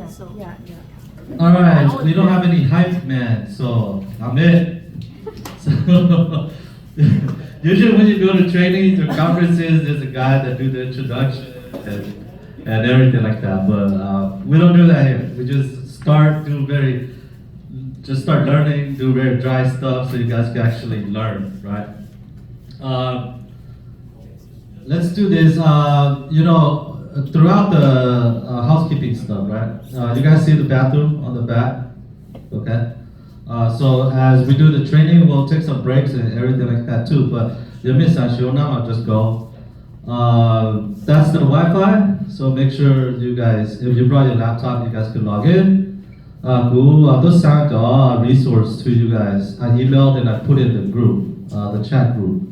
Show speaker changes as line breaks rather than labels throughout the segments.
so.
Yeah.
All right, we don't have any hype man, so I'm it. So usually when you go to trainings or conferences, there's a guy that do the introduction and everything like that. But we don't do that here. We just start learning, do very dry stuff, so you guys can actually learn, right? Let's do this. Throughout the housekeeping stuff, right? You guys see the bathroom on the back, okay? So as we do the training, we'll take some breaks and everything like that too. But you miss I'll just go. That's the Wi-Fi. So make sure you guys, if you brought your laptop, you guys can log in. This sent a resource to you guys. I emailed and I put in the group, the chat group,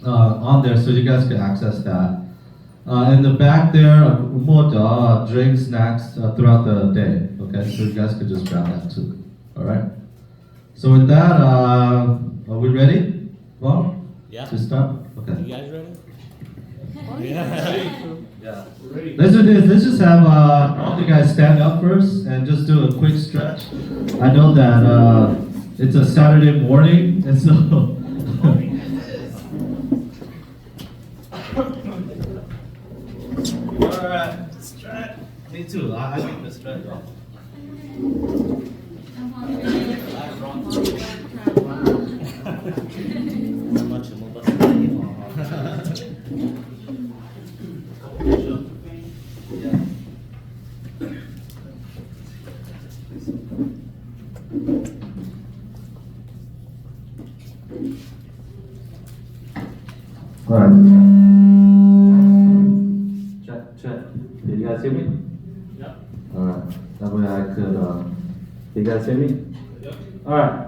on there, so you guys can access that. In the back there, more drinks, snacks throughout the day. Okay, so you guys could just grab that too. All right. So with that, are we ready? Well,
yeah.
To start. Okay.
You guys ready?
Yeah. Let's do this. Let's just have all you guys stand up first and just do a quick stretch. I know that it's a Saturday morning, and so. Alright, stretch. Me too. I like the stretch. Alright. Check. Did you guys hear me?
Yeah.
Alright. That way I could, you guys hear me?
Yep.
Alright.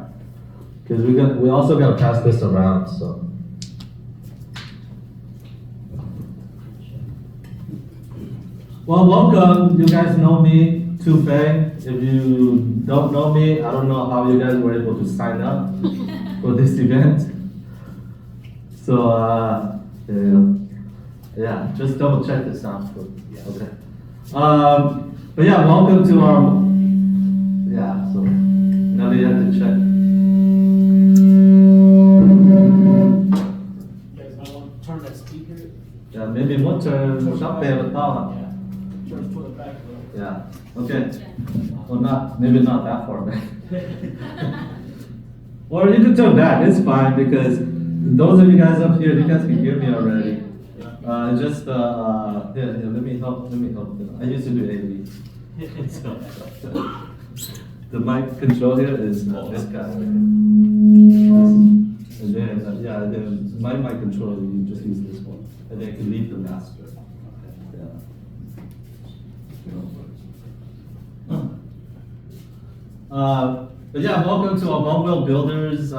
Because we also got to pass this around, so. Well, welcome. You guys know me, Fang. If you don't know me, I don't know how you guys were able to sign up for this event. So, yeah, just double check this out. Okay. But yeah, welcome to our, yeah, so now you have to check.
You guys might want to turn that speaker.
Yeah, maybe one turn, not bad at all.
Yeah. Turn pull it back a little.
Yeah, okay. Well, maybe not that far back. Or you can turn back, it's fine, because those of you guys up here, you guys can hear me already. Let me help. I used to do AV. So, the mic control here is this guy. And then, my mic control, you just use this one. And then you can leave the master. But yeah, welcome to our One Wheel Builders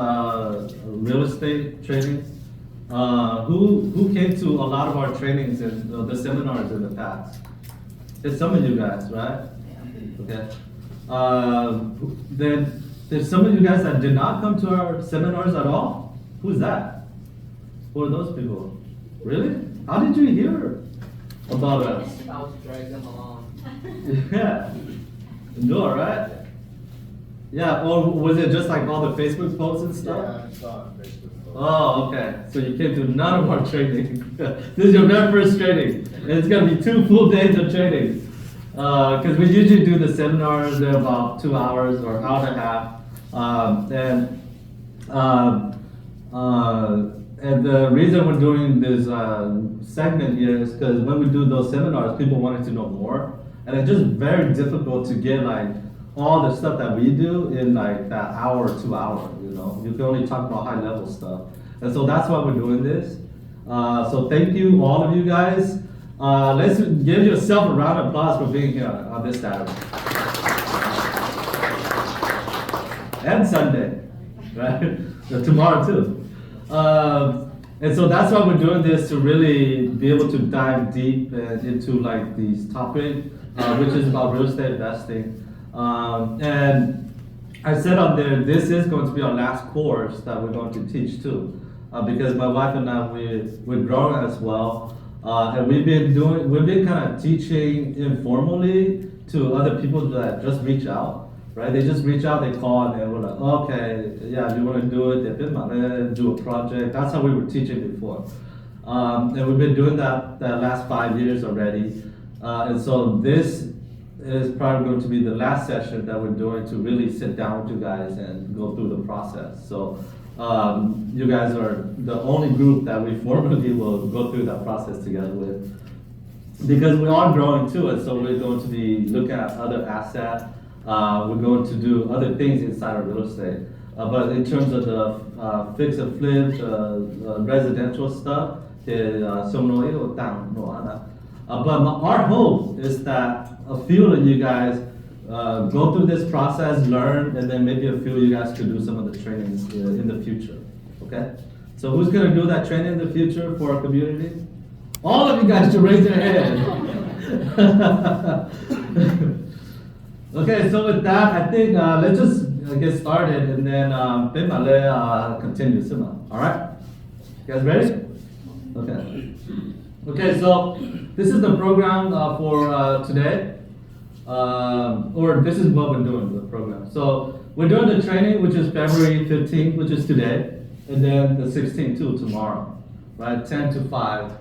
real estate training. Who came to a lot of our trainings and the seminars in the past? It's some of you guys, right? Okay. Then there's some of you guys that did not come to our seminars at all. Who's that? Who are those people? Really? How did you hear about us?
I was dragging them along.
Yeah. No, right? Yeah, or was it just like all the Facebook posts and stuff?
Yeah, I saw it on Facebook.
Oh, okay. So you came to none of our training. This is your very first training. And it's gonna be 2 full days of training. Because we usually do the seminars, they're about 2 hours or hour and a half. And the reason we're doing this segment here is because when we do those seminars, people wanted to know more. And it's just very difficult to get like all the stuff that we do in like that hour or 2 hours, you know. You can only talk about high level stuff. And so that's why we're doing this. So thank you, all of you guys. Let's give yourself a round of applause for being here on this Saturday. And Sunday, right? Tomorrow too. And so that's why we're doing this, to really be able to dive deep into like these topics, which is about real estate investing. And I said on there, this is going to be our last course that we're going to teach too, because my wife and I, we're growing as well. And we've been kind of teaching informally to other people that just reach out, right? They just reach out, they call, and we're like, okay, yeah, you want to do it? They've been do a project. That's how we were teaching before. And we've been doing that last 5 years already. And so this is probably going to be the last session that we're doing to really sit down with you guys and go through the process. So you guys are the only group that we formally will go through that process together with. Because we are growing too, and so we're going to be looking at other assets. We're going to do other things inside of real estate. But in terms of the fix and flip, residential stuff, but our hope is that a few of you guys go through this process, learn, and then maybe a few of you guys could do some of the trainings in the future. Okay? So who's going to do that training in the future for our community? All of you guys should raise your hand. Okay, so with that, I think let's just get started and then continue. All right? You guys ready? Okay. Okay, so this is the program for today. Or this is what we're doing with the program. So we're doing the training, which is February 15th, which is today, and then the 16th too, tomorrow, right? 10 to 5.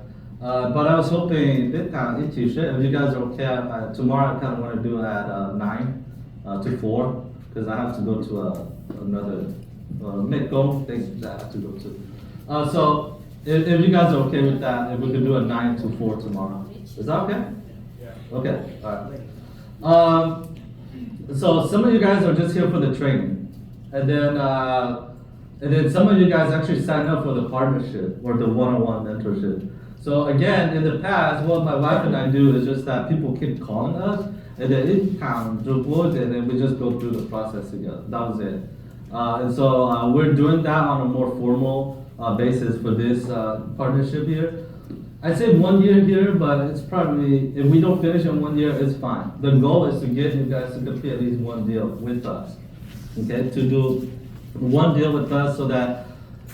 But I was hoping if you guys are okay, tomorrow I kind of want to do it at 9 to 4, because I have to go to another Metco thing that I have to go to. So if you guys are okay with that, if we can do a 9 to 4 tomorrow. Is that okay?
Yeah.
Okay, all right. So some of you guys are just here for the training, and then some of you guys actually signed up for the partnership or the one-on-one mentorship. So again, in the past, what my wife and I do is just that people keep calling us, and then and then we just go through the process together. That was it. And so we're doing that on a more formal basis for this partnership here. I say 1 year here, but it's probably, if we don't finish in 1 year, it's fine. The goal is to get you guys to complete at least one deal with us. Okay, to do one deal with us so that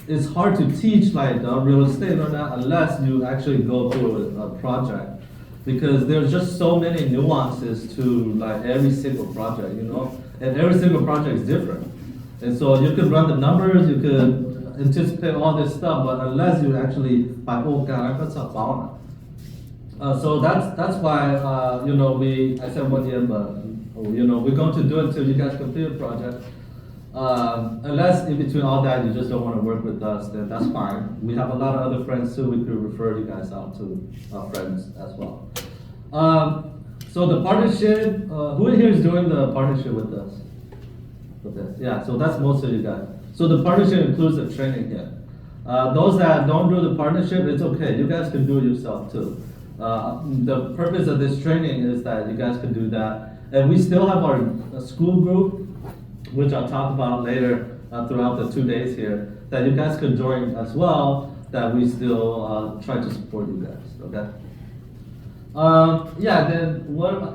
it's hard to teach like real estate or not unless you actually go through a project, because there's just so many nuances to like every single project, you know, and every single project is different. And so you could run the numbers, you could anticipate all this stuff, but unless you actually so that's why you know I said 1 year, but you know we're going to do it until you guys complete the project. Unless in between all that you just don't want to work with us, then that's fine. We have a lot of other friends too. We could refer you guys out to our friends as well. So the partnership, who here is doing the partnership with us? Okay, yeah, so that's most of you guys. So the partnership includes the training here. Those that don't do the partnership, it's okay. You guys can do it yourself too. The purpose of this training is that you guys can do that. And we still have our school group, which I'll talk about later throughout the 2 days here, that you guys could join as well, that we still try to support you guys, okay? Yeah, then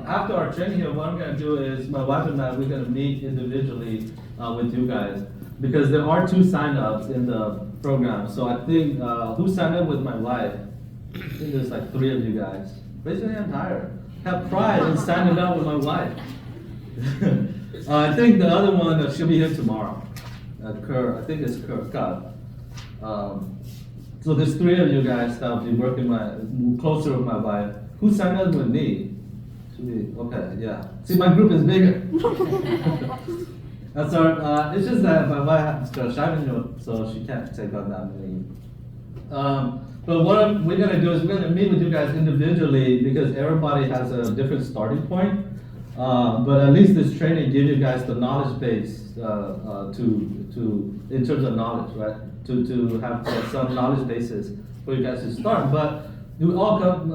after our training here, what I'm gonna do is, my wife and I, we're gonna meet individually with you guys, because there are 2 sign-ups in the program. So I think, who signed up with my wife? I think there's like 3 of you guys. Raise your hand higher. Have pride in signing up with my wife. I think the other one, she'll be here tomorrow. Kerr, I think it's Kerr, God. So there's 3 of you guys that will be working closer with my wife. Who signed up with me? Should be, okay, yeah. See, my group is bigger. That's our, it's just that my wife has to shine, so she can't take on that many. But what we're gonna do is we're gonna meet with you guys individually, because everybody has a different starting point. But at least this training gives you guys the knowledge base in terms of knowledge, right? To have some knowledge basis for you guys to start. But you all come,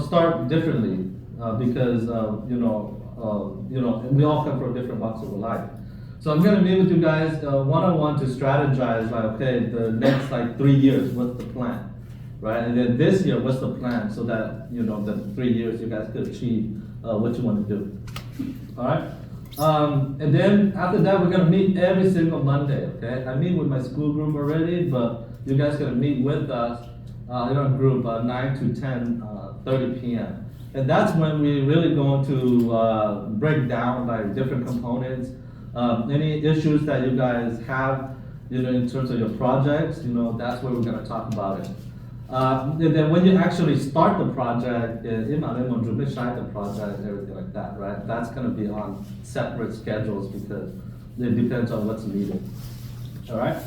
start differently because we all come from different walks of life. So I'm gonna meet with you guys one-on-one to strategize, like, okay, the next 3 years, what's the plan, right? And then this year, what's the plan, so that the 3 years you guys could achieve what you want to do. All right. And then after that, we're gonna meet every single Monday. Okay. I meet with my school group already, but you guys gonna meet with us in our group 9 to 10:30 p.m. And that's when we really going to break down like different components, any issues that you guys have, in terms of your projects. That's where we're gonna talk about it. And then when you actually start the project, the project and everything like that, right? That's gonna be on separate schedules because it depends on what's needed. All right?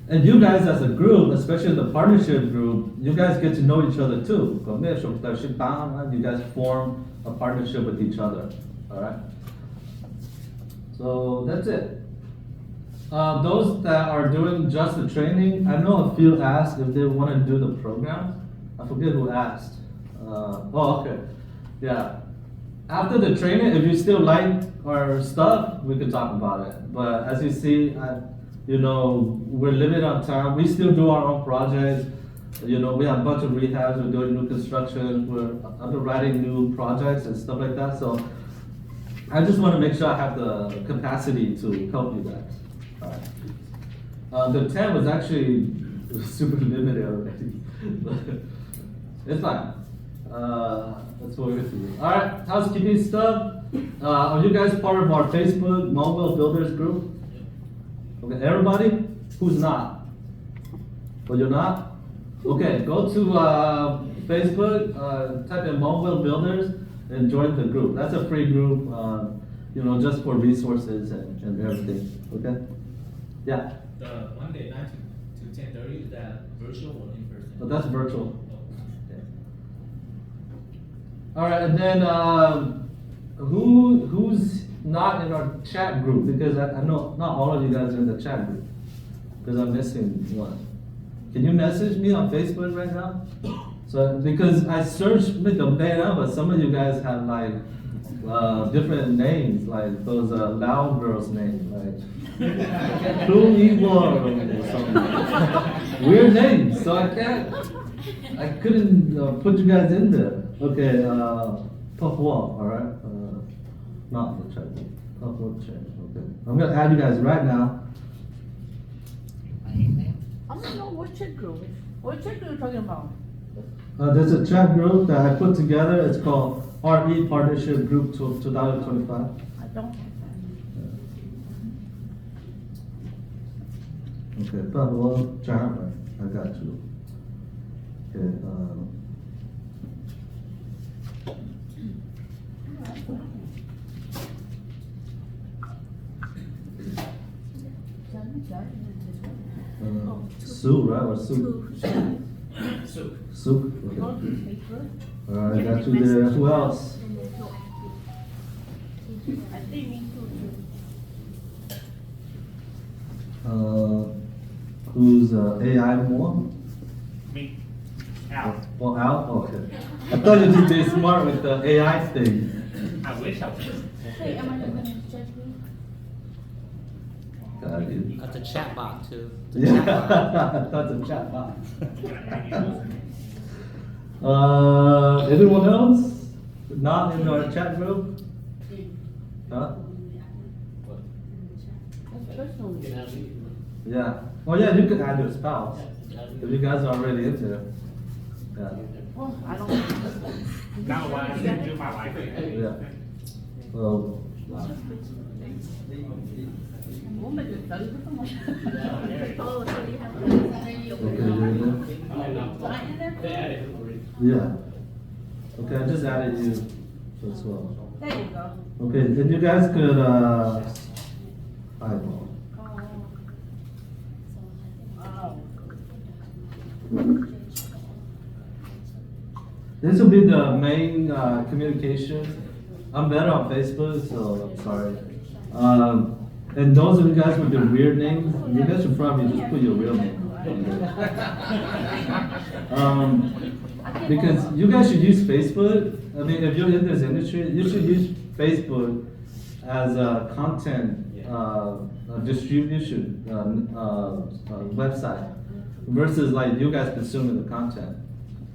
And you guys as a group, especially the partnership group, you guys get to know each other too. You guys form a partnership with each other. All right? So that's it. Those that are doing just the training, I know a few asked if they want to do the program. I forget who asked. Okay. Yeah. After the training, if you still like our stuff, we could talk about it. But as you see, we're limited on time. We still do our own projects. We have a bunch of rehabs. We're doing new construction. We're underwriting new projects and stuff like that. So I just want to make sure I have the capacity to help you guys. All right. The 10 was actually super limited already. But it's fine. That's what we're going to do. All right, housekeeping stuff. Are you guys part of our Facebook Mobile Builders group? Okay, everybody? Who's not? Well, you're not? Okay, go to Facebook, type in Mobile Builders, and join the group. That's a free group, just for resources and everything. Okay? Yeah.
The Monday 9 to 10:30, is that virtual or in person?
But that's virtual.
Oh.
Okay. All right, and then who's not in our chat group? Because I know not all of you guys are in the chat group. Because I'm missing one. Can you message me on Facebook right now? So because I searched Micambena, but some of you guys have like different names, like those Lao girls' names, like Blue Igor or something. Weird names, so I couldn't put you guys in there. Okay, Papua, all right, not the chat group. Papua chat. Okay, I'm gonna add you guys right now.
I don't know what chat group. What chat group are you talking about?
There's a chat group that I put together. It's called RE Partnership Group 2025.
I don't have
Okay, Pablo, John, I got you. Okay, Sue, right? Or Sue?
So,
Sue?
that. Go
Okay.
to Facebook.
I got you there. Who else?
I think me too.
Who's AI more?
me, out.
Oh, Al? Okay. I thought you did be smart with the AI thing.
I wish I was.
Hey, am I going to chat group?
Got you.
That's a chat bot too. It's a
Yeah,
chat bot.
that's a chat box. Anyone else? Not in our chat group? Huh?
That's personal.
Yeah. Oh yeah, you could add your spouse. If you guys are already into it. Yeah.
Oh, I don't.
Now why I didn't do my life.
Yeah. Well,
Woman just tell you something.
Oh, so you have
okay, yeah. Okay, I just added you as well.
There you go.
Okay, then you guys could eyeball.
Oh.
This will be the main communication. I'm better on Facebook, so I'm sorry. And those of you guys with the weird names, you guys should probably just put your real name. Because you guys should use Facebook. I mean, if you're in this industry, you should use Facebook as a content distribution website versus like you guys consuming the content,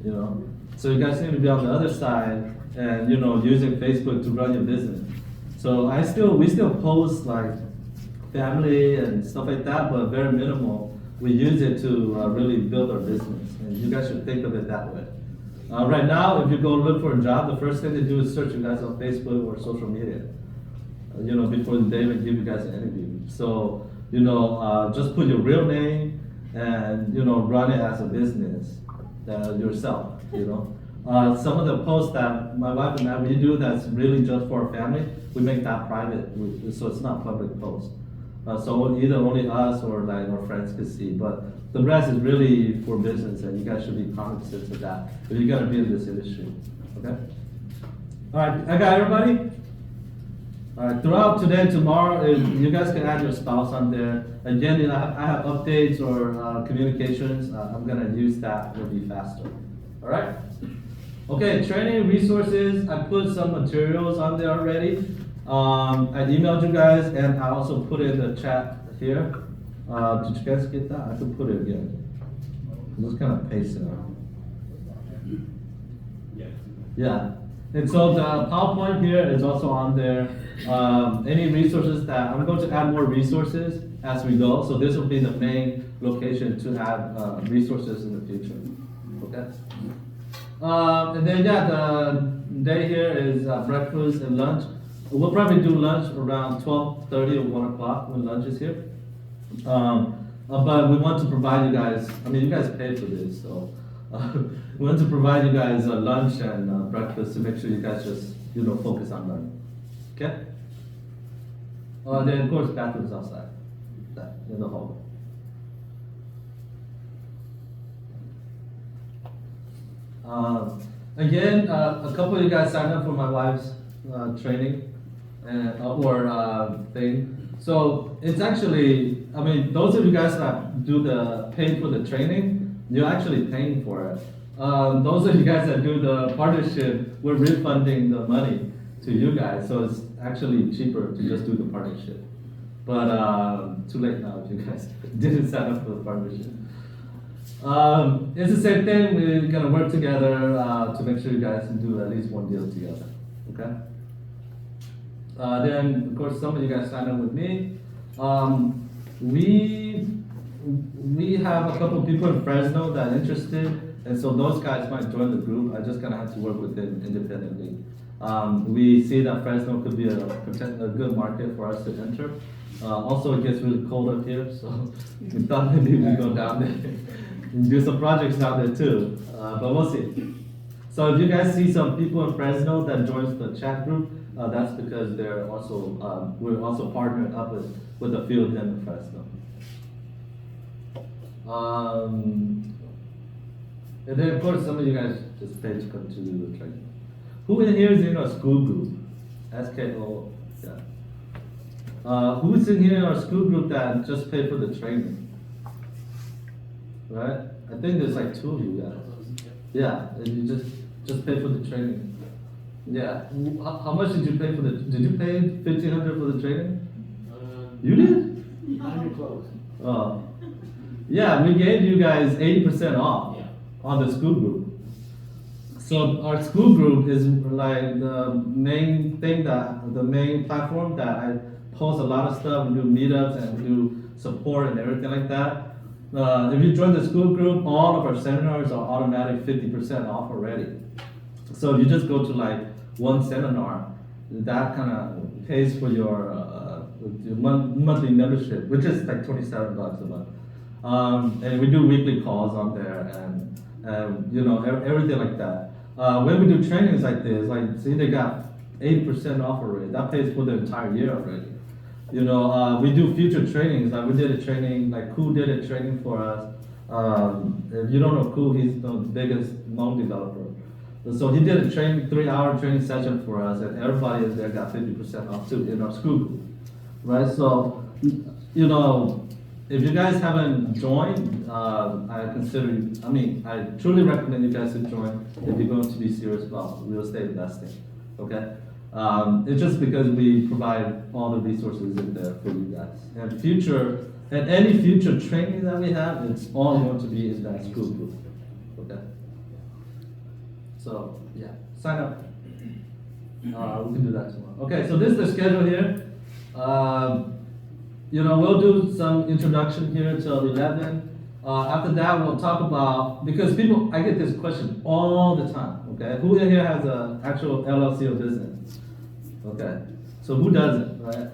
you know. So you guys need to be on the other side and using Facebook to run your business. So we still post like family and stuff like that, but very minimal. we use it to really build our business, and you guys should think of it that way. Right now, if you go look for a job, the first thing to do is search you guys on Facebook or social media. Before they even give you guys an interview. So, just put your real name and, run it as a business yourself, Some of the posts that my wife and I, we do that's really just for our family, we make that private, so it's not public post. So either only us or like our friends can see, but the rest is really for business, and you guys should be cognizant of that if you're gonna be in this industry, okay? All right, I got everybody? All right, throughout today and tomorrow, if you guys can add your spouse on there. Again, I have updates or communications. I'm gonna use that to be faster. All right? Okay, training resources. I put some materials on there already. I emailed you guys, and I also put it in the chat here. Did you guys get that? I could put it again. I'm just kind of paste it out. Yeah. And so the PowerPoint here is also on there. Any resources that, I'm going to add more resources as we go. So this will be the main location to add resources in the future. Okay? And then the day here is breakfast and lunch. We'll probably do lunch around 12:30 or 1 o'clock when lunch is here. But we want to provide you guys, you guys paid for this, so we want to provide you guys lunch and breakfast to make sure you guys just, focus on learning. Okay? Then of course bathrooms outside, in the hallway. Again, a couple of you guys signed up for my wife's training or thing. So it's actually, those of you guys that do the pay for the training, you're actually paying for it. Those of you guys that do the partnership, we're refunding the money to you guys, so it's actually cheaper to just do the partnership. But too late now if you guys didn't sign up for the partnership. It's the same thing. We're gonna work together to make sure you guys can do at least one deal together. Okay. Then of course some of you guys signed up with me. We have a couple of people in Fresno that are interested, and so those guys might join the group. I just gonna have to work with them independently. We see that Fresno could be a good market for us to enter. Also, it gets really cold up here, so we thought maybe we go down there and do some projects down there too. But we'll see. So if you guys see some people in Fresno that joins the chat group, that's because they're also we're also partnered up with a few of them in Fresno. And then of course some of you guys just pay to come to the training. Who in here is in our school group? SKO, yeah. Who's in here in our school group that just paid for the training? Right? I think there's like 2 of you guys. Yeah, and you just pay for the training. Yeah. How much did you pay for did you pay $1,500 for the training? You did?
I'm close.
Oh. Yeah, we gave you guys 80% off on the school group. So our school group is like the main platform that I post a lot of stuff and do meetups and do support and everything like that. If you join the school group, all of our seminars are automatic 50% off already. So if you just go to like one seminar, that kind of pays for your monthly membership, which is like $27 a month. And we do weekly calls on there and everything like that. When we do trainings like this, like see they got 80% off already. That pays for the entire year already. We do future trainings. Like we did a training, like Koo did a training for us. If you don't know Koo, he's the biggest Hmong developer. So he did a 3-hour training session for us, and everybody in there got 50% off too in our school group, right? So, if you guys haven't joined, I truly recommend you guys to join if you're going to be serious about real estate investing, okay? It's just because we provide all the resources in there for you guys. And any future training that we have, it's all going to be in that school group, okay? So, yeah, sign up. We can do that tomorrow. Okay, so this is the schedule here. We'll do some introduction here till 11. After that, we'll talk about, because I get this question all the time, okay? Who in here has an actual LLC or business? Okay, so who doesn't, right?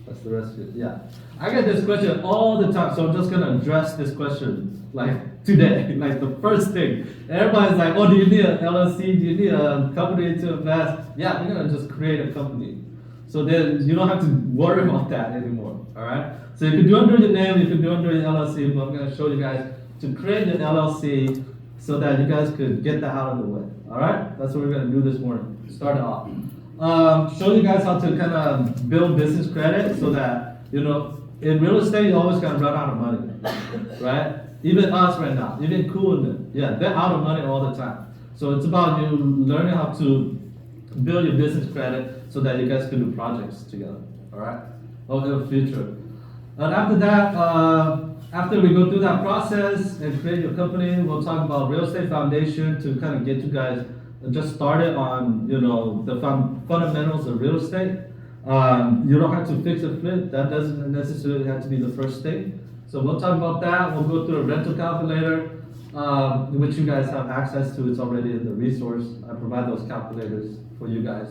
That's the rest of it, yeah. I get this question all the time, so I'm just gonna address this question, like, today, like the first thing. Everybody's like, oh, do you need an LLC? Do you need a company to invest? Yeah, we're gonna just create a company. So then you don't have to worry about that anymore, all right? So you can do under your name, you can do under your LLC, but I'm gonna show you guys to create an LLC so that you guys could get that out of the way, all right? That's what we're gonna do this morning, start it off. Show you guys how to kind of build business credit so that, you know, in real estate, you always gonna run out of money, right? Even us right now, even Cool, yeah, they're out of money all the time. So it's about you learning how to build your business credit so that you guys can do projects together, all right? Over the future. And after that, after we go through that process and create your company, we'll talk about real estate foundation to kind of get you guys just started on, you know, the fundamentals of real estate. You don't have to fix a flip. That doesn't necessarily have to be the first thing. So we'll talk about that. We'll go through a rental calculator, which you guys have access to. It's already in the resource. I provide those calculators for you guys.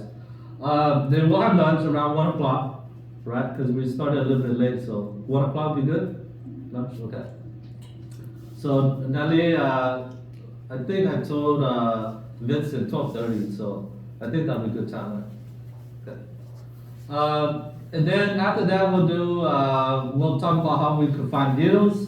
Then we'll have lunch around 1 o'clock, right? Because we started a little bit late, so 1 o'clock be good? Lunch, okay. So Nelly, I think I told Vincent 12:30, so I think that'll be a good time, right? Okay. And then after that, we'll talk about how we could find deals,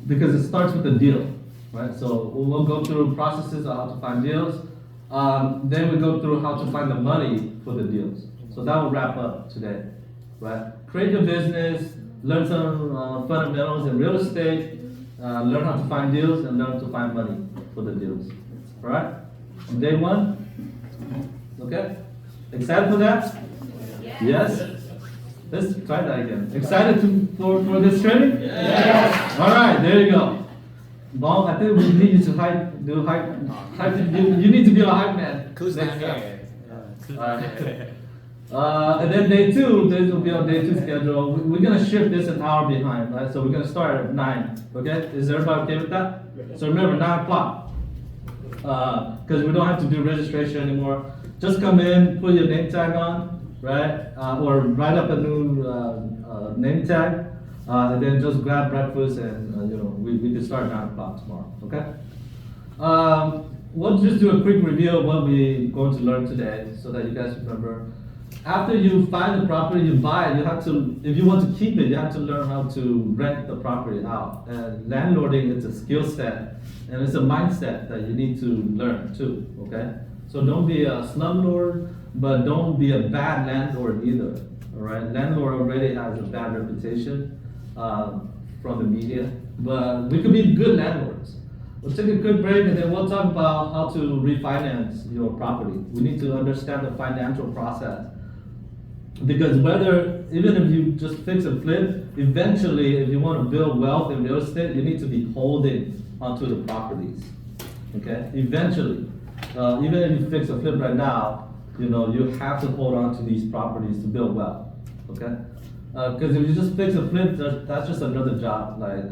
because it starts with a deal, right? So we'll go through processes of how to find deals. Then we go through how to find the money for the deals. So that will wrap up today, right? Create your business, learn some fundamentals in real estate, learn how to find deals, and learn to find money for the deals. All right? Day one? Okay? Excited for that? Yes? Let's try that again. Excited for this training? Yes. All right, there you go. Bob, I think we need you to you need to be a hype man.
Who's
next
down
time.
here?
And then day two, this will be our day two schedule. We're gonna shift this an hour behind, right? So we're gonna start at 9, okay? Is everybody okay with that? So remember, 9 o'clock. Because we don't have to do registration anymore. Just come in, put your name tag on, right? Or write up a new name tag, and then just grab breakfast and, you know, we can start at 9 o'clock tomorrow, okay? We'll just do a quick review of what we're going to learn today so that you guys remember. After you find the property, you buy it, you have to, if you want to keep it, you have to learn how to rent the property out. And landlording is a skill set and it's a mindset that you need to learn too, okay? So don't be a slumlord, but don't be a bad landlord either, all right? Landlord already has a bad reputation from the media, but we could be good landlords. We'll take a quick break and then we'll talk about how to refinance your property. We need to understand the financial process. Because even if you just fix and flip, eventually if you want to build wealth in real estate, you need to be holding onto the properties, okay? Eventually, even if you fix and flip right now, you know, you have to hold on to these properties to build wealth, okay? Because if you just fix and flip, that's just another job. Like,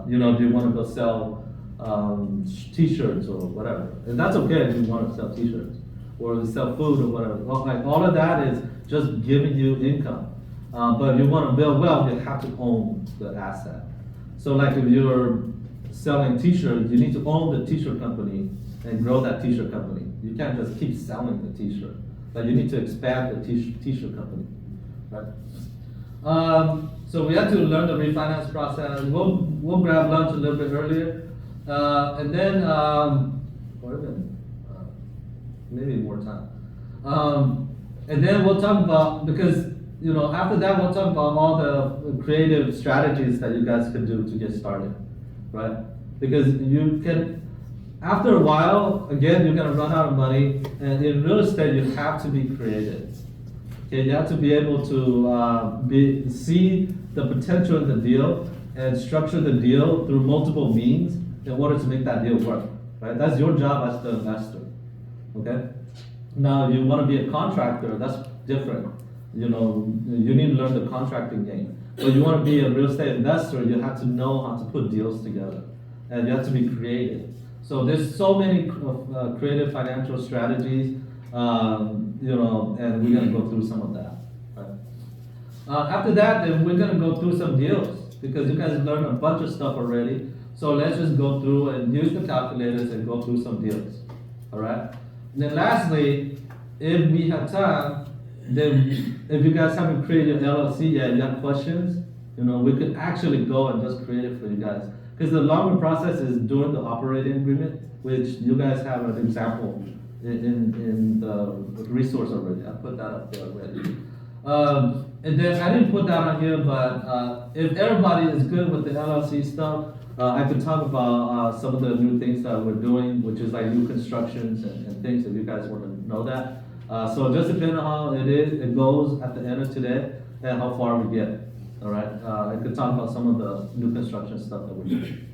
you know, if you want to go sell t-shirts or whatever, and that's okay if you want to sell t-shirts or sell food or whatever. Well, like all of that is just giving you income. But if you want to build wealth, you have to own the asset. So like if you're selling t-shirts, you need to own the t-shirt company and grow that t-shirt company. You can't just keep selling the t-shirt. But you need to expand the t-shirt company, right? So we have to learn the refinance process. We'll grab lunch a little bit earlier. And then, or even maybe more time. And then we'll talk about, because, you know, after that we'll talk about all the creative strategies that you guys can do to get started, right? Because you can, after a while, again, you're gonna run out of money, and in real estate, you have to be creative. Okay, you have to be able to see the potential in the deal and structure the deal through multiple means in order to make that deal work, right? That's your job as the investor, okay? Now, if you want to be a contractor, that's different. You know, you need to learn the contracting game. but you want to be a real estate investor, you have to know how to put deals together, and you have to be creative. So there's so many creative financial strategies, you know, and we're gonna go through some of that. Right? After that, then we're gonna go through some deals because you guys learned a bunch of stuff already. So let's just go through and use the calculators and go through some deals. All right. And then lastly, if we have time, then if you guys haven't created your LLC yet, you have questions, you know, we could actually go and just create it for you guys. Because the longer process is doing the operating agreement, which you guys have an example in the resource already. I put that up there already. And then I didn't put that on here, but if everybody is good with the LLC stuff, I could talk about some of the new things that we're doing, which is like new constructions and things if you guys want to know that. So just depending on how it goes at the end of today and how far we get. All right, I could talk about some of the new construction stuff that we're doing.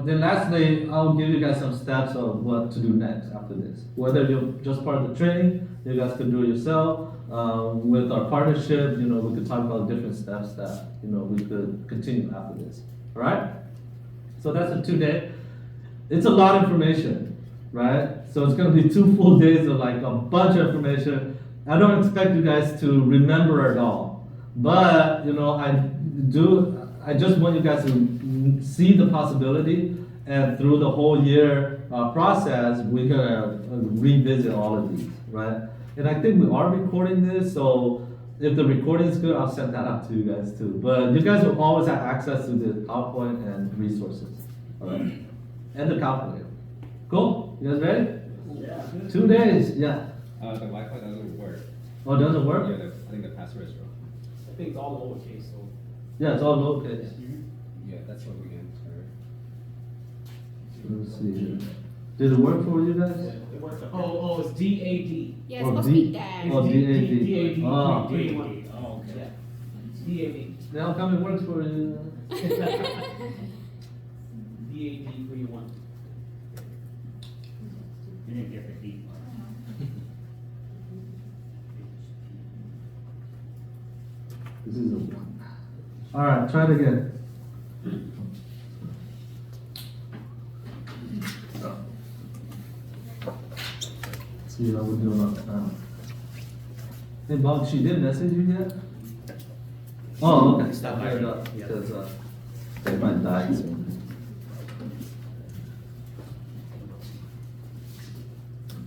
Then lastly, I'll give you guys some steps of what to do next after this. Whether you're just part of the training, you guys could do it yourself. With our partnership, you know, we could talk about different steps that, you know, we could continue after this. All right? So that's a 2-day. It's a lot of information, right? So it's gonna be 2 full days of like a bunch of information. I don't expect you guys to remember it all, but you know, I just want you guys to see the possibility, and through the whole year process, we're gonna revisit all of these, right? And I think we are recording this, so if the recording is good, I'll send that out to you guys too. But you guys will always have access to the PowerPoint and resources, all right? And the calculator. Cool? You guys ready?
Yeah.
2 days, yeah.
The Wi-Fi doesn't work.
Oh, does it work?
Yeah, I think the password is wrong.
I think it's all lowercase, so.
Yeah, it's all lowercase.
Yeah, that's what we can.
Let's see here. Did it work for you guys?
It works.
Oh, it's DAD.
Yeah, it's
Oh,
supposed to
D-
be that.
oh, DAD.
DAD.
Oh.
DAD. Oh, okay.
Yeah.
DAD.
Now come it works for you.
DAD 3-1.
You didn't get the heat.
This is a 1. All right, try it again. See how we're doing on now. Hey, Bob, she didn't message you yet? Oh, okay.
Stop
Clear it
by.
up,
Yeah.
because they might die soon.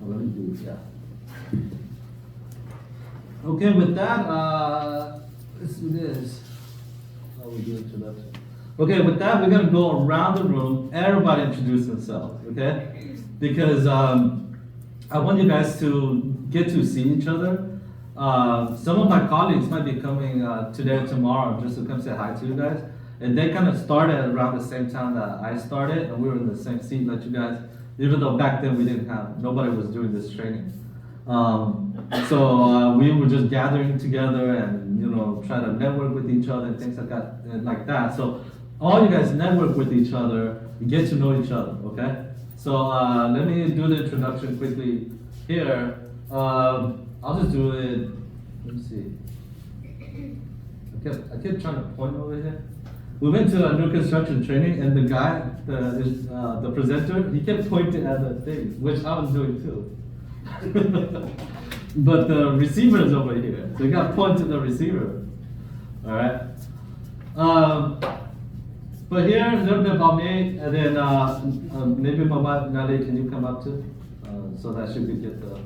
Oh, let me do it, yeah. Okay, with that, let's do this. How we do introduction? Okay, with that, we're gonna go around the room. Everybody introduce themselves, okay? Because I want you guys to get to see each other. Some of my colleagues might be coming today or tomorrow just to come say hi to you guys. And they kind of started around the same time that I started, and we were in the same seat like you guys. Even though back then nobody was doing this training. So we were just gathering together and, you know, try to network with each other and things like that. So all you guys network with each other, get to know each other, okay? So let me do the introduction quickly here. I'll just do it, let me see. I kept trying to point over here. We went to a new construction training, and the guy, the presenter, he kept pointing at the thing, which I was doing too. But the receiver is over here, so you got to point to the receiver. All right. But here a little bit about me, and then maybe my wife Nali, can you come up too, so that she could get the.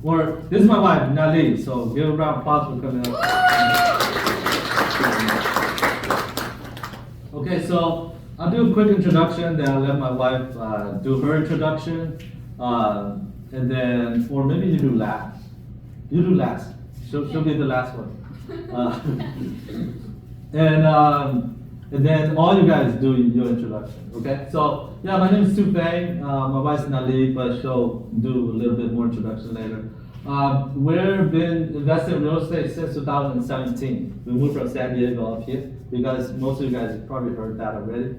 Or this is my wife Nali, so give a round of applause for coming up. Okay, so I'll do a quick introduction, then I'll let my wife do her introduction, and then, or maybe you do last. You do last. She'll be the last one. And then all you guys do your introduction, okay? So, yeah, my name is Fang. My wife's Nali, but she'll do a little bit more introduction later. We've been investing in real estate since 2017. We moved from San Diego up here. Most of you guys probably heard that already.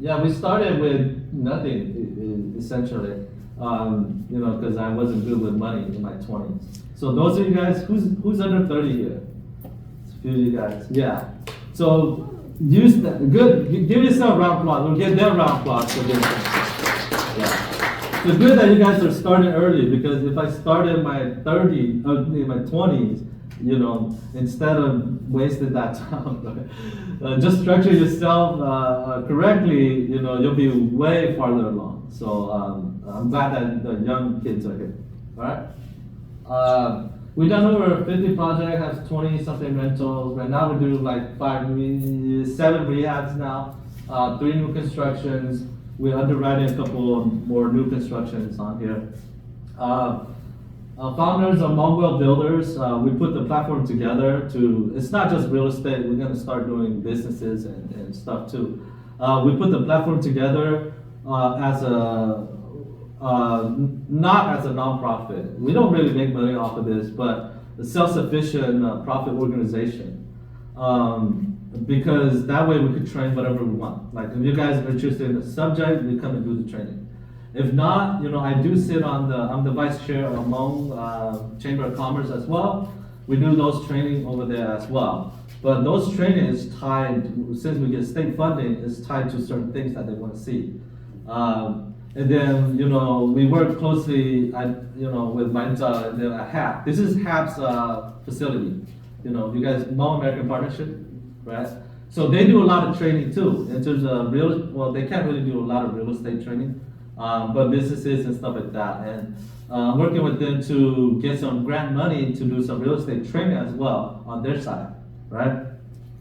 Yeah, we started with nothing, essentially. You know, because I wasn't good with money in my 20s. So those of you guys, who's under 30 here? few of you guys, yeah. So use that, good, give yourself a round of applause, we'll get their round of applause for this. Yeah. It's good that you guys are starting early, because if I started in my 20s, you know, instead of wasting that time, just structure yourself correctly, you know, you'll be way farther along. So I'm glad that the young kids are here. All right. We've done over 50 projects, has 20 something rentals. Right now we do like 7 rehabs now, 3 new constructions. We're underwriting a couple more new constructions on here. Founders of Monwell Builders, we put the platform together it's not just real estate, we're gonna start doing businesses and stuff too. We put the platform together as not as a nonprofit. We don't really make money off of this, but a self-sufficient profit organization. Because that way we could train whatever we want. Like if you guys are interested in the subject, we come and do the training. If not, you know, I do sit I'm the vice chair of Hmong Chamber of Commerce as well. We do those training over there as well. But those training is tied, since we get state funding, is tied to certain things that they want to see. And then, you know, we work closely, with Mainza and then HAP. This is HAP's facility. You know, you guys, Hmong American Partnership, right? So they do a lot of training too, in terms of they can't really do a lot of real estate training, but businesses and stuff like that. And working with them to get some grant money to do some real estate training as well on their side, right?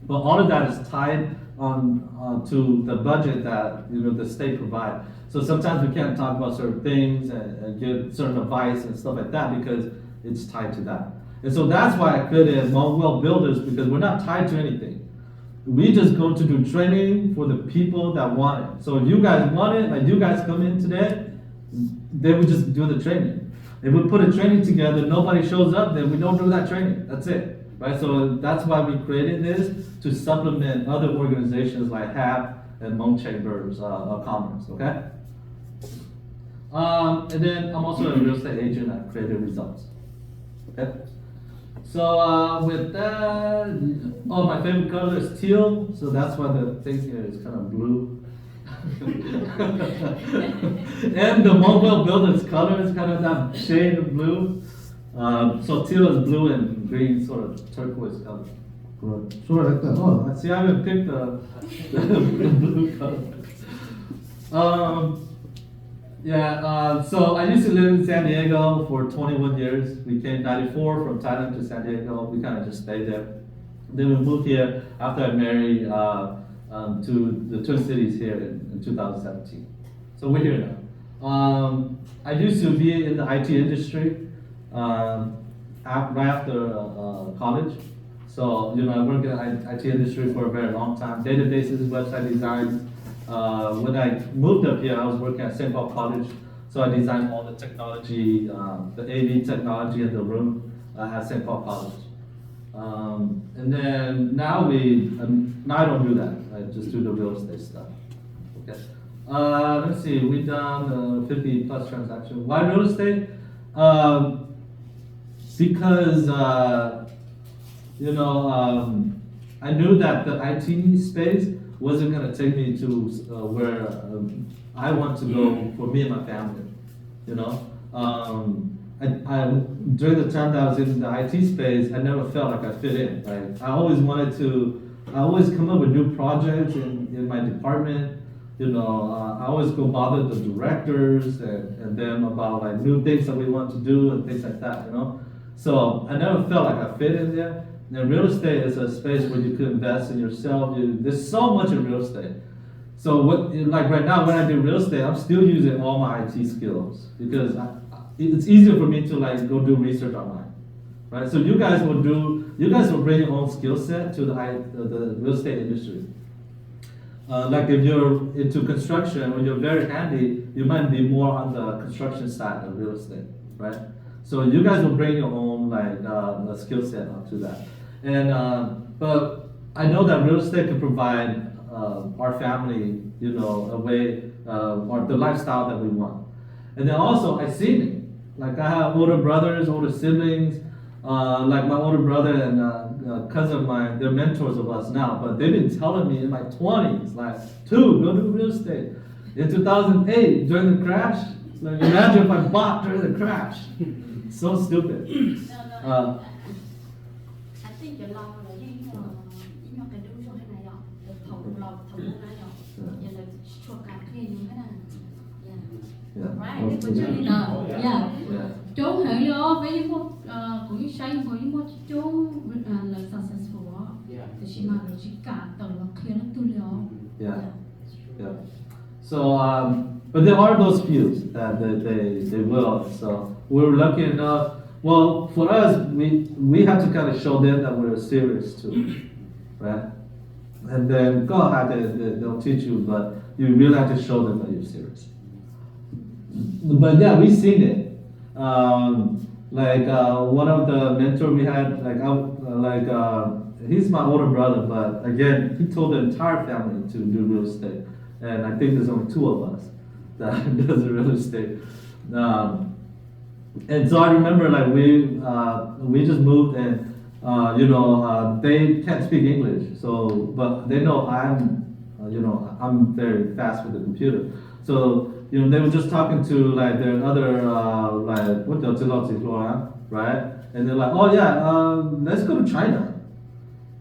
But all of that is tied on to the budget that, you know, the state provide. So sometimes we can't talk about certain things and give certain advice and stuff like that because it's tied to that. And so that's why I created Monwell Builders, because we're not tied to anything. We just go to do training for the people that want it. So if you guys want it, like you guys come in today, then we just do the training. If we put a training together, nobody shows up, then we don't do that training. That's it, right? So that's why we created this, to supplement other organizations like HAP and Hmong Chambers of Commerce, okay? And then I'm also a real estate agent at Creative Results, okay? So with that, my favorite color is teal, so that's why the thing here is kind of blue. And the Monwell Builders color is kind of that shade of blue. So teal is blue and green, sort of turquoise color. Sure, like that. Oh, I see, I haven't picked the blue color. So I used to live in San Diego for 21 years. We came 94 from Thailand to San Diego. We kind of just stayed there. Then we moved here after I married to the Twin Cities here in 2017. So we're here now. I used to be in the IT industry right after college. So, you know, I worked in the IT industry for a very long time. Databases, website design. When I moved up here, I was working at St. Paul College, so I designed all the technology, the AV technology in the room at St. Paul College. And then now now I don't do that. I just do the real estate stuff. Okay. Let's see. We've done 50 plus transactions. Why real estate? Because I knew that the IT space wasn't going to take me to where I want to go for me and my family, you know. During the time that I was in the IT space, I never felt like I fit in. Right? I always come up with new projects in my department. You know, I always go bother the directors and them about like new things that we want to do and things like that, you know. So I never felt like I fit in there. And real estate is a space where you could invest in yourself. There's so much in real estate. So like right now when I do real estate, I'm still using all my IT skills because it's easier for me to like go do research online, right? So you guys will bring your own skill set to the real estate industry. Like if you're into construction or you're very handy, you might be more on the construction side of real estate, right? So you guys will bring your own like skill set onto that. And but I know that real estate can provide our family, you know, a way or the lifestyle that we want. And then also I've seen it. Like I have older brothers, older siblings. like my older brother and cousin of mine, they're mentors of us now, but they've been telling me in my 20s, like, dude, go do real estate. In 2008, during the crash, like, imagine if I bought during the crash. So stupid.
No, I think the law là những cái đối tượng này đó, được thầu lò thầu này đó, giờ là cho cả cái như thế này.
Yeah.
Right, this what you know. Yeah.
Yeah.
Chú hiểu vô với những một của những sai của những một chú là successful đó.
Yeah.
Thì chỉ mà chỉ cả tầng là kia nó tu liệu.
Yeah. Yeah. So, but there are those few that they will. So we're lucky enough. Well, for us, we have to kind of show them that we're serious too, right? And then go ahead, they'll teach you, but you really have to show them that you're serious. But yeah, we've seen it. One of the mentor we had, he's my older brother, but again, he told the entire family to do real estate. And I think there's only 2 of us that does real estate. And so I remember, like, we just moved, and they can't speak English, so but they know I'm very fast with the computer. So they were just talking to like their other right? And they're like, oh yeah, let's go to China,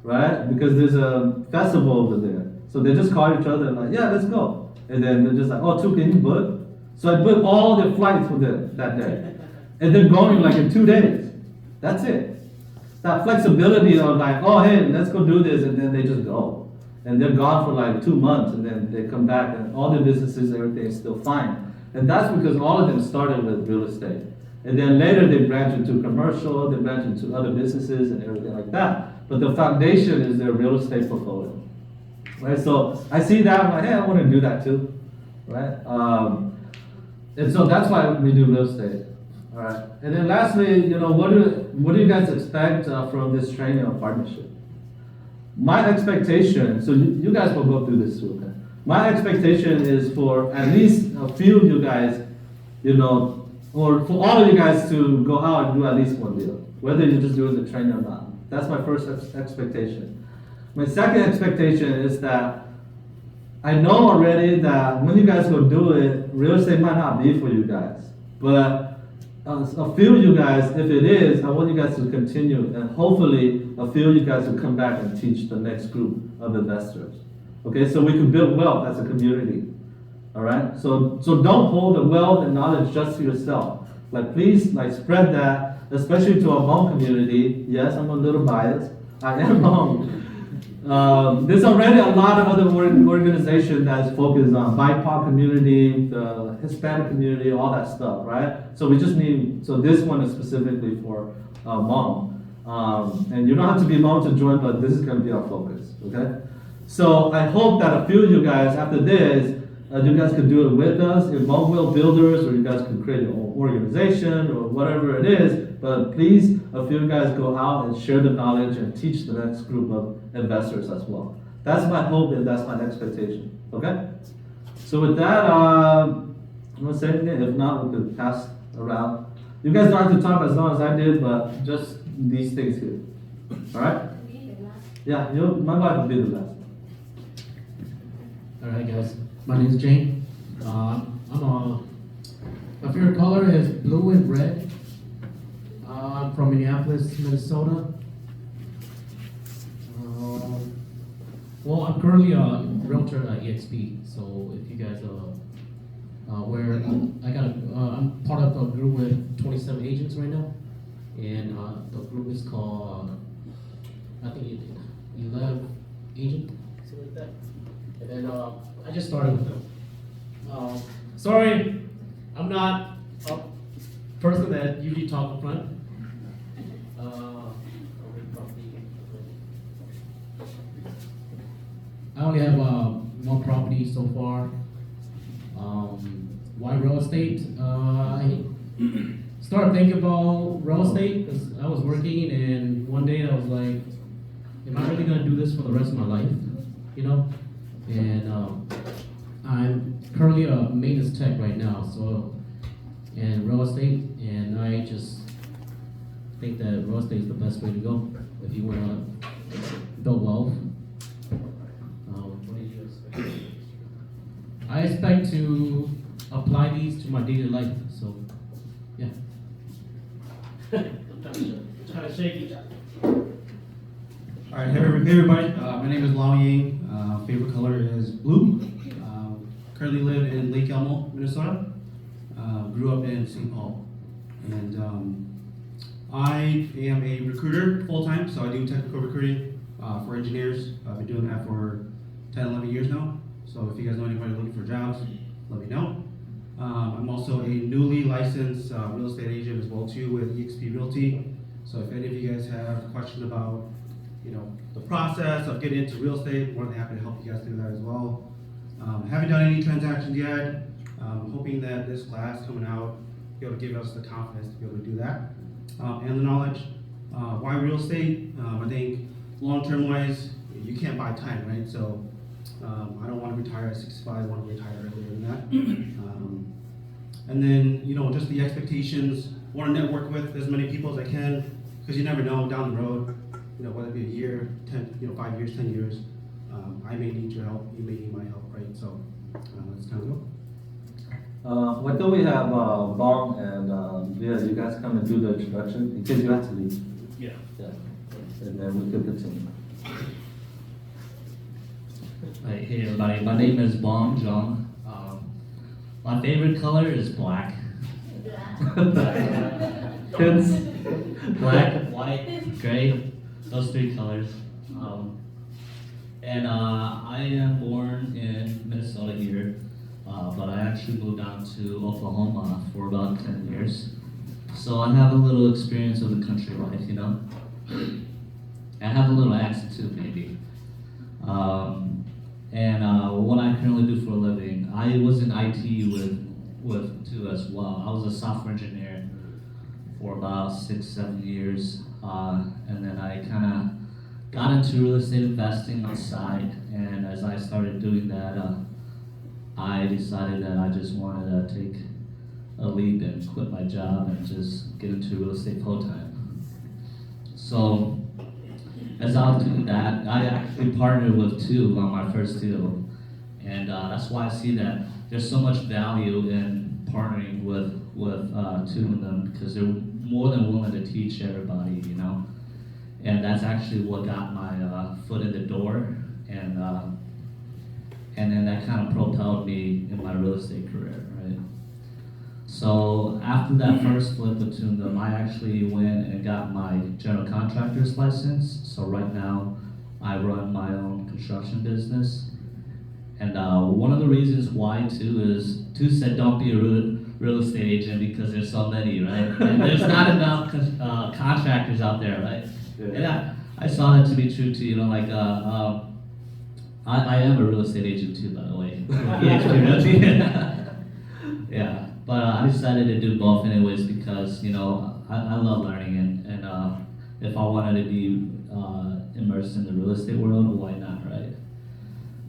right? Because there's a festival over there. So they just call each other and like, yeah, let's go. And then they're just like, oh, can you book? So I booked all their flights for them that day. And they're going like in 2 days. That's it. That flexibility of like, oh hey, let's go do this, and then they just go. And they're gone for like 2 months, and then they come back, and all their businesses, everything is still fine. And that's because all of them started with real estate. And then later they branch into commercial, they branch into other businesses and everything like that. But the foundation is their real estate portfolio. Right? So I see that, I'm like, hey, I want to do that too. Right? And so that's why we do real estate. All right. And then lastly, what do you guys expect from this training or partnership? My expectation, so you guys will go through this too, okay? My expectation is for at least a few of you guys, or for all of you guys to go out and do at least one deal, whether you're just doing the training or not. That's my first expectation. My second expectation is that I know already that when you guys go do it, real estate might not be for you guys, but a few of you guys, if it is, I want you guys to continue, and hopefully a few of you guys will come back and teach the next group of investors. Okay, so we can build wealth as a community. All right, so don't hold the wealth and knowledge just to yourself. Like, please, spread that, especially to our Hmong community. Yes, I'm a little biased. I am Hmong. There's already a lot of other organizations that's focused on BIPOC community, the Hispanic community, all that stuff, right? So we just need, so this one is specifically for Hmong. And you don't have to be Hmong to join, but this is going to be our focus, okay? So I hope that a few of you guys, after this, you guys could do it with us in Hmong Will Builders, or you guys could create your own organization or whatever it is. But please, a few of you guys go out and share the knowledge and teach the next group of investors as well. That's my hope and that's my expectation. Okay? So with that, I'm gonna say anything. If not, we could pass around. You guys don't have to talk as long as I did, but just these things here. Alright? Yeah, my wife will be the last.
Alright guys, my name is Jane. My favorite color is blue and red. I'm from Minneapolis, Minnesota. Well, I'm currently a realtor at EXP. So if you guys I'm part of a group with 27 agents right now, and the group is called I think 11 agent, something like that. And then I just started with them. Sorry, I'm not a person that usually talk up front. I only have one property so far. Why real estate? I started thinking about real estate because I was working, and one day I was like, am I really gonna do this for the rest of my life? And I'm currently a maintenance tech right now, so in real estate, and I just think that real estate is the best way to go if you want to build wealth. What do you expect? I expect to apply these to my daily life. So, yeah.
Trying to shake it.
All right, hey everybody. My name is Lao Ying. Favorite color is blue. Currently live in Lake Elmo, Minnesota. Grew up in St. Paul, and I am a recruiter full time. So I do technical recruiting for engineers. I've been doing that for 10, 11 years now. So if you guys know anybody looking for jobs, let me know. I'm also a newly licensed real estate agent as well too with eXp Realty. So if any of you guys have questions about, the process of getting into real estate, more than happy to help you guys do that as well. Haven't done any transactions yet. Hoping that this class coming out be able to give us the confidence to be able to do that and the knowledge. Why real estate? I think long-term wise, you can't buy time, right? So I don't want to retire at 65. I want to retire earlier than that. And then just the expectations. Want to network with as many people as I can, because you never know down the road. Whether it be a year, 10, 5 years, 10 years, I may need your help, you may need my help, right? So let's kind of go.
Why don't we have Bong and you guys come and do the introduction because you have to leave.
Yeah.
Yeah. And then we can continue.
Hey everybody, my name is Bong Jong. My favorite color is black. Kids, black, white, gray, those three colors. And I am born in Minnesota here, but I actually moved down to Oklahoma for about 10 years. So I have a little experience of the country life, I have a little accent too, maybe. And what I currently do for a living, I was in IT with too as well. I was a software engineer for about 6-7 years, and then I kind of got into real estate investing on the side. And as I started doing that, I decided that I just wanted to take a leap and quit my job and just get into real estate full time. So as I was doing that, I actually partnered with two on my first deal, and that's why I see that there's so much value in partnering with two of them, because they're more than willing to teach everybody, and that's actually what got my foot in the door, and then that kind of propelled me in my real estate career, right? So after that first flip between them, I actually went and got my general contractor's license. So right now, I run my own construction business. And one of the reasons why too is, Two said don't be a real estate agent because there's so many, right? And there's not enough contractors out there, right? Yeah. And I saw that to be true too, I am a real estate agent too, by the way. Yeah, but I decided to do both anyways because, I love learning and if I wanted to be immersed in the real estate world, why not, right?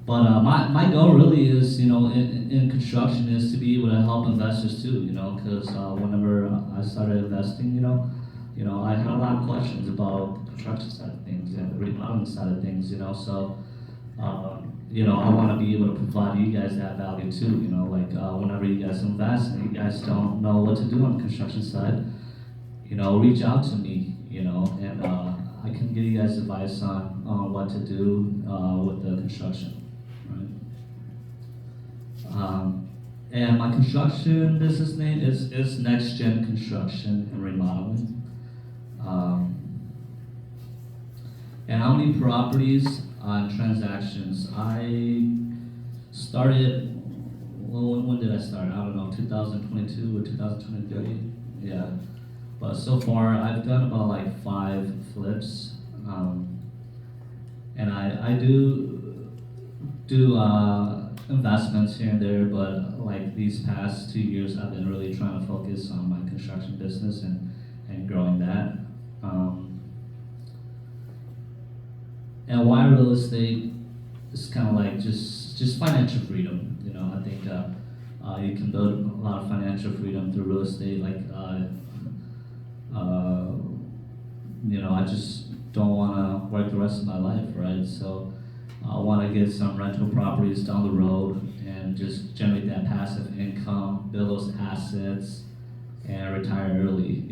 But my goal really is, in construction is to be able to help investors too, because whenever I started investing, I had a lot of questions about the construction side of things and the remodeling side of things, so, I want to be able to provide you guys that value too, whenever you guys invest and you guys don't know what to do on the construction side, reach out to me, and I can give you guys advice on what to do with the construction. And my construction business name is Next Gen Construction and Remodeling. And how many properties on transactions? I started, when did I start? I don't know, 2022 or 2023? Yeah. But so far, I've done about like 5 flips. And I do investments here and there, but like these past 2 years, I've been really trying to focus on my construction business and growing that. And why real estate is kind of like just financial freedom. I think you can build a lot of financial freedom through real estate. Like I just don't want to work the rest of my life, right? So I want to get some rental properties down the road and just generate that passive income, build those assets, and retire early.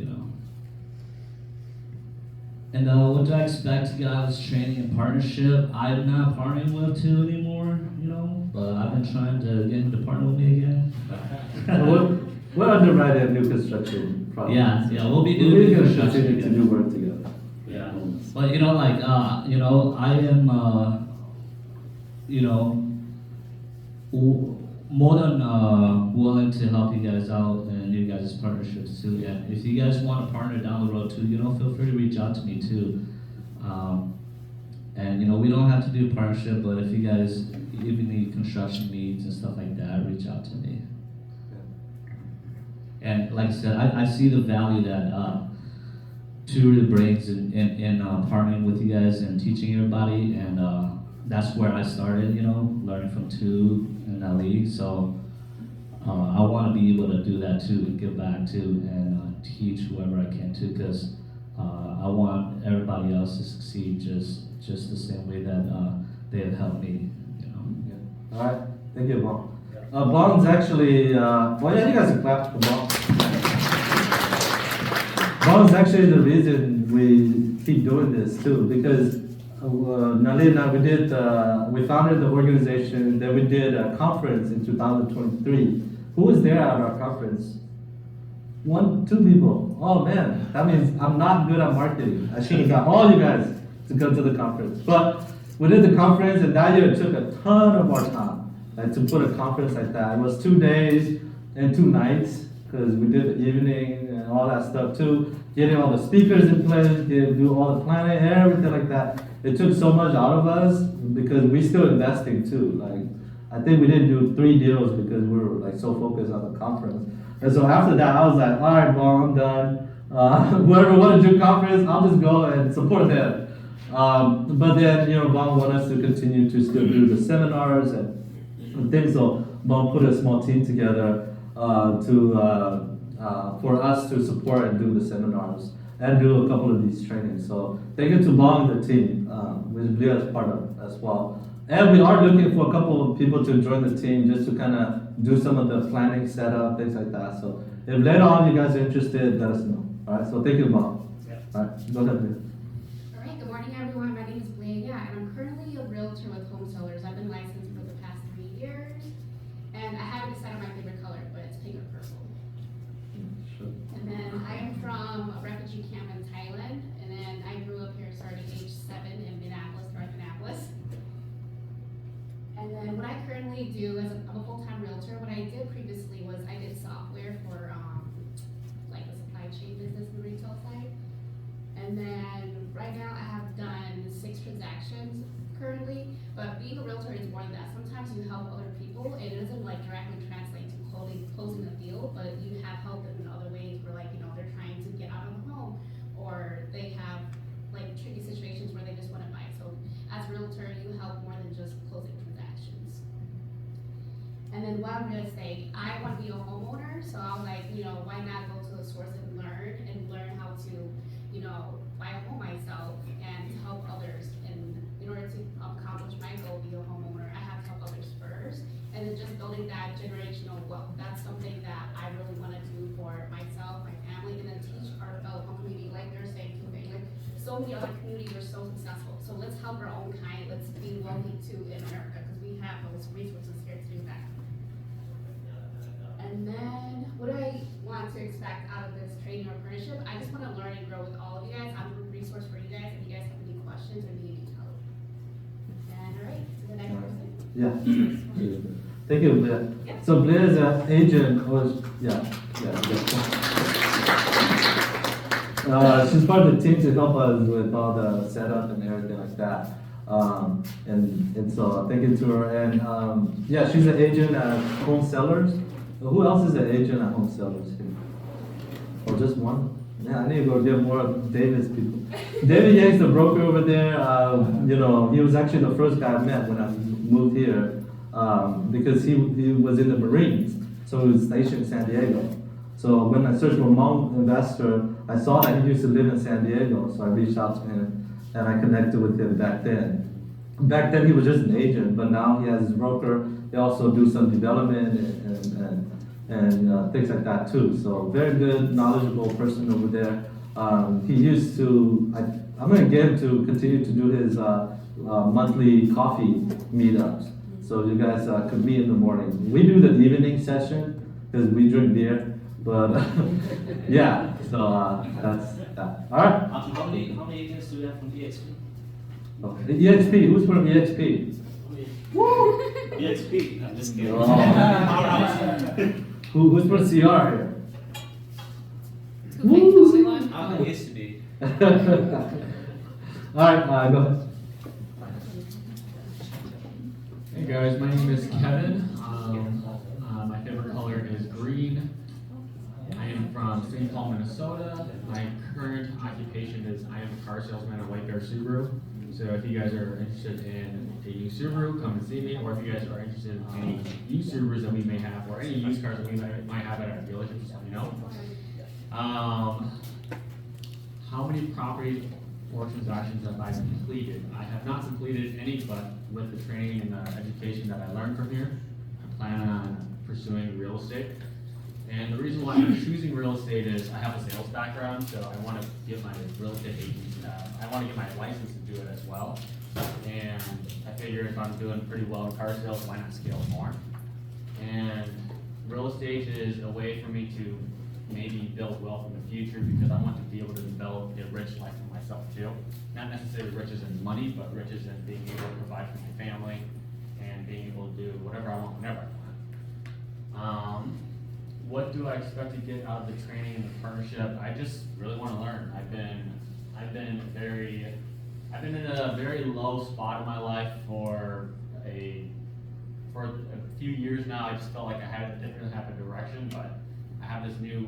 And what do I expect to get out of this training and partnership? I'm not partnering with two anymore, but I've been trying to get him to partner with me again.
We're underwriting new construction projects.
Yeah, we'll be
We're
doing
really
new
gonna
construction
continue to
together.
do work together.
Yeah, but I am, more than willing to help you guys out and you guys' partnerships too. And if you guys want to partner down the road too, feel free to reach out to me too. And we don't have to do a partnership, but if you guys even need construction needs and stuff like that, reach out to me. And like I said, I see the value that two really brings in partnering with you guys and teaching everybody, and that's where I started, learning from two in that league. So I want to be able to do that too, and give back too, and teach whoever I can too, because I want everybody else to succeed just the same way that they have helped me.
All right, thank you, Bong. Bong's actually, you guys can clap for Bong. Bong's actually the reason we keep doing this too, because Nalin and I, we founded the organization, then we did a conference in 2023. Who was there at our conference? 1, 2 people. Oh man, that means I'm not good at marketing. I should have got all you guys to come to the conference. But we did the conference, and that year it took a ton of our time, like, to put a conference like that. It was 2 days and 2 nights, because we did the evening and all that stuff too. Getting all the speakers in place, do all the planning, everything like that. It took so much out of us because we still investing too. Like, I think we didn't do 3 deals because we were like so focused on the conference. And so after that, I was like, all right, well, I'm done. Whoever want to do conference, I'll just go and support them. But then, Bong wanted us to continue to still do the seminars and things. So Bong put a small team together for us to support and do the seminars and do a couple of these trainings. So thank you to Bong and the team, which Leah is part of as well. And we are looking for a couple of people to join the team just to kind of do some of the planning, setup, things like that. So if later on you guys are interested, let us know. All right, so thank you, Bong. All right, go ahead, Leah.
All right, good morning, everyone. My name is Leah, and I'm currently a realtor with Home Sellers. I've been licensed for the past 3 years, and I haven't decided my favorite color, but it's pink or purple.
Sure.
And then I am from a refugee camp in Thailand, and then I grew up here starting age 7 in Minneapolis, North Minneapolis. And then what I currently do I'm a full-time realtor. What I did previously was I did software for like the supply chain business and retail side. And then right now I have done 6 transactions currently, but being a realtor is more than that. Sometimes you help other people, and it doesn't like directly translate to closing the deal, but you have help them in other ways where, like, they're trying to get out of the home, or they have like tricky situations where they just want to buy. So as a realtor, you help more than just closing transactions. And then while real estate, I want to be a homeowner, so I was like, why not go to the source and learn how to, buy a home myself and help others. And in order to accomplish my goal, be a homeowner, I have to help others first. And then just building that generational wealth, that's something that I really want to do for myself, my family, and then teach our fellow community, like they're saying too, like so many other communities are so successful. So let's help our own kind, let's be wealthy too in America, because we have those resources here to do that. And then what do I want to expect out of this training or partnership? I just want to learn and grow with all of you guys. I'm a resource for you guys if you guys have any questions or need help. And all right, to the next person.
Yeah. Thank you, Blair.
Yeah.
So Blair is an agent, she's part of the team to help us with all the setup and everything like that. And so thank you to her. And she's an agent at Home Sellers. Who else is an agent at Home Sellers here? Or just one? Yeah, I need to go get more of David's people. David Yang's the broker over there. He was actually the first guy I met when I moved here, because he was in the Marines, so he was stationed in San Diego. So when I searched for Hmong investor, I saw that he used to live in San Diego, so I reached out to him and I connected with him back then. Back then he was just an agent, but now he has his broker. They also do some development and things like that too. So very good, knowledgeable person over there. He used to, I'm gonna get him to continue to do his monthly coffee meetups. So you guys could meet in the morning. We do the evening session because we drink beer, but yeah, so that's that. All right.
How many agents do we have from EXP?
Okay. EXP, who's from EXP?
EXP, I'm just kidding.
Oh. Who's from CR here?
Who picked the only one?
I used to be.
All right, go ahead.
Hey guys, my name is Kevin. My favorite color is green. I am from St. Paul, Minnesota. My current occupation is I am a car salesman at White Bear Subaru. So if you guys are interested in a new Subaru, come and see me. Or if you guys are interested in any used Subarus that we may have, or any used cars that we might have at our dealership, just let me know. How many properties or transactions have I completed? I have not completed any, but with the training and the education that I learned from here, I plan on pursuing real estate. And the reason why I'm choosing real estate is I have a sales background, so I want to get my real estate agent, I want to get my license to do it as well. And I figure if I'm doing pretty well in car sales, why not scale more? And real estate is a way for me to maybe build wealth in the future because I want to be able to develop a rich life for myself too. Not necessarily riches in money, but riches in being able to provide for my family and being able to do whatever I want whenever I want. What do I expect to get out of the training and the partnership? I just really want to learn. I've been in a very low spot in my life for a few years now. I just felt like I didn't have a direction, but I have this new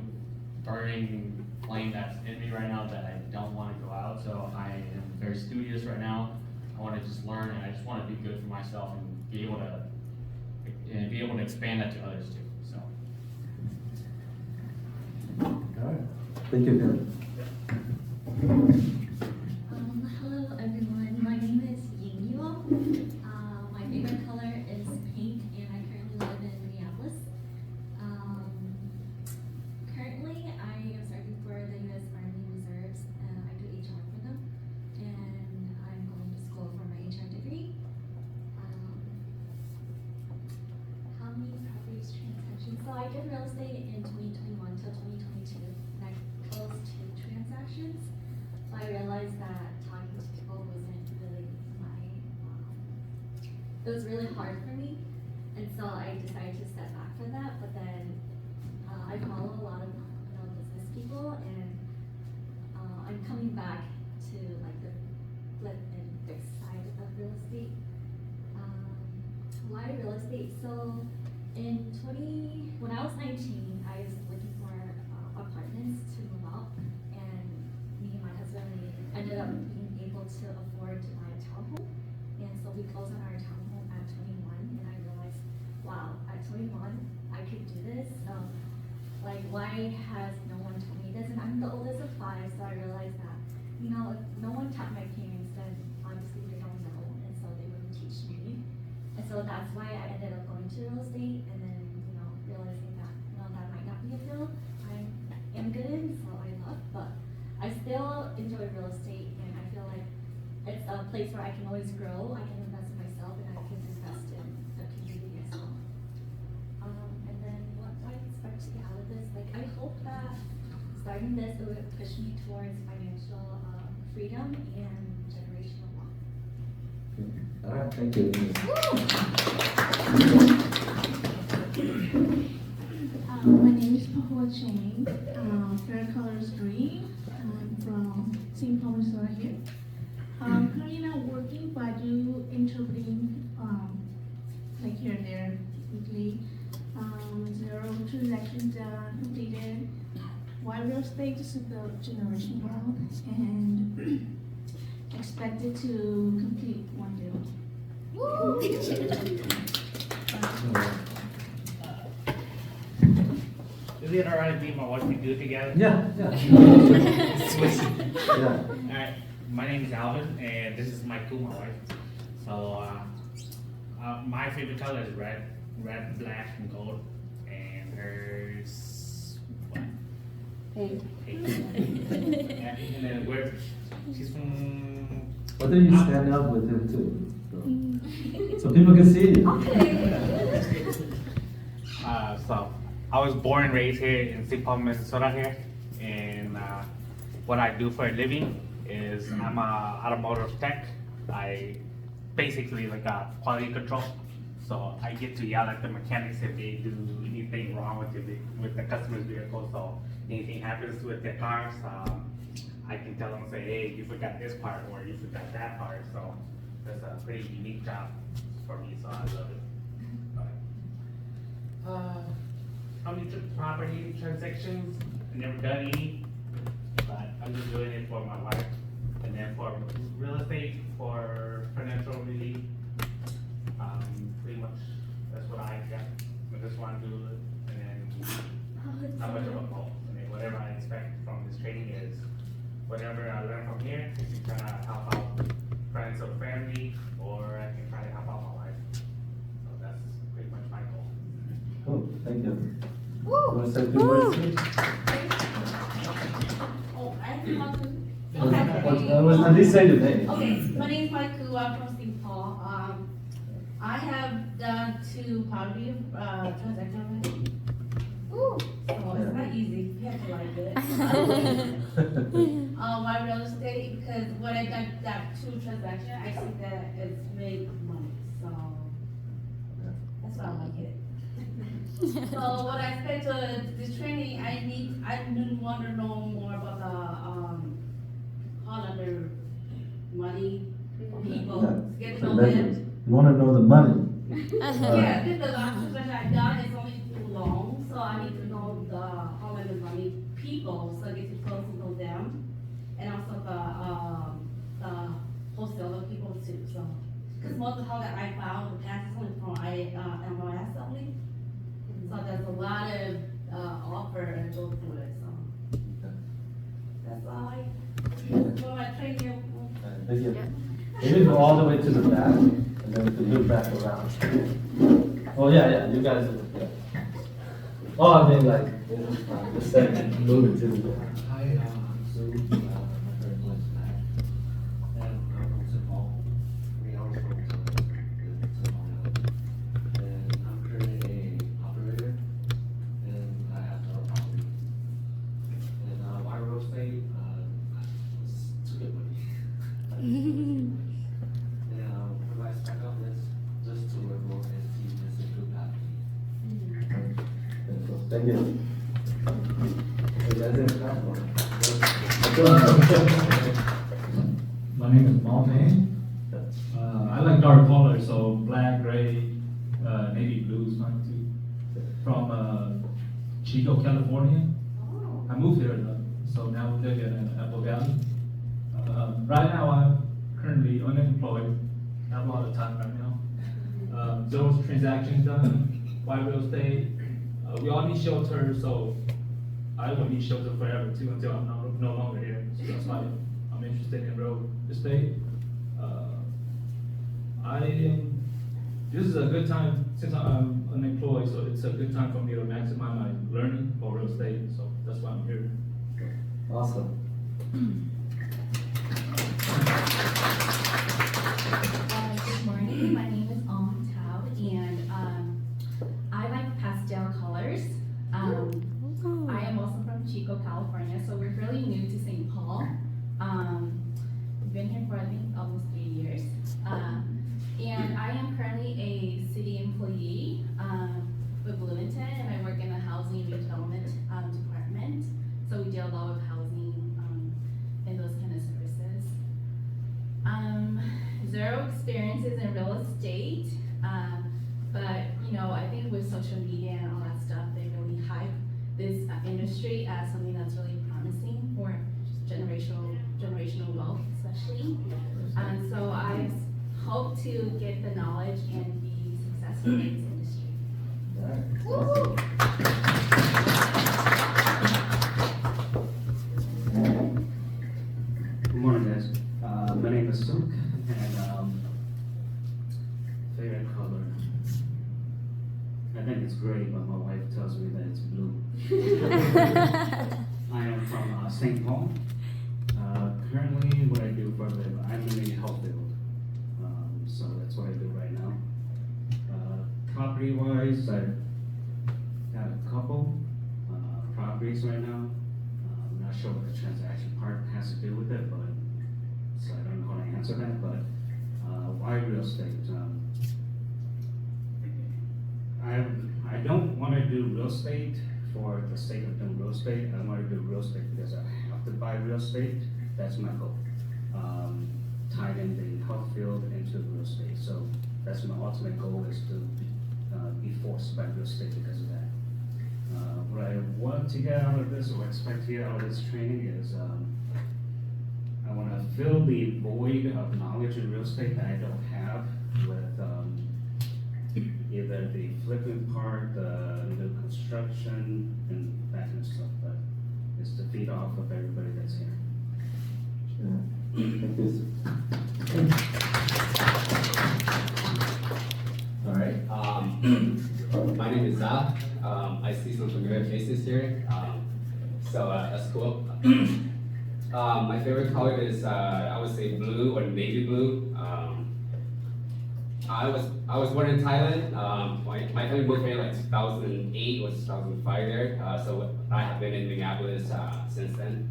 burning flame that's in me right now that I don't want to go out. So I am very studious right now. I want to just learn, and I just want to be good for myself and be able to expand that to others too. So.
All right. Thank you, Kevin.
Hello everyone, my name is Ying Yuo. My favorite color is pink and I currently live in Minneapolis. Currently I am serving for the U.S. Army Reserves. I do HR for them and I'm going to school for my HR degree. How many properties transactions? So I did real estate in 2021 till 2022 and I closed 2 transactions. So I realized that talking to people wasn't really it was really hard for me. And so I decided to step back from that, but then I follow a lot of business people and I'm coming back to like the flip and fix side of real estate. Why real estate? So when I was 19, I was looking for apartments to move out, and me and my husband ended up being able to afford to buy a townhome, and so we closed on our townhome at 21, and I realized, wow, at 21, I could do this. So, like, why has no one told me this? And I'm the oldest of 5, so I realized that, if no one taught my parents, then obviously they don't know, and so they wouldn't teach me. And so that's why I ended up going to real estate, and then, realizing that, that might not be a field I am good in, so I love, but I still enjoy real estate, and I feel like it's a place where I can always grow, I can invest in myself, and I can invest in the community as well. And then what do I expect to get out of this? Like, I hope that starting this, it would push me towards financial freedom and generational wealth.
All right, thank you.
My name is Pahua Chang. Favorite color is green. I'm from St. Paul, Minnesota here. Currently not working, but I do interpreting like here and there weekly. 0 transactions done, completed. Why real estate? Just to build generation wealth and expected to complete 1 deal.
This it alright me and my wife we do it together?
Yeah.
Switch.
Yeah.
Alright, my name is Alvin, and this is my wife. So, my favorite color is red, black, and gold. And hers, what?
Hey.
Pink. And then she's from.
Why don't you stand up with him too? So people can see you.
So I was born and raised here in St. Paul, Minnesota here, and what I do for a living is I'm a automotive tech. I basically like quality control. So I get to yell at the mechanics if they do anything wrong with the customer's vehicle. So anything happens with their cars, I can tell them, say, hey, you forgot this part or you forgot that part. So that's a pretty unique job for me, so I love it. How many property transactions? I never done any, but I'm just doing it for my wife. And then for real estate, for financial relief, pretty much that's what I got. I just want to do it, and then not much of a goal. And then whatever I expect from this training is whatever I learn from here, I can try to help out friends or family, or I can try to help out my wife. So that's pretty much my goal.
Cool, thank you. You want to say a few words?
Oh, I have to.
At least say your name.
Okay, my name is Maiku, I'm from St. Paul. I have done 2 property transactions. Ooh, so it's not easy, you have to like it. My real estate, because when I got that 2 transactions, I see that it's made money, so that's why I like it. So what I expect to this training, I want to know more about the Hollander money, people, get to know them.
You want to know the money?
Yeah, this is the last transaction I've done, it's only too long, so I need to know the Hollander money people, so I get to close to know them, and also the wholesaler people too, so. Because most of how that I found, the past is only from MLS only. So there's a lot of offer and go through it, so. That's all for my training.
Thank you. Maybe go all the way to the back, and then we can loop back around. Oh, yeah, you guys. Yeah. Oh, I mean, like, just move it to the back.
Hi, I'm Sue. My parents live in Fang. And I'm from St. Paul. 3 hours from St. Paul. And I'm currently a operator. And I have no property. And why real estate? It's too good money. And what I expect on this, just to work more and see this improve happy.
Thank you.
My name is Maltane. I like dark colors, so black, gray, navy blue is fine too. From Chico, California. I moved here though, so now we live in Apple Valley. Right now I'm currently unemployed. Have a lot of time right now. Those transactions done, white real estate. We all need shelter, so I will need shelter forever too until I'm no longer here. So that's why I'm interested in real estate. This is a good time since I'm unemployed, so it's a good time for me to maximize my learning for real estate. So that's why I'm here.
Awesome.
Good morning, my name is Tao, and I like pastel colors. I am also from Chico, California, so we're fairly new to St. Paul. We've been here for I think almost 8 years. And I am currently a city employee with Bloomington, and I work in the housing redevelopment department. So we deal a lot with housing and those kind of services. Zero experiences in real estate, but I think with social media and all that stuff, they really hype this industry as something that's really promising for generational wealth, especially. So I hope to get the knowledge and be successful in this industry.
All right. Awesome.
I am from St. Paul. Currently, what I do for a living, I'm in the health field. So that's what I do right now. Property-wise, I've got a couple properties right now. I'm not sure what the transaction part has to do with it, but so I don't know how to answer that. But why real estate? I don't want to do real estate for the sake of doing real estate. I want to do real estate because I have to buy real estate. That's my goal. Tied in the health field into real estate. So that's my ultimate goal, is to be forced by real estate because of that. What I want to get out of this, or expect to get out of this training, is I want to fill the void of knowledge in real estate that I don't have with either the flipping part, the construction, and that kind of stuff. But it's to feed off of everybody that's here.
Thank you.
All right. My name is Zach. I see some familiar faces here. So that's cool. My favorite color is I would say blue or navy blue. I was born in Thailand. My family moved here like 2008 or 2005 there. So I have been in Minneapolis since then.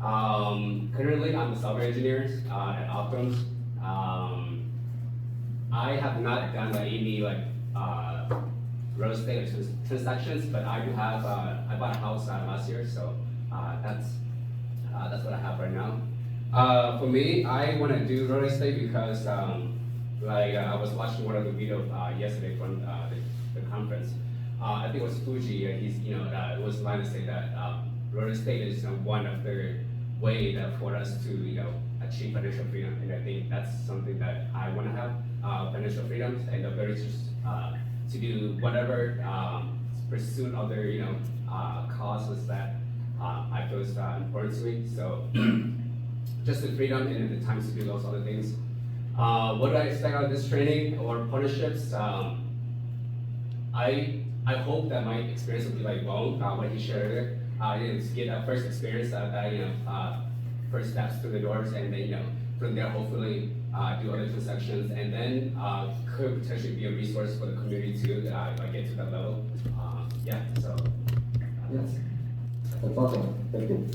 Currently, I'm a software engineer at Optums. I have not done like any real estate or transactions, but I do have. I bought a house last year, so that's what I have right now. For me, I want to do real estate because I was watching one of the videos yesterday from the conference. I think it was Fuji. It was trying to say that real estate is one of the way that for us to achieve financial freedom, and I think that's something that I want to have, financial freedom and the ability to do whatever pursue other causes that I feel is important to me. So just the freedom and the time to do those other things. What do I expect out of this training or partnerships? I hope that my experience will be like Bone, what he shared earlier. To get that first experience, first steps through the doors, and then from there hopefully do other transactions, and then could potentially be a resource for the community too. If I get to that level, So yes.
That's awesome. Thank you.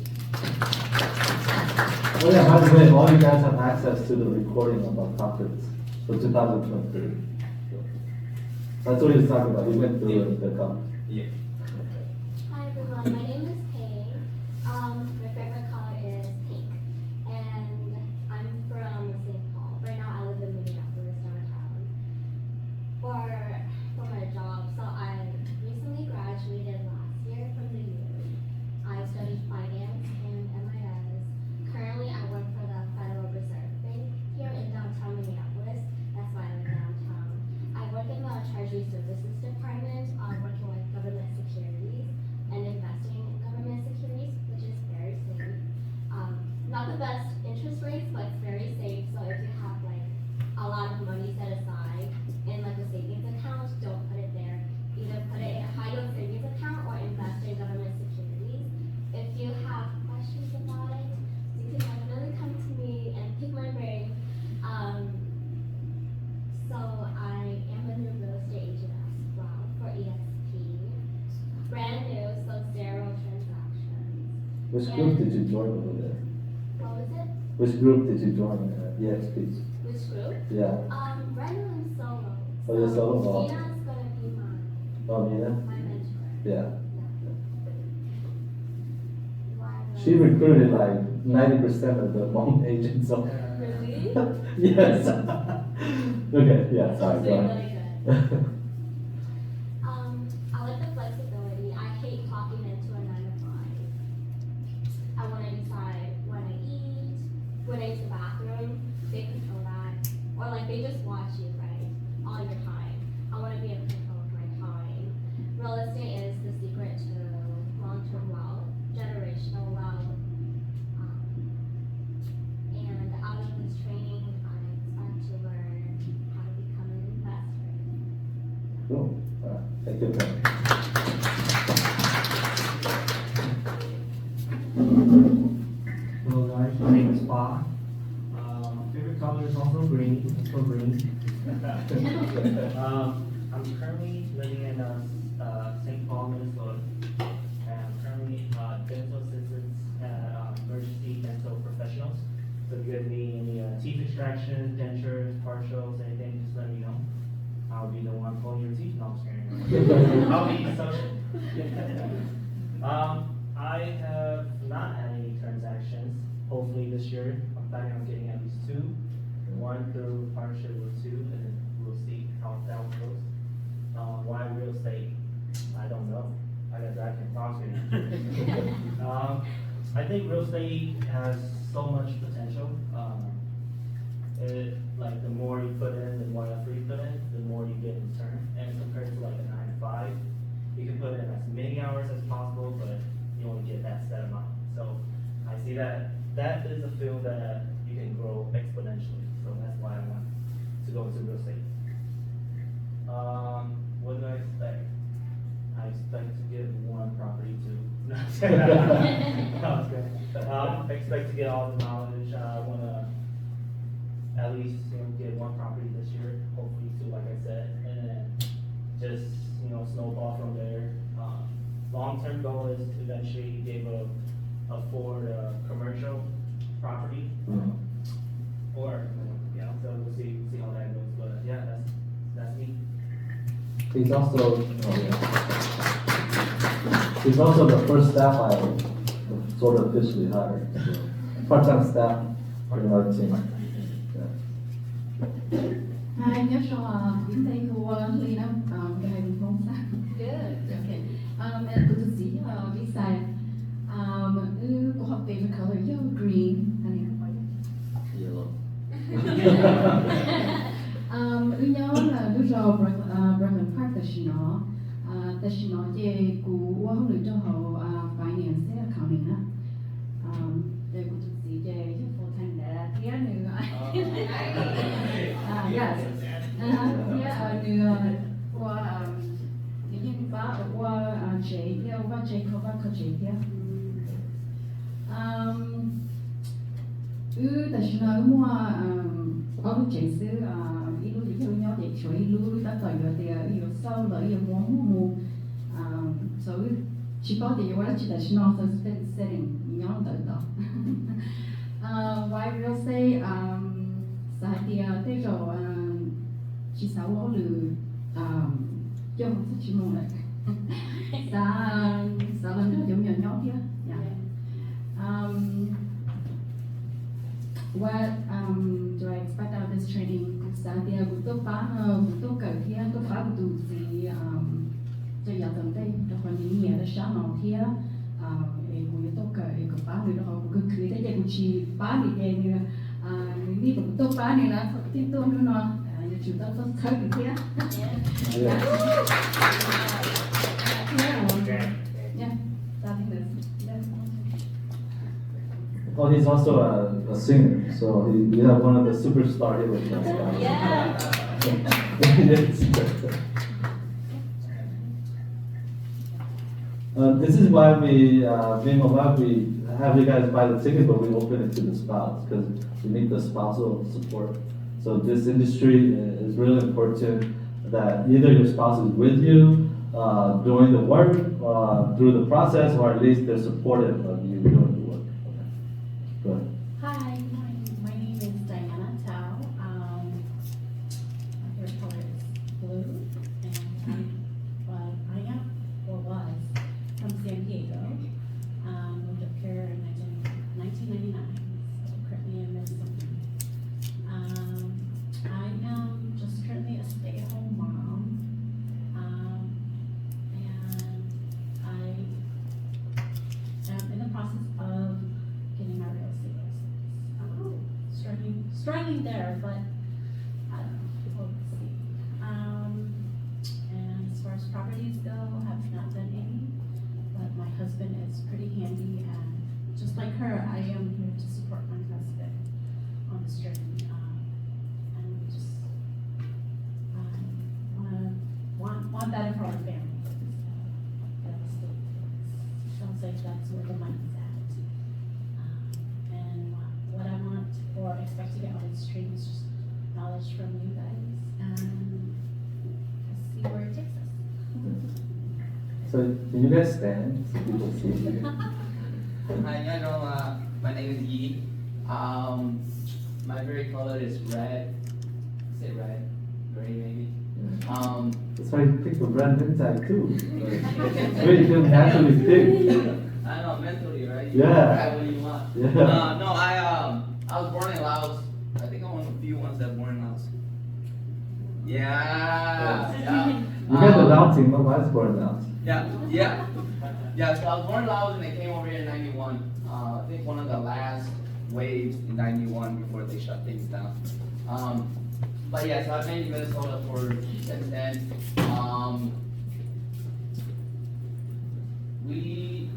Oh yeah, by the way, all you guys have access to the recording of our conference for 2023. That's what he was talking about. He went through the conference.
Yeah.
Hi everyone, my name is Fang. My favorite color is pink, and I'm from St. Paul. Right now I live in Minneapolis downtown. For my job, so I recently graduated last year from the U. I studied finance and MIS. Currently I work for the Federal Reserve Bank here in downtown Minneapolis. That's why I live downtown. I work in the Treasury Services Department, working with government securities and investing in government securities, which is very safe. Not the best interest rates, but it's very safe. So if you have like a lot of money set aside in like a savings account, don't put it there. Either put it in a high yield savings account or invest in government securities. If you have questions about it, you can definitely come to me and pick my brain. So I am a new real estate agent as well for EXP. Brand new, so 0 transactions.
Which group did you join over there?
What was it?
Which group did you join at EXP?
Which group?
Yeah.
Right now I'm solo.
Oh, you're solo? Oh.
Nina's gonna be
Oh, Mina?
my mentor.
Yeah.
Why
She recruited like 90% of the mom agents. So.
Really?
Yes. Okay, yeah, sorry, go
Really
ahead.
good. I like the flexibility. I hate clocking into a 9 to 5. I want to decide when I eat, when I use the bathroom. They control that. Or like they just watch you, right? All your time. I want to be in control of my time. Real estate is the secret to long-term wealth, generational wealth. And out of this training, I expect to learn how to become an investor.
Cool. Thank you.
Hello guys, my name is Pa. My favorite color is also green, so green. I'm currently living in St. Paul, Minnesota. And I'm currently dental assistant at Emergency Dental Professionals. So if you guys need any teeth extractions, dentures, partials, anything, just let me know. I'll be the one pulling your teeth. No, I'm just kidding. I'll be social. I have not had any transactions. Hopefully this year, I'm planning on getting at least two. One through partnership with two, and then we'll see how that one goes. Why real estate? I don't know. I guess I can talk to you. I think real estate has so much potential. Like the more you put in, the more effort you put in, the more you get in return. And compared to like a 9 to 5, you can put in as many hours as possible, but you only get that set amount. So I see that is a field that you can grow exponentially. So that's why I want to go into real estate. What do I expect? I expect to get one property too. No, I was kidding. Expect to get all the knowledge. I want to at least get one property this year, hopefully two, like I said, and then just snowball from there. Long-term goal is to eventually be able to afford a commercial property, or so we'll see how that goes. But yeah, that's me.
He's also he's also the first staff I sort of officially hired. So part-time staff in our team.
Hi, Joshua. Thank you, Lena. Can I be home? Good. Okay. And good to see you. Beside, what favorite color? You're green.
Yellow.
Nhớ là lúc rồi Brian Park ta chỉ nói về của huấn luyện cho họ finance accounting á. Để cũng thực sự về giúp phụ thành đã tiếc nữa. Yes. Yeah, nữa qua những ba qua chế theo qua chế không qua có chế theo. Ta chỉ nói mua ông chế sư ilu thì theo nhau để cho ilu ta tới rồi thì ilu sau rồi ilu mua so chỉ có thì qua chỉ là chỉ nói so setting nhau tới đó. Why real estate? Sa thì thế rồi chỉ sáu họ lừa cho một số chuyên môn này. Sa lần đó giống nhau kia. What do I expect out of this training? Sa thì butuh butuh kerja, butuh butuh gì cho giờ tầm đây, cho con những nhà đó sáng nào kia, cũng butuh kerja, cũng phá nữa đó, cũng cứ đấy cũng chỉ phá đi đây nữa, đi cũng butuh phá nữa là tiếp tục nữa nó, chúng ta có thấy được kia. Yeah, starting this.
Well, he's also a singer, so we have one of the superstar here with us.
Yeah.
This is why me and my wife, we have you guys buy the ticket, but we open it to the spouse because we need the spousal support. So this industry is really important that either your spouse is with you doing the work, through the process, or at least they're supportive of you doing the work. Okay. Go ahead.
Hi, my name is Diana Tao. My hair color is blue, and I am or was from San Diego. Moved up here in 1999, so currently I'm in something. I am just currently a stay-at-home mom, and I am in the process of getting my real estate license. Struggling there, but I don't know, we'll see. And as far as properties go, have not done any, but my husband is pretty handy, and just like her, I am here to support my husband on this journey. And we just want better for our family. Sounds like that's where the money's at.
So can you guys stand so people see you?
Hi, my name is Yi. My favorite color is red. Is it red? Gray maybe?
That's why you picked the red inside too. It's really feel naturally pick.
I know, mentally, right?
Yeah.
Grab what you want.
Yeah.
No, I was born in Laos. I think I'm one of the few ones that were born in Laos. Yeah.
You got the Lao team, no, I was born in Laos.
Yeah, so I was born in Laos and I came over here in 91. I think one of the last waves in 91 before they shut things down. But yeah, so I've been in Minnesota since then. We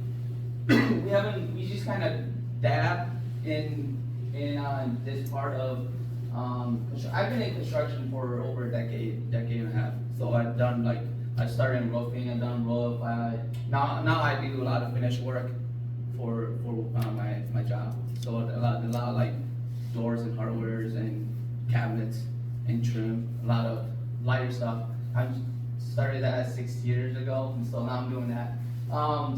just kind of dab in this part of, I've been in construction for over a decade and a half. So I've done I started in roofing, I've done roof, now I do a lot of finish work for my job. So a lot like doors and hardwares and cabinets and trim, a lot of lighter stuff. I started that 6 years ago, and so now I'm doing that.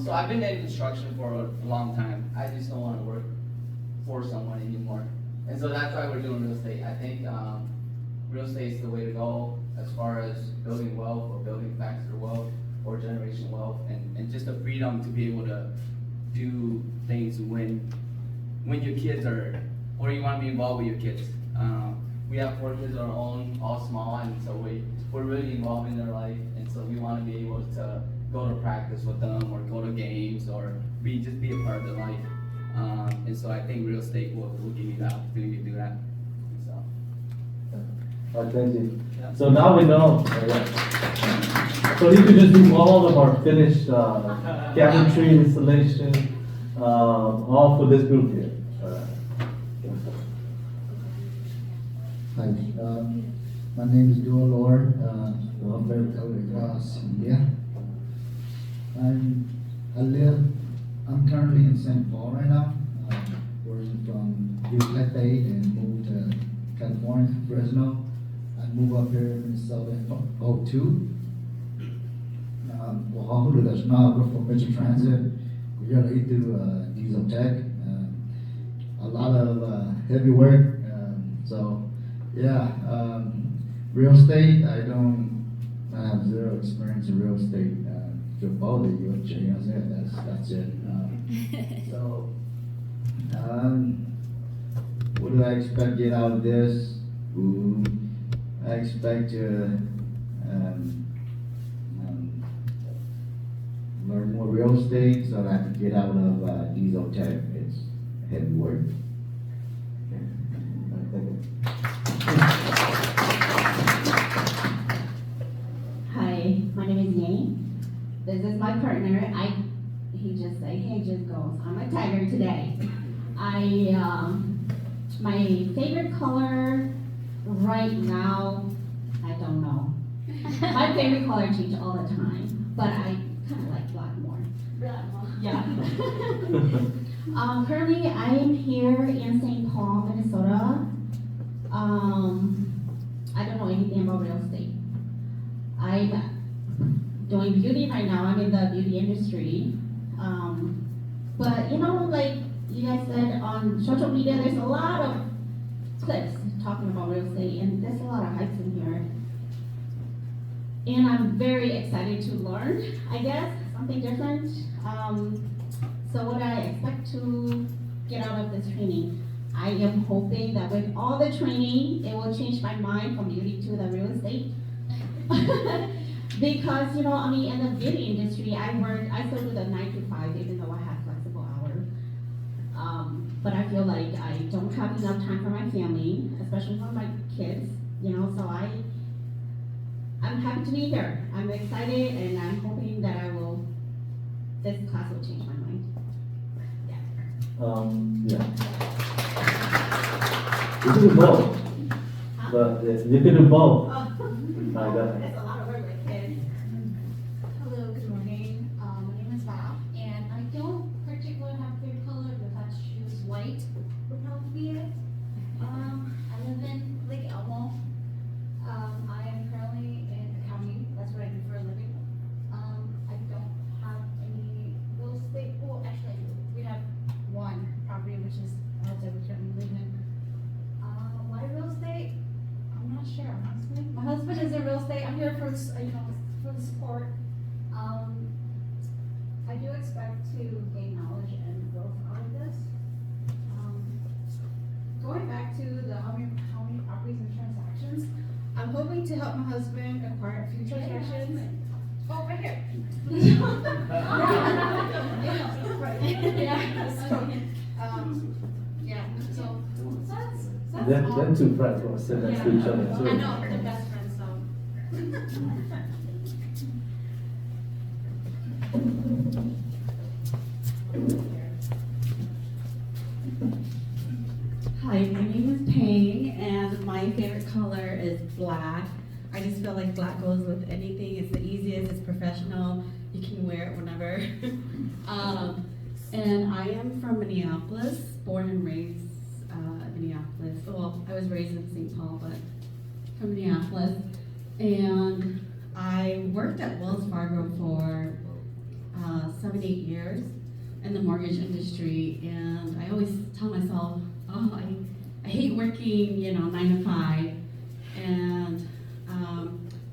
So I've been in construction for a long time. I just don't want to work for someone anymore. And so that's why we're doing real estate. I think real estate is the way to go as far as building wealth or building faster wealth or generation wealth, and just the freedom to be able to do things when your kids are, or you want to be involved with your kids. We have 4 kids of our own, all small, and so we're really involved in their life, and so we want to be able to go to practice with them or go to games or just be a part of their life. And so I think real estate will give you the opportunity to do that. So.
Thank you. So now we know. So you can just do all of our finished cabinetry installation, all for this group here.
Hi, my name is Duo Lord. I'm very across India. I'm currently in St. Paul right now. Working from Black Bay and moved to California, Fresno. I moved up here in Minnesota in 2002. There's now work for Metro Transit. We got to do diesel tech. A lot of heavy work. Real estate, I have zero experience in real estate. Both of you, that's it. What do I expect to get out of this? I expect to learn more real estate so that I can get out of diesel tech. It's heavy work.
Hi, my name is Yang. This is my partner. He just say, hey, just goes. I'm a tiger today. My favorite color right now, I don't know. My favorite color change all the time, but I kind of like black more. Yeah. Currently, I am here in St. Paul, Minnesota. I don't know anything about real estate. I'm doing beauty right now. I'm in the beauty industry. But like you guys said on social media, there's a lot of clips talking about real estate, and there's a lot of hypes in here. And I'm very excited to learn, I guess, something different. So what I expect to get out of this training, I am hoping that with all the training, it will change my mind from beauty to the real estate. Because, in the beauty industry, I still do the 9 to 5, even though I have flexible hours. But I feel like I don't have enough time for my family, especially for my kids, so I'm happy to be here. I'm excited, and I'm hoping that this class will change my mind.
Yeah. You can do both. But you can do both.
That's a lot of work with kids.
Hello, good morning. My name is Val, and I don't particularly have a favorite color, but if I had to choose, white would probably be it. I live in Lake Elmo. I am currently in accounting. That's what I do for a living. I don't
husband is in real estate. I'm here for, for the support. I do expect to gain knowledge and growth out of this. Going back to the how many properties and transactions, I'm hoping to help my husband acquire a few transactions. Oh, right here. Yeah, so that's
Then
all.
two friends will sit next to each other too.
I know, they're best friends, so.
Hi, my name is Fang, and my favorite color is black. I just feel like black goes with anything. It's the easiest, it's professional, you can wear it whenever. And I am from Minneapolis, born and raised Minneapolis. Well, I was raised in St. Paul, but from Minneapolis. And I worked at Wells Fargo for 7-8 years in the mortgage industry, and I always tell myself, oh, I hate working, 9 to 5. And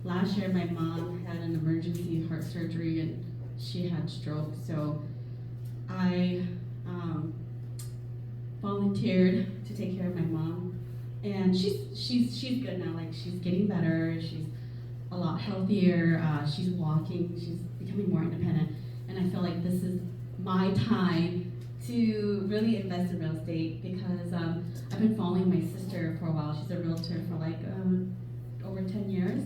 last year my mom had an emergency heart surgery and she had stroke, so I volunteered to take care of my mom, and she's good now. Like, she's getting better. She's a lot healthier. She's walking. She's becoming more independent, and I feel like this is my time to really invest in real estate because I've been following my sister for a while. She's a realtor for like over 10 years,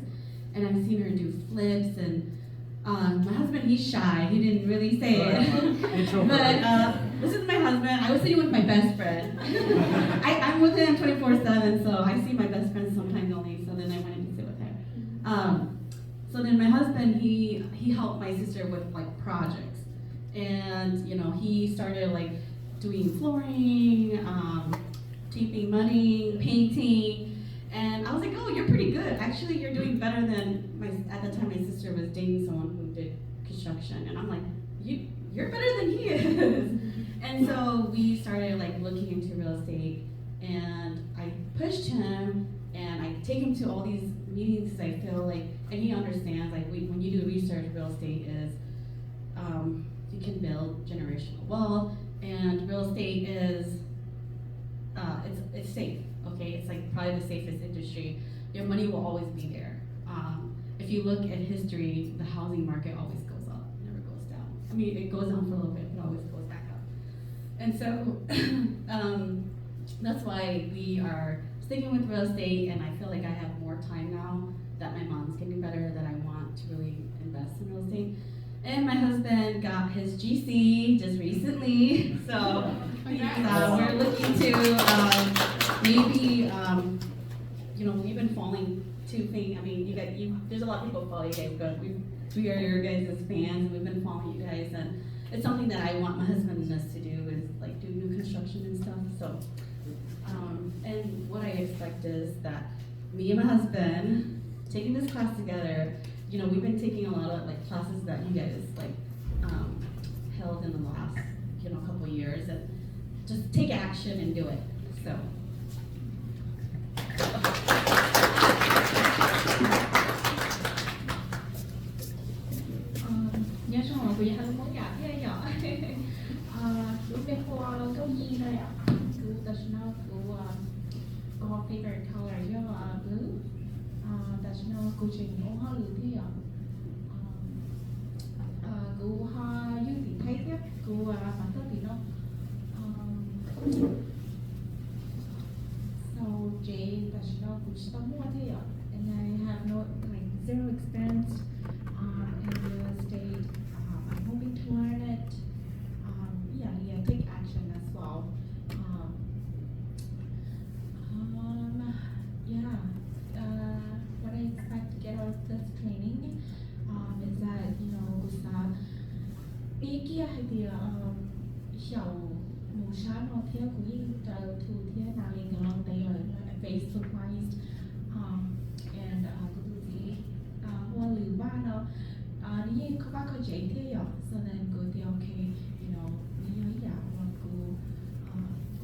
and I've seen her do flips. And my husband, he's shy. He didn't really say it. But this is my husband. I was sitting with my best friend. I'm with him 24/7, so I see my best friend sometimes only. So then I wanted to sit with her. So then my husband, he helped my sister with like projects, and he started like doing flooring, taping money, painting. And I was like, oh, you're pretty good. Actually, you're doing better than at the time my sister was dating someone who did construction. And I'm like, you're better than he is. And so we started like looking into real estate, and I pushed him, and I take him to all these meetings because I feel like, and he understands, like when you do research, real estate is, you can build generational wealth, and real estate is, it's safe. Okay, it's like probably the safest industry. Your money will always be there. If you look at history, the housing market always goes up, it never goes down. I mean, it goes down for a little bit, but always goes back up. And so that's why we are sticking with real estate, and I feel like I have more time now that my mom's getting better, that I want to really invest in real estate. And my husband got his GC just recently, so we're looking to maybe, we've been following two things. I mean, there's a lot of people follow you guys, but we are your guys' fans, and we've been following you guys, and it's something that I want my husband and us to do, is like do new construction and stuff. So, and what I expect is that me and my husband taking this class together. We've been taking a lot of like classes that you guys like held in the last couple years, and just take action and do it. So.
Nhớ xong rồi, bây giờ không có gặp thế nhỏ. Cứ về khoa câu gì đây ạ? Cứ does not go favorite color here blue. Does not go trình ô hoa lửa thế ạ? Cứ hoa như thì thấy thế, cứ bản thân thì nó. So Jay does not go stop more thế ạ? And I have no zero experience in real estate. I'm hoping to learn it. Take action as well. What I expect to get out of this training is that kia thì hiểu một sáng nó theo cũng như thủ theo nào liền lòng tay lời face surprised and cũng gì hoa lửa ba nó như các bác có chạy thế ạ, so then go thì okay, như vậy mà cô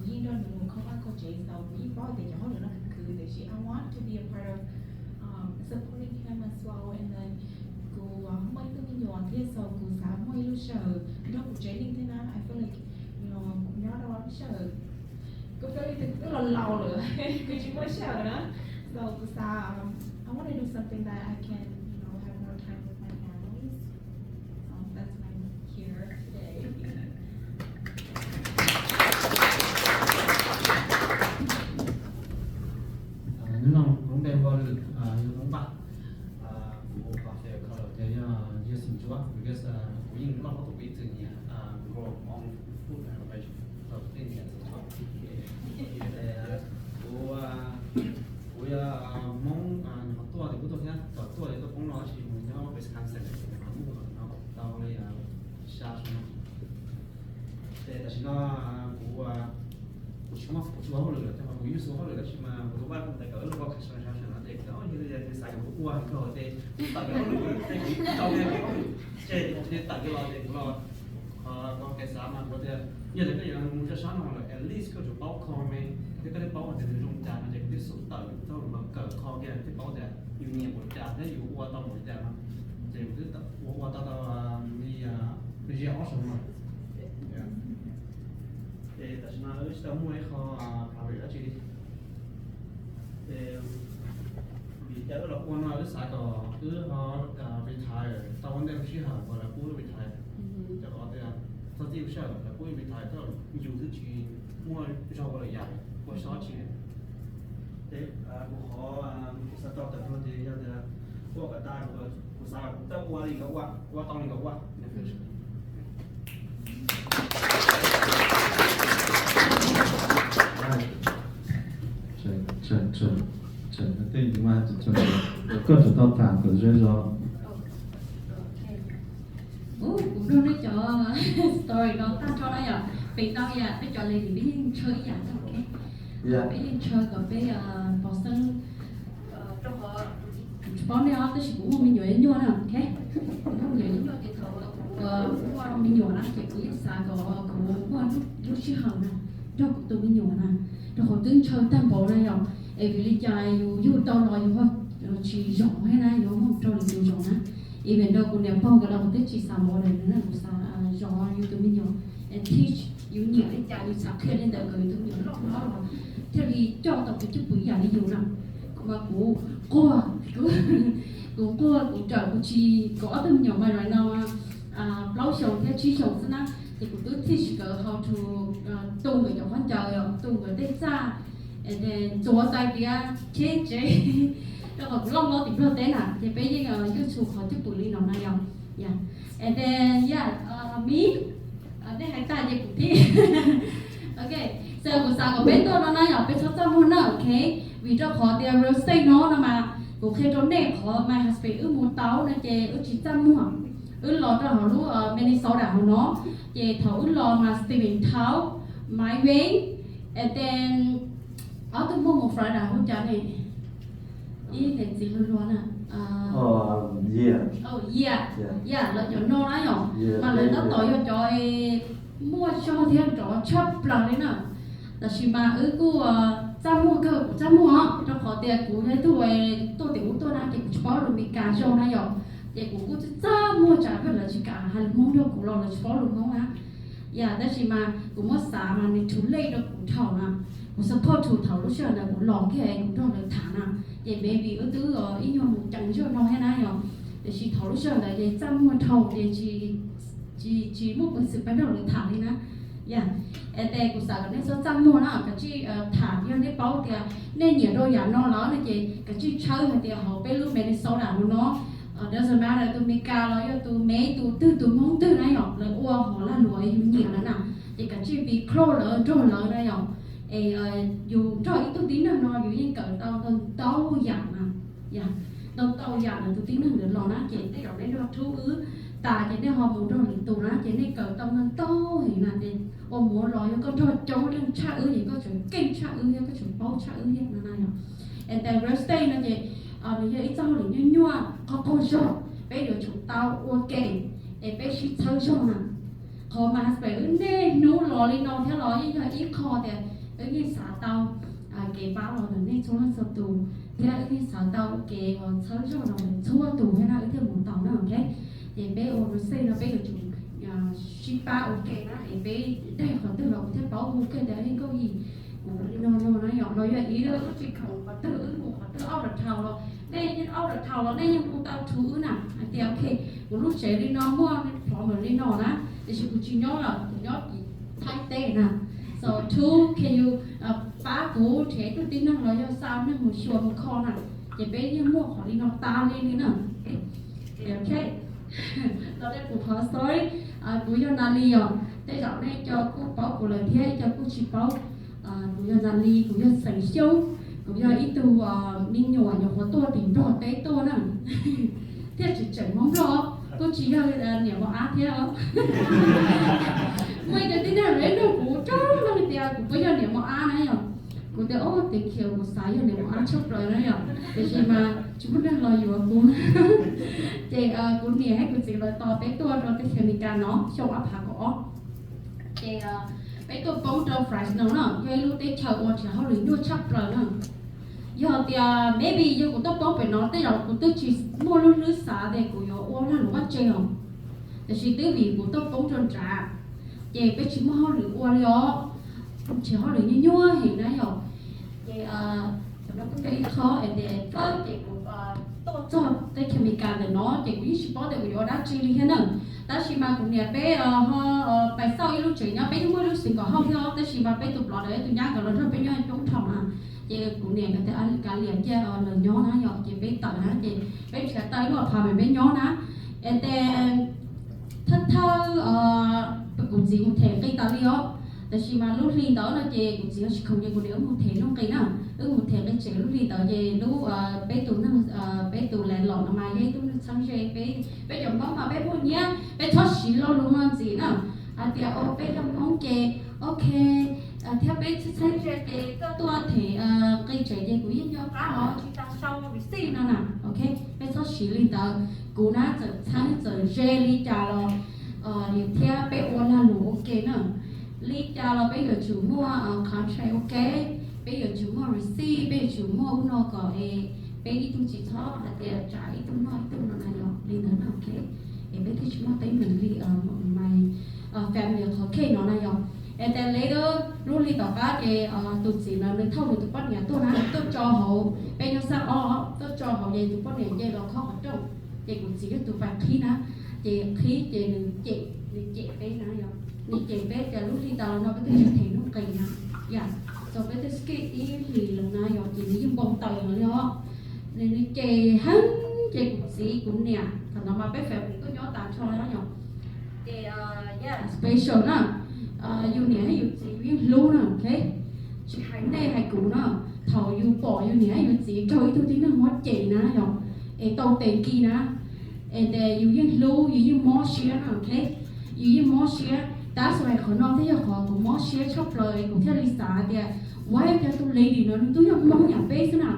như đó là các bác có chạy sau như bao giờ nhỏ nữa nó cứ để she I want to be a part of supporting him as well, and then cô mấy cái mình nhỏ thế sau cô sáng mấy lúc sợ nó cũng training thế nào, I feel like cũng nhớ đâu lắm sợ cô phải tức là lâu rồi cô chỉ mới sợ đó, so cô sáng I want to do something that I can have more time with my families, so that's why I'm here today.
Nếu nào cũng đem vào được yêu cũng bạn của cà phê color thì yêu sinh chúa because we in lot of it in here grow on food and vegetable of things của mong nó tua thì cũng tốt tua thì tôi cũng nói chỉ mình nhớ về khán giả này nó cũng nó tao này xa xuống thì tại sao của cuma cuma đượcแต่ว่าผมอยู่สูงเขาเลยแต่ชิมาผมว่าแต่ก็รู้ว่าคือชาชนะแต่ก็ยังจะใส่หัวกวนก็แต่ตัดก็รู้แต่เขาเนี่ยเจ๊ที่ตัดก็รอแต่ก็ก็แค่สามารถก็จะยังแต่ก็ยังมุจะช้าหน่อย at least ก็จะเป้าคอไหมที่ก็ได้เป้าแต่ในโรงจานมันจะที่สุดตัดต้องมาเกิดคอแก่ที่เป้าแต่อยู่เนี่ยหมดจานได้อยู่วัวต่อหมดจานนะเจ๊ที่ตัดวัวต่อมีมีเยอะสุดมั้งแต่ฉันรู้สึกว่าไม่เขาพาไปแล้วจีvì thế là quan nói với xã có cứ họ retire tao vẫn đem suy hạt gọi là cú retire cho họ thì sau khi suy hạt là cú retire tức là nhiều thứ chỉ mua cho gọi là dài mua số chỉ thế của họ sẽ tạo tập hơn thì giờ thì của cái tai của xã cũng tất qua đi cái qua tông đi cái qua
I think you might have to turn it. Go to top time because there's all.
Cũng đâu nói cho story đó ta cho nó giờ vì tao giờ cái trò này thì biết chơi giờ ok biết chơi còn biết bỏ sân trong họ bỏ đi đó tôi chỉ cũng không biết nhớ nhua nào ok không nhớ nhua thì thầu qua không biết nhua lắm thì cứ xa cũng qua lúc chưa hồng nè cho tụi biết nhua nè cho họ đứng chơi tam bộ này rồi vì lý do yêu tao nói yêu không chỉ giỏi hay là yêu không cho được nhiều giỏi nè even though cũng đẹp bao cái đầu tiên chỉ sao mỗi lần nữa là sao giỏi yêu tụi mình nhiều and teach yêu nhiều để cho yêu sao khi lên đời cười tụi mình rất là theo thì cho tao cái chút bữa giờ đi nhiều lắm mà cô trời cô chỉ có tụi nhiều bài rồi nào lâu sau theo chỉ sau thế nào thì cũng cứ teach her how to tung cái dòng văn trời tung cái tên ra and then chỗ tại kia chế rồi cũng long lo tìm ra tên à thì bây giờ YouTube họ tiếp tục liên đồng này không yeah and then me đây hai ta gì cũng thế okay so của sao của bên tôi nó nói ở bên sau muốn nữa okay vì cho họ thì real estate nó mà cũng khi trốn đẹp họ my husband muốn táo nó chè chỉ trăm mua lo cho họ lúc Minnesota họ nó chè thấu lo mà Steven tháo máy vén and then ở tôi mua một Friday hỗ trợ này ý thì gì luôn luôn à là cho nó đấy nhở mà lấy nó tội cho mua cho thêm cho chấp lần đấy nè là chỉ mà cô cha mua cơ cha mua cho họ tiền của cái tôi tiểu tôi đã cái bao được bị cả cho này nhở thì của cô cha mua trả về là chỉ cả hai món đâu của lo là chỉ bao được không á đó chỉ mà cũng mất xả mà nên chú lấy được cũng thầu nè một support thủ thầu lúc trước là cũng lò cái cũng trong được thả nè vậy baby ở tứ rồi ý nhau một chẳng cho nó hay nào để chỉ thầu lúc trước là để trăm mua thầu để chỉ một cái sự bắt đầu được thả đi nè để của xã cái số trăm mua nó cái chỉ thả cho cái bao tiền nên nhiều đôi giả nó nó là gì cái chỉ chơi hay tiền họ bé lúc mẹ đi sau đảo nó doesn't matter tụi mình cao nó cho tụi mấy tụi mong tụi này nhở là ua họ là lúa nhiều lắm nè thì cái chỉ bị crow lỡ trôn lỡ đây nhở dù cho ít tôi tính là nó dù như cỡ tao giảm nè tao giảm là tôi tính là được lo nó chỉ cái đó đấy nó thú ứ ta chỉ để họ muốn rồi tụ nó chỉ để cỡ tao thì là thì ôm muốn lo cho con cho cháu đang cha ứ thì có chuyện kinh cha ứ có chuyện bao cha ứ hiện là này nhở and then real estate nó chỉ bây giờ ít sau thì nhua có câu cho bây giờ chúng tao ok để bây giờ thâu cho nè họ mà phải nên nấu lò lên nó theo lò như là ít kho thì cái gì xả tao cái bao rồi nên số là số tù thế là cái sáu tàu cái số cho nó số tù thế là cái một tàu nữa ok thì bé ô nó xây nó bé được chủ shippa ok nó thì bé đây còn tức là thế bảo ok để cái câu gì nó nói ý đó chỉ không có tự ngủ tự ao đặt thầu rồi đây những ao đặt thầu rồi đây những cô tao thứ nè thì ok một lúc sẽ đi nó mua phỏ mà đi nó nè thì chỉ nhớ là nhớ thay tệ nè so two can you phá cũ thế tôi tin rằng là do sao nên một chuột một kho nè thì bé như mua khỏi đi nó ta lên đi nè thì ok đó đây của họ sorry của do nali rồi đây dạo này cho cô bảo của lời thế cho cô chỉ bảo của do nali của do sành sâu của do ít tu minh nhỏ nhỏ của tôi tỉnh đỏ té tôi nè thế chỉ chảy móng rõ cô chỉ là nếu mà á thế không mấy cái tin này lấy được của chó nó thì của bây giờ nếu mà á này rồi của tôi ô tiền kiều của sáng giờ nếu mà á chốc rồi đấy rồi thì khi mà chúng ta đang loอยู่กับกูthìกูเนี่ยให้กูสิเลยต่อไปตัวเราจะเคมีการเนาะช่วงอัพหักอ๋อthìไปตัวป้องตัวฟรายส์เนาะยัยรู้ได้เช่าว่าที่เขาหรือนู่นชับเลยเนาะgiờ thì maybe giờกูต้องป้องไปเนาะแต่เรากูต้องchỉ mua luôn nước xả đểกูyo ô là nó bắt chơi khôngแต่chỉ tới vìกูต้องป้องจนtrả thìไปchỉ mua họหรือô yo chỉ họหรือnhua nhua hiện nay rồi thì nó cũng cái khó để có thì cũng tốt cho cái chemical để nó thì cũng chỉ có để của đã chi lý thế nào ta chỉ mà cũng nhà bé họ bài sau lúc chuyện nhau bé chúng mới lúc sinh có không theo ta chỉ mà bé tụt lọt đấy tụi nhá còn nó bé nhau chống thòng à thì cũng nhà cái anh cả liền che lời nhỏ nó nhỏ thì bé tự nó thì bé sẽ tới lúc thằng bé nhỏ nó để thất thơ cũng gì cũng thể cây tao đi đóแต่ชิมาลูกลีนต่อนะเจกูสิเขาคงจะกูเดี๋ยวมึงเทน้องกี่นะมึงเทก็เจลูกลีนต่อเจลูกเป๊ะตัวนั่งเป๊ะตัวแลนหลอนมาเย้ตัวนั่งช่างเจเป๊ะจำบ้ามาเป๊ะพวกเนี้ยเป๊ะทอดสีเรารู้มันสินะเดี๋ยวโอเป๊ะทำน้องเจโอเคเที่ยวเป๊ะใช้เจตัวเทกี่เจเจกูยิ่งยอกล้าหรอที่ตั้งเศร้าวิสินั่นน่ะโอเคเป๊ะทอดสีลีนต่อกูน่าจะช่างจะเจลีจ่าเราเที่ยวเป๊ะวันละหนูโอเคนะlý do là bây giờ chủ mua contract ok bây giờ chủ mua receipt bây giờ chủ mua nó có bây đi tu chỉ thọ là tiền trả tu nói tu nó này rồi đi nữa ok bây giờ chủ mua tới mình đi my family ok nó này rồi and then later lúc đi tàu cá thì tụi chị là mình thâu được tụi bắt nhà tôi nói tôi cho họ bây giờ sao tôi cho họ về tụi bắt nhà về đó khó ở trong thì cũng chỉ tụi phải khí nó thì khí thì đừng chị bé nó rồiนี่เจเป๊ะแต่ลูกที่ตาเราก็ต้องใช้เทนุ่งกันนะอย่าต่อไปจะสเก็ตอีหลีแล้วนะอย่าจีนี่ยังบองเตยเลยเนาะนี่เจหันเจกุสีกุเนี่ยถ้าเรามาไปแฝงก็ย้อนตามช่องแล้วเนาะเจspecial นะอยู่เนี่ยให้อยู่จีวิ่งรู้นะโอเคชุดไทยได้ให้กูนะเท่าอยู่ปออยู่เนี่ยให้อยู่จีจอยตัวที่นั่งวัดเจนะเนาะโตเต็งกีนะแต่อยู่ยิ่งรู้อยู่ยิ่งมอเชียนะโอเคอยู่ยิ่งมอเชียthat's whyเขานอกที่จะขอผมมอเชียชอบเลยผมที่ลิซ่าเดียไว้จะตัวเล็กดีเนาะตัวยังมองอย่างเป๊ะสินะ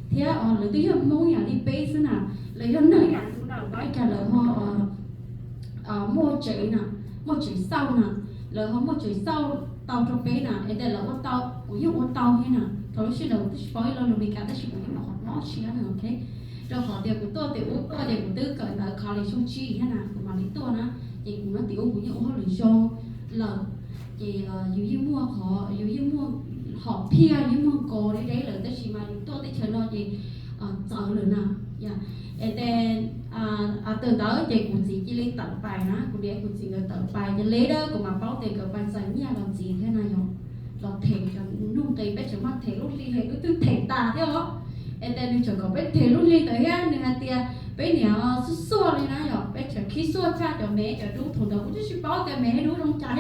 เที่ยหรือตัวยังมองอย่างที่เป๊ะสินะเลยยังนึกอย่างตัวนั้นไว้กันเลยhọ mua chỉ nè mua chỉ sau nèเลยเขาmua chỉ sau tàu trong ป๊ะnèไอ้เด็กเราว่าเตาผมยุ่งว่าเตาให้น่ะเขารู้สึกเราที่ปล่อยเราเรามีการได้ชิมที่มาขอมอเชียนะโอเคเราขอเดี๋ยวกูตัวเดี๋ยวตัวเดี๋ยวกูตื้อเกิดในคาลิชูชีให้น่ะกูมาลิตัวนะthì cũng nó tiểu cũng như họ lựa cho là thì dù như mua họ dù như mua họ pia như mua cổ đấy là tất nhiên mà tôi tới chơi nó thì sợ rồi nào yeah and then từ đó thì cũng chỉ lên tận bài nó cũng để cũng chỉ là tận bài cho lấy đó cũng mà báo tiền cái bài sáng nha làm gì thế này rồi làm thèm cho nung tây bé chẳng mắt thèm lúc đi hay cứ tư thèm ta thế đó and then đi chợ có bé thèm lúc đi tới á nên là tiền bé nhỏ xua lên đó rồi bé chợ khi xua cha cho mẹ cho đúng thùng đầu cũng chỉ bảo cái mẹ đúng không trái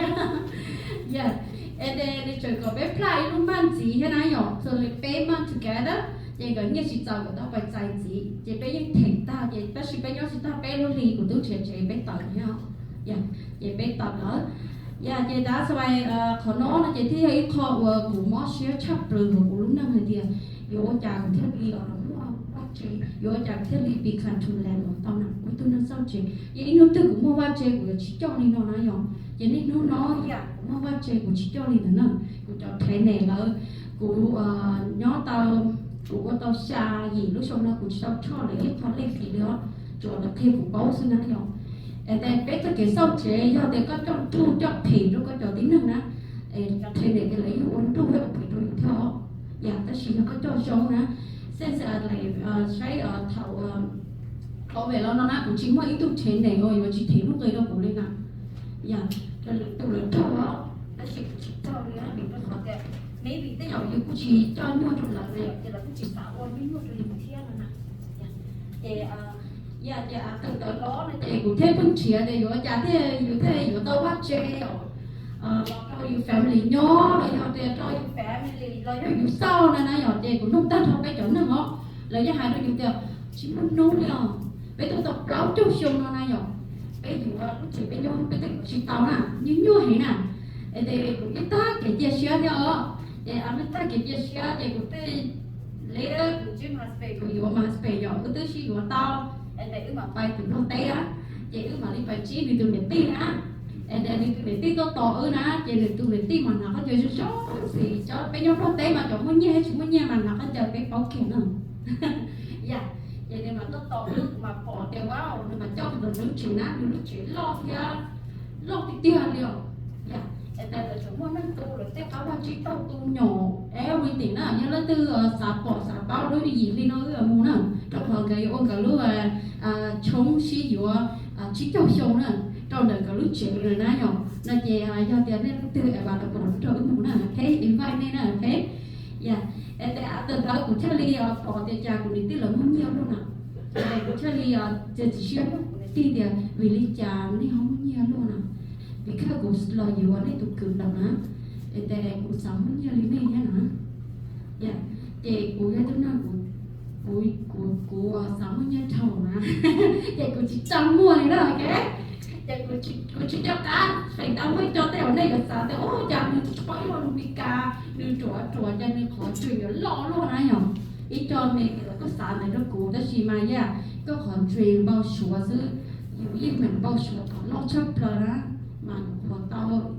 yeah and then đi chợ có bé play lúc man gì thế này rồi so like payment together vậy cái nghe chỉ chào của tao phải chạy gì vậy bé những thèm ta vậy bé chỉ bé nhỏ chỉ ta bé lúc đi của tôi trẻ bé tận nhau yeah vậy bé tận đó yeah vậy đó sao vậy họ nói là vậy thì thấy họ của món xíu chắp rồi của lúc nào thì tiền vô trà của thiết bị ở vô trà thiết bị khăn thun lẹn của tao nè tôi nói sao chị vậy nó tự cũng mua ba chơi của chị cho nên nó nói rồi vậy nên nó nói dạ mà bắt chơi của chị cho liền nữa của cho thế này là của nhỏ tao của tao xa gì lúc sau nó của tao cho lấy cho lấy gì đó cho là thêm của báo xin nó rồiแต่เป็ดจะเกี่ยวกับเจ๊ยอดแต่ก็ต้องทูจอดผีแล้วก็จอดติ้งนึงนะเทเด็กอะไรอยู่วันทูจอดผีตัวเท่าอยากจะชี้แล้วก็จอดชงนะเส้นสอะไรใช้เท่าเขาเวลาเรานะผมชิมว่าอีตุ๊กเทนเด็กเลยว่าชิเทลูกเลยเราผมเลยนะอยากจะตัวเลยเท่าแต่ชิเท่าเลยนะบิ๊กก็ขอแต่ไม่บิ๊กแต่เอาอยู่กูชี้จอดมั่วทุกหลังเลยแต่เรากูชี้สาววันไม่มั่วตัวเองเที่ยวนะtừ từ đó là chị cũng thấy phân chia để rồi chả thế rồi tao bắt chơi rồi cho you family nhỏ rồi cho you family rồi cho you sau này nè rồi chị cũng nung tết không cái chỗ nữa không rồi cho hai đứa you tiêu chỉ muốn nung rồi bây giờ tao kéo chút xung nó này rồi bây giờ chị bây giờ bây giờ chị tao nè như vậy nè để cũng cái ta cái chia sẻ theo để anh ta cái chia sẻ để cũng thấy lấy đó cũng chỉ mà spray rồi cứ tới khi của tao để mà bay từ nó té á, chị mà đi bay chỉ đi từ để tin á, để đi từ để tin to to á, chị đi từ để tin mà nó có chơi số gì cho bây giờ nó té mà chỗ muốn nhẹ chúng muốn nhẹ mà nó có chơi cái bảo kiện nữa, dạ, vậy nên mà nó to nước mà bỏ tiền vào mà cho được nước chỉ lo cái tiền liệu, dạ, để là chúng muốn nâng tu rồi té cáo vào chỉ tao tu nhỏ, everything đó, như là từ xả bao đối với gì đi nói ở mua nữa, trong họ cái ôn cái lúc chống sử dụng chỉ cho sâu nữa trong đời cái lúc chuyện rồi nãy nhở là chị do tiền nên từ bà là còn cho cái mũ nữa thế invite nên là thế dạ từ đó của Charlie bỏ tiền trả của mình tức là muốn nhiều luôn nào đây của Charlie chỉ xuyên tiền tiền vì lý trả nên không muốn nhiều luôn nào vì cái của lo nhiều ở đây tụt cực lắm á để của sống muốn nhiều lý này nhá nữa dạ chị của cái thứ nào của sống như thầu mà vậy của chị trong mua này đó cái vậy của chị cho cá phải tao mới cho tao này là sao tao ôi chả mình phải luôn bị cá đưa chùa cho nên khó chuyện lo luôn á nhở ít cho mình có sản này nó cũ đó chỉ mà ya có còn chuyện bao sủa chứ như mình bao sủa còn lo chấp rồi đó mà còn tao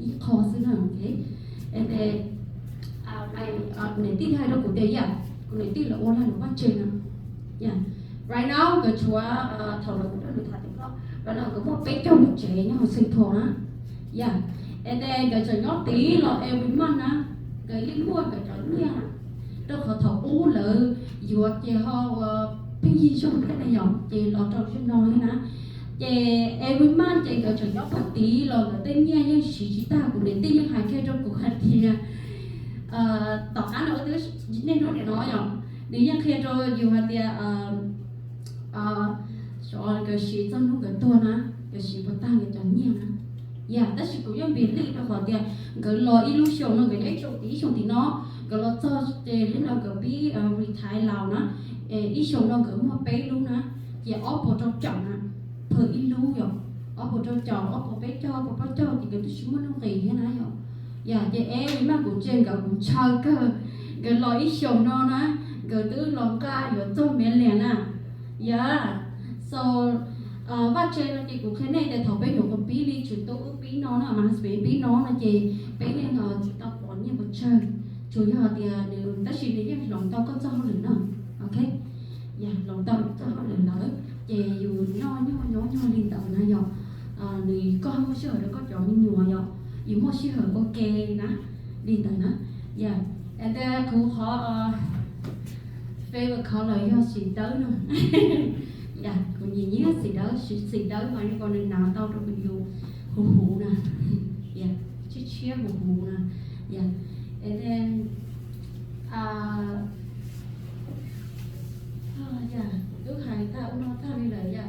ít khó chứ nữa thế để này tin hay đâu của đây ya người tin là ôn là nó bắt trên à, yeah. Right now cái chúa thầu là cũng đã được thả tiếng đó, rồi là có một bé cho một trẻ nhá học sinh thổ á, yeah. And then cái trời nhót tí là every month á, cái liên quan cái trời nha, đó họ thầu u lợ, dùa chị họ pin gì trong cái này nhở, chị lo trâu trên nói nè, chị every month chị cái trời nhót phát tí là cái tên nha nhưng chỉ ta cũng để tin những hai cái trong cuộc hành thì tỏ án ở thứ nên nó để nói nhở đi những khi rồi dù là tiền cho cái gì trong lúc cái tua na cái gì bắt tăng cái chẳng nhiều na, yeah, đó là cũng giống biến lý đó khỏi tiền cái lo illusion nó cái đấy trong tí nó cái lo cho đến nào cái bị retire lao na illusion nó cái mua bé luôn na, chỉ ốp vào trong chồng na, per illusion ốp vào trong chồng ốp vào bé cho thì cái thứ chúng nó kỳ thế này nhở, yeah, chị em mà cũng trên cái cũng chơi cái lo illusion nó na cái thứ lòng ca rồi trong miệng liền à, yeah, so và chơi là chị cũng thế này để thầu bé dùng cái bí li chuyển tố ước bí nó mà bí nó là chị bé nên là tao bỏ nhiều một chơi chủ yếu thì nếu ta chỉ để cái lòng tao có cho hơn nữa, ok, yeah, lòng tao cho hơn nữa, chị dù nhỏ liên tục này rồi, thì có không có sửa được có chỗ như nhiều rồi, dù mua sửa ok nè, liên tục nè, yeah, and then cũng họ favorite color do xịt tới nữa, dạ, còn gì nhé xịt tới mà nó còn nên nào tao trong video hù nè, dạ, chia hù nè, dạ, and then dạ, cứ hai tao nó tao đi lại dạ,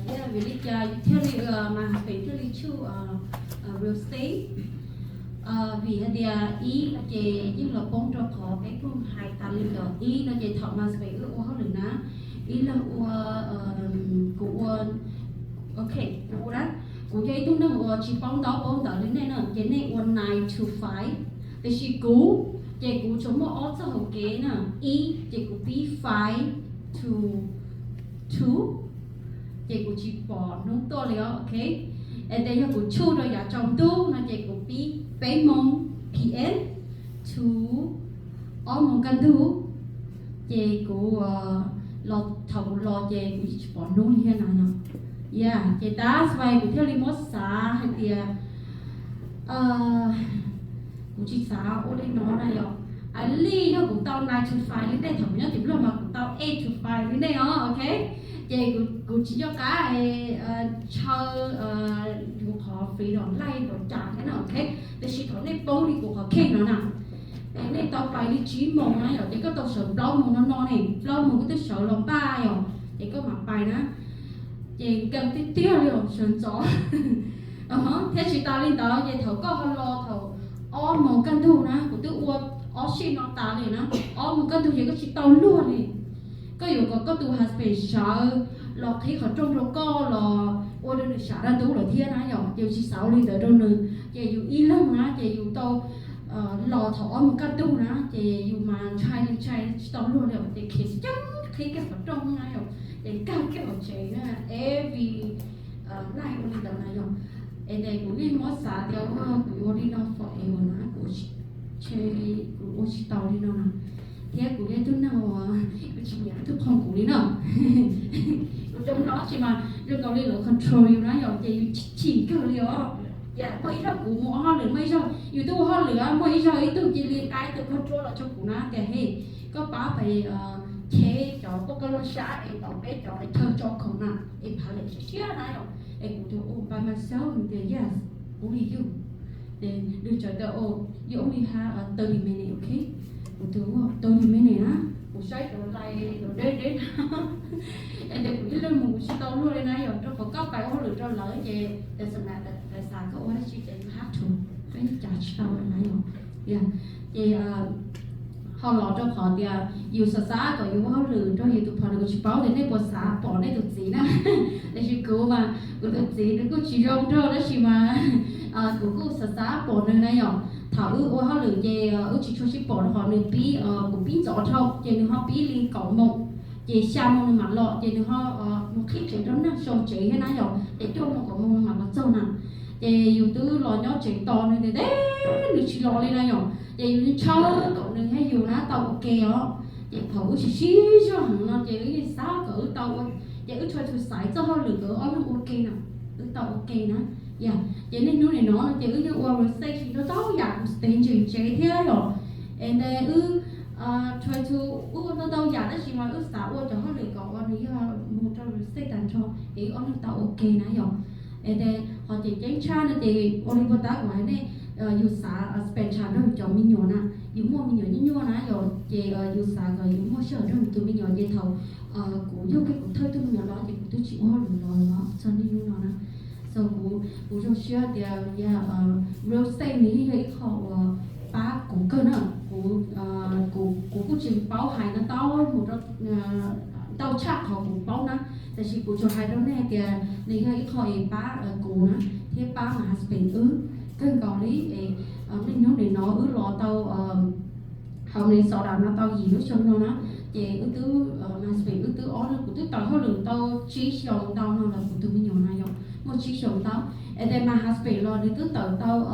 yeah, vì lý do utility mà phải utility to real estate. Vì thì ý là chị nhưng là bốn cho khó cái cũng hai tàn lên đó ý là chị thọ mà phải ước hoa được ná ý là của ok của đó của dây tung nó chỉ bóng đó đến đây nữa cái này 1925 thì chị cú chị cú chống một ớt sau hậu kế nè ý chị cú B5 to 2 chị cú chỉ bỏ nung to liền ok and then you go chu rồi ya trong tu nó chỉ có bé mông pm to ở mông căn tu chỉ có lọt thầu lọt chỉ có bỏ nôn như nào nhở, yeah chỉ ta xoay của theo limot xả hay tiề của chị xả ở đây nó này nhở, anh li nó cũng tao 9 to 5 lên đây thằng nhớ tìm luôn mà cũng tao 8 to 5 lên đây ó, ok chị của chị cho cái chơi của họ phí đòn lay đòn trả cái nào ok, để chị có nên bông đi của họ khen nó nào, nên tao phải đi chỉ mong nó rồi, chỉ có tao sợ lâu mong nó này, lâu mong có tôi sợ lòng ba rồi, chỉ có mặc bài đó, chị cần tí tiêu rồi sườn gió, thế chị tao lên đó vậy thầu có hơn lo thầu, mong căn thu nè, của tôi uo, xin nó ta này nè, mong căn thu vậy có chị tao luôn này. Có dù có tu husband sợ lọt khi họ trong rồi có lò ô đơn được sợ ra tú rồi thiên á dòng dù chỉ sáu lên tới đâu nữa chỉ dù y lắm á chỉ dù tao lò thọ một cái tu á chỉ dù mà trai tao luôn rồi chỉ khi chắc khi cái họ trong á dòng chỉ cao cái họ chạy nữa every night lên tới này dòng em đây cũng đi mót xả theo của đi nó phải mà nó của chơi của chị tao đi nó nè thế của cái thứ nào chỉ nhận thức không của đi nào trong đó chỉ mà được có liên lạc control nó rồi chỉ cái liều dạ mấy đó của mỗi họ lửa mấy rồi YouTube họ lửa mấy rồi từ chỉ liên ai từ control là trong của nó kể hey có bá phải chế cho có cái lo xã em bảo bé cho em thơ cho không nào em phải lấy xíu này rồi em cũng cho by myself thì yes only you then đưa cho tao you only have 30 minutes okay tôi thì mấy này á, một sai rồi lại rồi đến em để cũng lên một chiếc tàu luôn đây này rồi trong có bài ô lửa cho lỡ về để xem lại để xài cái ô đó chỉ để hát thôi, cái trả chiếc tàu này rồi, yeah, thì họ lọt trong họ thì yêu xã còn yêu họ lửa cho yêu tụi họ được chỉ bảo để bỏ xã bỏ để tụi gì nè, để chỉ cứu mà tụi gì để cứ chỉ rong cho đó chỉ mà cứ xã bỏ nơi này rồi thảo họ lựa về chỉ cho ship bỏ họ nên bí cũng bí rõ thôi, về nên họ bí liên cộng một về xa mong mặt lọ về nên họ một khi chuyện đó nó xong chỉ hay nói rồi để cho một cộng mong mặt sâu nào về dù từ lọ nhó chuyện to nên đấy được chỉ lọ lên này rồi về dù chơi cộng nên hay dù nó tàu ok đó về thấu chỉ xí cho hẳn nó về cái sao cỡ tàu về cứ chơi xài cho họ lựa cỡ nó ok nào cứ tàu ok nó yeah, vậy nên nó này nó chỉ như conversation nó tốt dạng stage chế thế rồi, and then try to nó đâu dạng đó chỉ mà xã cho họ lựa chọn và như một trong conversation cho thì nó tạo ok nãy rồi, and then họ chỉ chế cha nó thì Oliver ta của anh này dù xã spend cha nó chọn mình nhỏ nè, dù mua mình nhỏ như nhau nãy rồi, thì dù xã rồi dù mua sữa rồi tụi mình nhỏ dây thầu cũng vô cái cũng thôi tụi mình nhỏ đó thì cũng tôi chịu họ rồi đó, cho nên như nó nè. So của trong xưa thì real estate này thì họ ba cũng cơ nữa của chuyện báo hay nó to một đó tao chắc họ cũng báo nữa, tại vì của cho hai đó này thì này họ ba của nó thì ba mà husband cơn còn lý thì nên nó để nó lo tao họ nên sợ đạo nó tao gì nó trong nó thì tứ husband tứ ó nó của tứ tao họ lừa tao chỉ dòng tao nó là của tụi mình nhỏ này rồi một chiếc sòng tao, and then my husband lo đi tứ tàu tao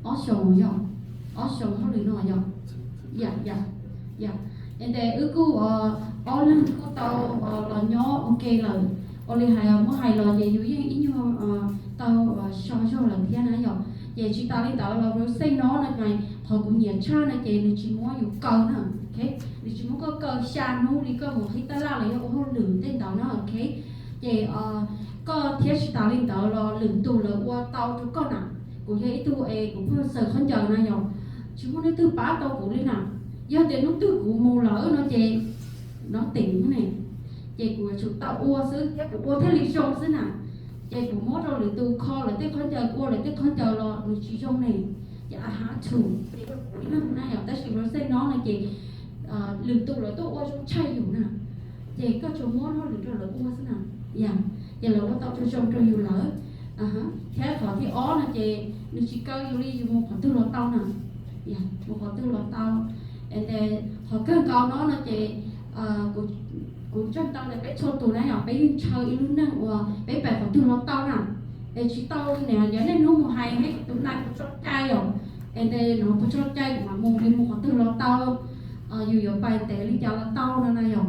ở sòng rồi, ở sòng nó lừa nó rồi, dạ, and then cứ ở lên cứ tao là nhỏ ok là, only hai lo về dưới ít như tao so là thế này rồi, về chỉ tao đi tao là rồi xây nó là ngày họ cũng nhiệt cha này về nó chỉ muốn dùng cầu nữa, ok, thì chỉ muốn có cầu xa nó đi có một cái ta la lại họ lừa tên tao nó ok, về có thiết sĩ tạo lên tàu là lửng tù là qua tàu cho con nào của cái tu cũng có sợ không chờ này rồi chúng nó từ bá tàu của lên nào do tiền nó từ của mù lỡ nó chè nó tỉnh này chè của chủ tàu ua xứ của ua thế lý trong xứ nào chè của mốt rồi lửng tù kho là tết không chờ ua là tết không chờ là nó chỉ trong này dạ há chủ thì có cuối năm nay ở ta chỉ nói xây nó là chè lửng tù là tôi ua trong chayอยู่nào chè có chỗ mốt nó lửng rồi là ua xứ nào dạ giờ là nó tao cho nhiều lỡ, thế họ thì ó là chị nó chỉ câu yêu đi một khoản tư lọ tao nè, dạ một khoản tư lọ tao, and then họ cứ câu nó là chị của trong tao là bé cho tụi này họ bé chơi yêu năng của bé bè khoản tư lọ tao nè, chỉ tao nè giờ nên nó một hai hết tụi này cũng chót chay rồi em đây nó cũng chót chay mà mua đi mua họ từ lo tao dù giờ bài tế lý giáo là tao nó này rồi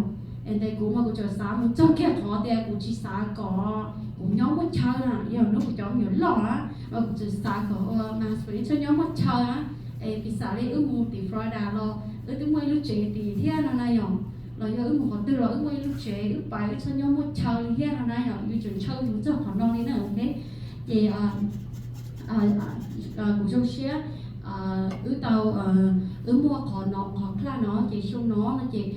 em đây cũng mà cũng chờ sáng một trong kia họ thì cũng chỉ sáng có cũng nhóm một chơi nè giờ nó cũng cho nhiều lọ á và cũng chờ sáng có mà phải cho nhóm một chơi á em thì sáng đi mua thì Florida lo tới mua lúc trẻ thì thế nó này rồi giờ một họ từ lo mua lúc trẻ bài cho nhóm một chơi thế nó này rồi như chuyện chơi chúng cho họ non đi nữa ok thì của trong xe tàu mua họ là nó chỉ xong nó chỉ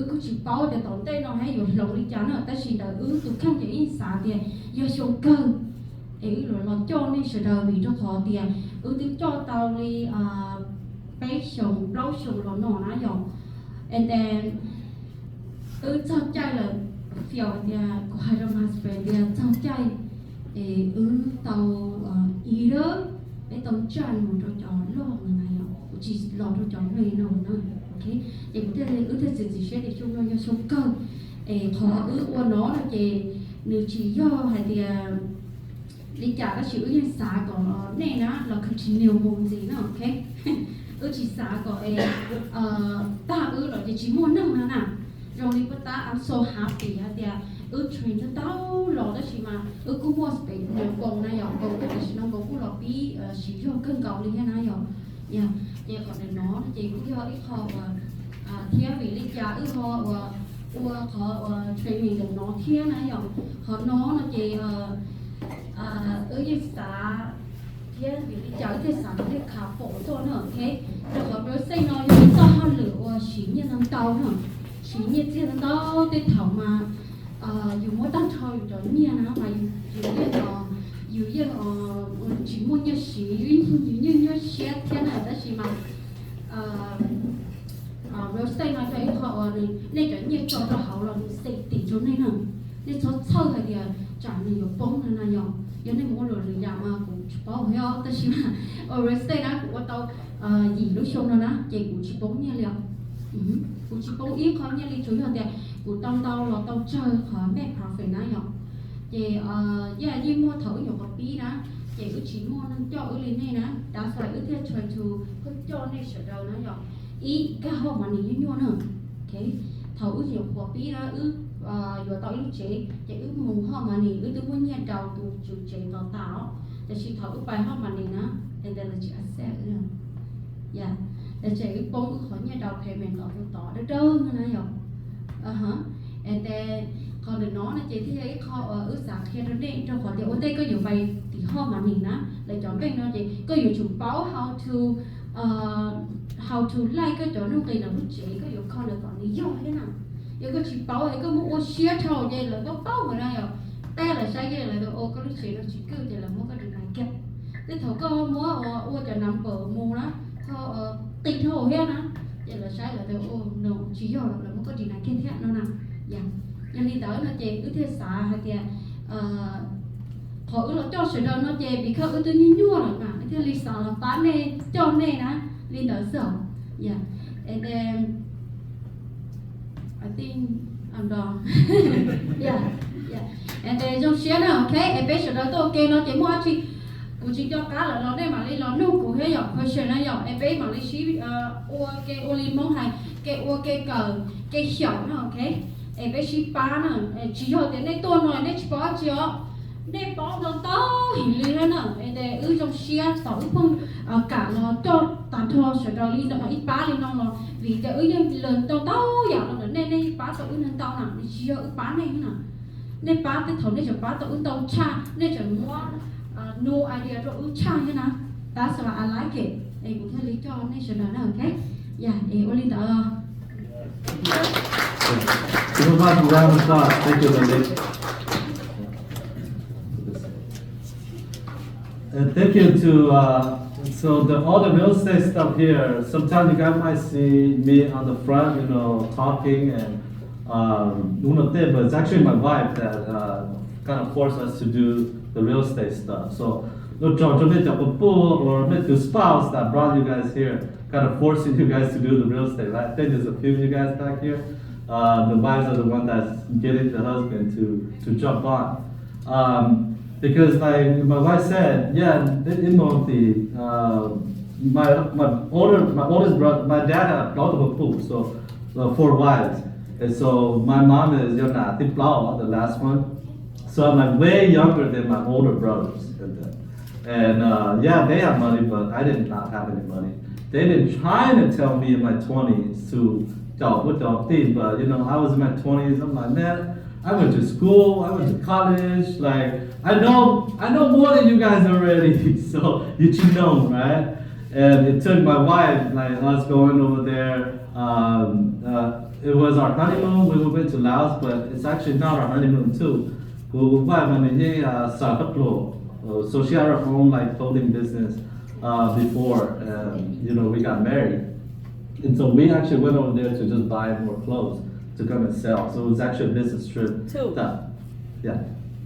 cũng chỉ bao để tổn tên nó hay rồi lòng đi chán rồi ta chỉ đợi tụi khăn chỉ xả tiền do xong cơ rồi nó cho nên sẽ đợi vì cho họ tiền tính cho tàu đi bé sống rau sống nó dòng and then cho trai là phiêu thì có hai đồng hàng về thì cho trai tàu ý đó để tàu tràn một trò lo người này chỉ lo trò này nó ok thì có thể thể gì sẽ để chung nó sống cơ họ qua nó là chỉ nếu chỉ do hay thì đi trả các chữ như xã của này nó là không chỉ nhiều môn gì nữa ok chỉ xã của ta là chỉ muốn nâng nó nào rồi đi bắt ta I'm so happy thì train cho tao lo đó chỉ mà cũng mua space nhiều còn này rồi còn cái gì nó cũng lo bí chỉ cho cân cầu đi thế này rồi nha giờ còn để nó chỉ cũng cho ít họ theo vì lý do ít họ training được nó theo này rồi họ nó chỉ cái xã theo vì lý do cái xã cái khá phổ cho nó ok rồi họ nói xây nó như sao họ lựa chỉ như năm tàu nữa chỉ như thế đó cái thầu mà dù mỗi tăng thôi cho nhiều nó mà dù như chỉ muốn như sĩ như xe thế này đó chỉ mà rồi xây nó cho ít họ nên cho nhiều cho họ là xây tỷ chỗ này nè nên cho sâu thì chẳng nhiều bông này là nhỏ cho nên mỗi lần làm mà cũng bao nhiêu đó chỉ mà rồi xây nó cũng tao gì lúc xong rồi nó chỉ cũng chỉ bông như liệu cũng chỉ bông ít khó như lý chủ yếu thì cũng tao là tao chơi họ mẹ profit nó nhỏ thì như mua thử nhiều copy bí đó chị chỉ mua nó cho lên này nè đã phải theo try to cứ cho này sửa đầu nó nhỏ ý cái hôm mà mình như nữa ok thử nhiều copy đó rồi tao lúc chị mù hôm mà mình tôi muốn nhà đầu tụ chủ chị tao để chị thử bài hôm mà mình nó nên là chị accept nữa dạ để chị bông khỏi nhà đầu thì mình còn tỏ nó trơn nó nhỏ and then còn được nó là chị thấy họ xã khi nó đi trong khoảng thì ở đây có nhiều bài thì họ mà mình á lại chọn bên nó chị có nhiều chủ báo how to like cái chỗ nó đây là lúc chị có nhiều con được còn lý do thế nào giờ có chị báo ấy có một share thôi vậy là nó báo mà ra rồi ta là sai vậy là ô có lúc chị nó chỉ cứ thì là mua cái đường này kẹp cái thầu có mua ô cho nằm bờ mua đó có tịch thôi hết á vậy là sai là ô no chỉ do là mua cái đường này kẹp hết nó nào dạ nhưng đi tới nó chè cứ thế xả hay thì họ nó cho sự đâu nó chè bị khơi tự nhiên nhua rồi mà cái lý do là bán này cho này nè đi tới sợ yeah and then I think I'm done yeah and then trong xe nào ok em biết sự đó tôi ok nó chỉ mua chỉ cũng chỉ cho cá là nó đây mà đi nó nấu cũng hết rồi hơi chuyện này rồi em biết mà đi xí ok oli món hay cái ok cờ cái hiểu nó ok em bé chỉ bán nè chỉ hỏi đến đây tôi nói đấy chỉ bỏ chưa đây bỏ nó to hình lên nè em để trong xe tàu không cả nó cho tạm thôi sẽ rồi đi nó ít bán lên nó vì cái những lần to vậy nó nên đây bán tàu nên to nè chỉ hỏi bán này nè nên bán cái thầu nên chỉ bán tàu tàu cha nên chỉ mua no idea rồi cha như nào that's why I like it em cũng thấy lý cho nên sẽ nói ok yeah em oli tao
It was like a round of applause. Thank you, Lindy. And thank you to all the real estate stuff here. Sometimes you guys might see me on the front, talking and but it's actually my wife that kind of forced us to do the real estate stuff. So no John, or the spouse that brought you guys here, kind of forcing you guys to do the real estate, right? I think there's a few of you guys back here. The wives are the one that's getting the husband to jump on. Because like my wife said, yeah, in Monty, my oldest brother, my dad had multiple pools, so 4 wives, and so my mom is the last one, so I'm like way younger than my older brothers, and yeah, they have money, but I did not have any money. They've been trying to tell me in my 20s to but you know, I was in my 20s. I'm like, man, I went to school, I went to college, like I know more than you guys already, so you should know, right? And it took my wife, like us going over there. It was our honeymoon. We went to Laos, but it's actually not our honeymoon too. So she had her own like clothing business before, you know, we got married. And so we actually went over there to just buy more clothes to come and sell. So it was actually a business trip.
Too.
Yeah.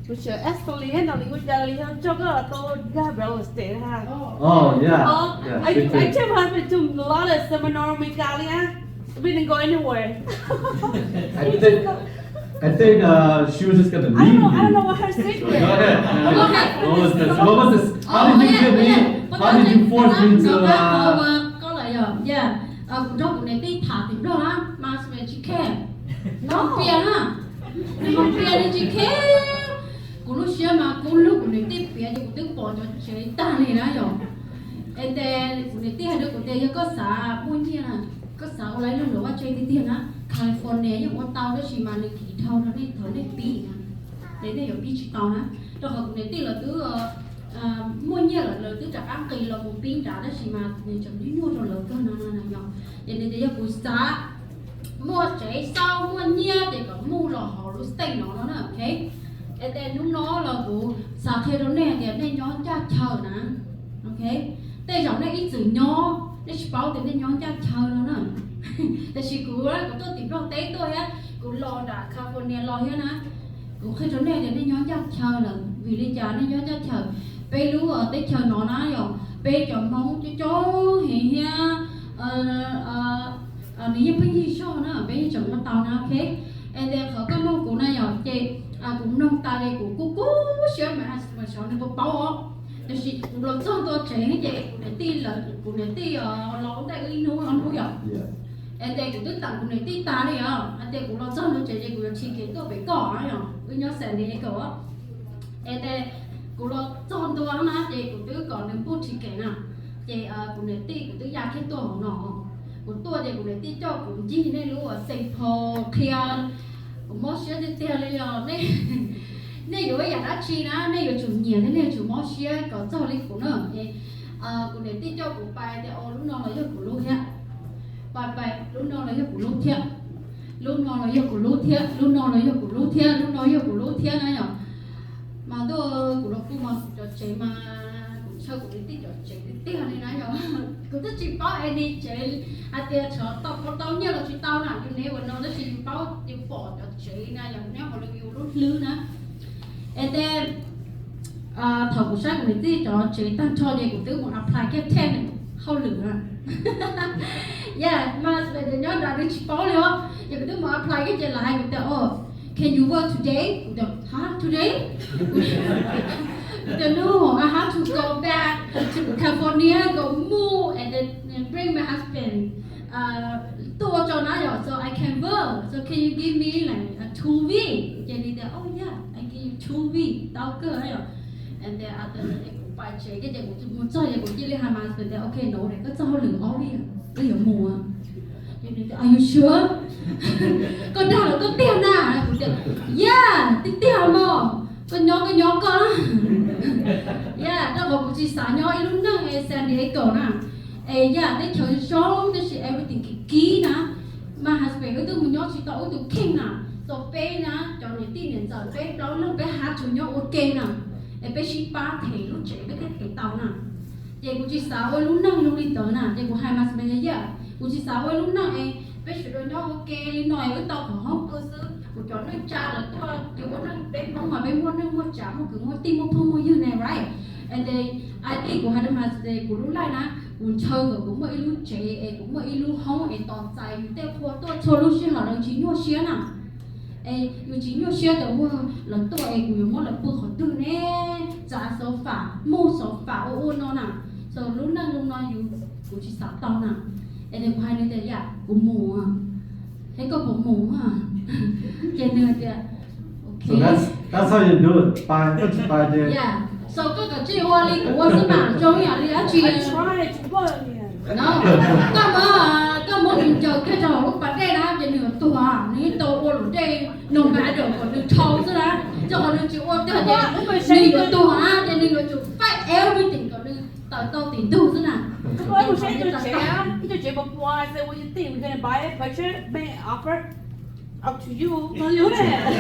Which actually handling with the chocolate real estate.
Oh yeah. Yeah.
I just have been to a lot of seminar in Italia. We didn't go anywhere.
I think she was just gonna leave.
I don't know what her secret.
Go ahead. What was this? What was this? How did you get me? How did you force me to?
Có lại rồi, yeah. Trong cái này tí thả tìm đâu á, mà sẽ chỉ khe, nó bia ha, nó bia đi chỉ khe, cú lúc xưa mà cú lúc cái này tí bia thì cú tức bỏ cho chơi ta này đó rồi, em thế cái này tí hai đứa cú tí có xã buôn nhiên à, có xã ở lại luôn rồi chơi tí tiền á, California nhưng mà tao đó chỉ mà này kỳ thâu nó này thấu này bì, đấy này ở bì chỉ tao á, rồi họ cái này tí là cứ mua nhiều là từจากăn kỳ là một pin trả đó chỉ mà nên chấm đi mua rồi là cơ nào nhỏ nên để cho cú xá mua trái sau mua nhiều để có mua là họ lúc tây nó nữa ok để lúc nó là cú xá thêm đó nè để nên nhón cha chờ nè ok đây giống này ít chữ nhó để chỉ bảo để nên nhón cha chờ nó nữa để chỉ cú á cú tôi tìm trong tết tôi á cú lo đã California lo hết á cú khi đó nè để nên nhón cha chờ là vì đi chờ nên nhón cha chờ bé lú ở tới chờ nó ná rồi bé chọn mong cho hiện ha nếu như gì cho nó bé chọn nó tao nó ok em để khởi cái mong của này rồi chị cũng nông ta đây của cú sửa mà sửa nó có bao để chị cũng làm xong tôi chế hết chị cũng để ti là cũng để ti lẩu đây cái nấu ăn cũng vậy em để cũng tức tặng cũng để ti ta đây à em để cũng làm xong tôi chế cũng chỉ kiến tôi bé cỏ rồi với nhau sẽ đi cỏ em để cú lo chọnตัวนะเจกูตื้อก่อนหนึ่งพูดทีเก่งอ่ะเจกูเนตี้กูตื้อยาแค่ตัวของหนอกูตัวเจกูเนตี้เจ้ากูจี้ได้รู้ว่าเซ็งพอเคลียร์กูมอเชียเตี้ยเลยอ่ะนี่อยู่ว่าอยากได้ชีนะนี่อยู่จุดเหนียวนี่จุดมอเชียก็เจ้าเล็กกูเนอะเจกูเนตี้เจ้ากูไปแต่โอ้ลูกน้องเราเยอะกูรู้แค่ไปลูกน้องเราเยอะกูรู้เทียลูกน้องเราเยอะกูรู้เทียลูกน้องเราเยอะกูรู้เทียลูกน้องเยอะกูรู้เทียนะอย่างmà tôi cũng đâu mà cho chị mà cũng sao cũng đi cho chị đi này nãy rồi cũng tất chỉ bảo em đi chị tiền chờ tao nhớ là chị tao nào nhưng nếu mà nó chỉ bảo đi bỏ cho chị này là nếu mà được rút lư nữa em tên thầu của sáng cũng đi cho chị tăng cho gì cũng tự một apply cái thêm này không lửa yeah mà để nhớ là đi chị bảo luôn giờ cũng tự một apply cái gì là hai người ta can you work today? Today? No, I have to go back to California, go move, and then bring my husband. So I can work. So can you give me like 2 weeks? Jenny said, oh yeah, I give you 2 weeks. And then after that, cũng phải chế cái cũng muốn chơi cũng chỉ là hai mà rồi ok nấu này có cho lửa ó đi, bây giờ mùa. Are you sure? Con đâu là con tiền à? Yeah, tiền mà. Con nhỏ con. Yeah, đó cũng chỉ xả nhỏ lúc nào em xem đi cổ nè. Yeah, they tell you show this everything kỹ nè. Mà husband cái tôi nhỏ chỉ tao tôi kinh nè. So bé nè, cho nên tin nhận giờ bé đó lúc bé hát cho nhỏ ok nè. Em bé chỉ ba thầy lúc trẻ cái tao nè. Vậy cũng chỉ xả lúc nào lúc đi tới nè. Vậy cũng hai mà xem yeah. Cũng chỉ sao lúc nào em bé sửa đôi nhau ok đi nói với tao không hóc cơ sư của chó nó cha là thôi kiểu có nó bé không mà bé mua nó mua chả mua cứ mua tim mua phong mua như này right and then I think của hai đứa mà của lúc này nè muốn chơi rồi cũng mới lúc trẻ cũng mới lúc không em toàn chạy theo khoa tôi cho lúc xưa họ đang chỉ mua xía nè 有钱又学的我了多哎，我了不好多呢，炸手法、木手法，我喏呐，所以lúc đó有我去杀刀呐，để quay lên đây ya, của mù à, thế có bộ mù à, trên nơi kia,
So
okay.
that's how you do it. By the
Yeah. So có cái chuyện hoa lý của sư mà trong nhà lý á chuyện.
I tried to go again.
No. Có một mình chờ cái trò lúc bắt đây đó trên nửa tua, ní tô ô lúc đây nồng bã được còn được trâu chứ đó, cho còn được chịu ô tới đây, ní cái tua trên nửa chịu fight everything còn được tao tiền tu chứ nào.
Well, I was saying to the chair, I said, what do you think? We're gonna buy a picture, make an offer? Up to you. Don't do that.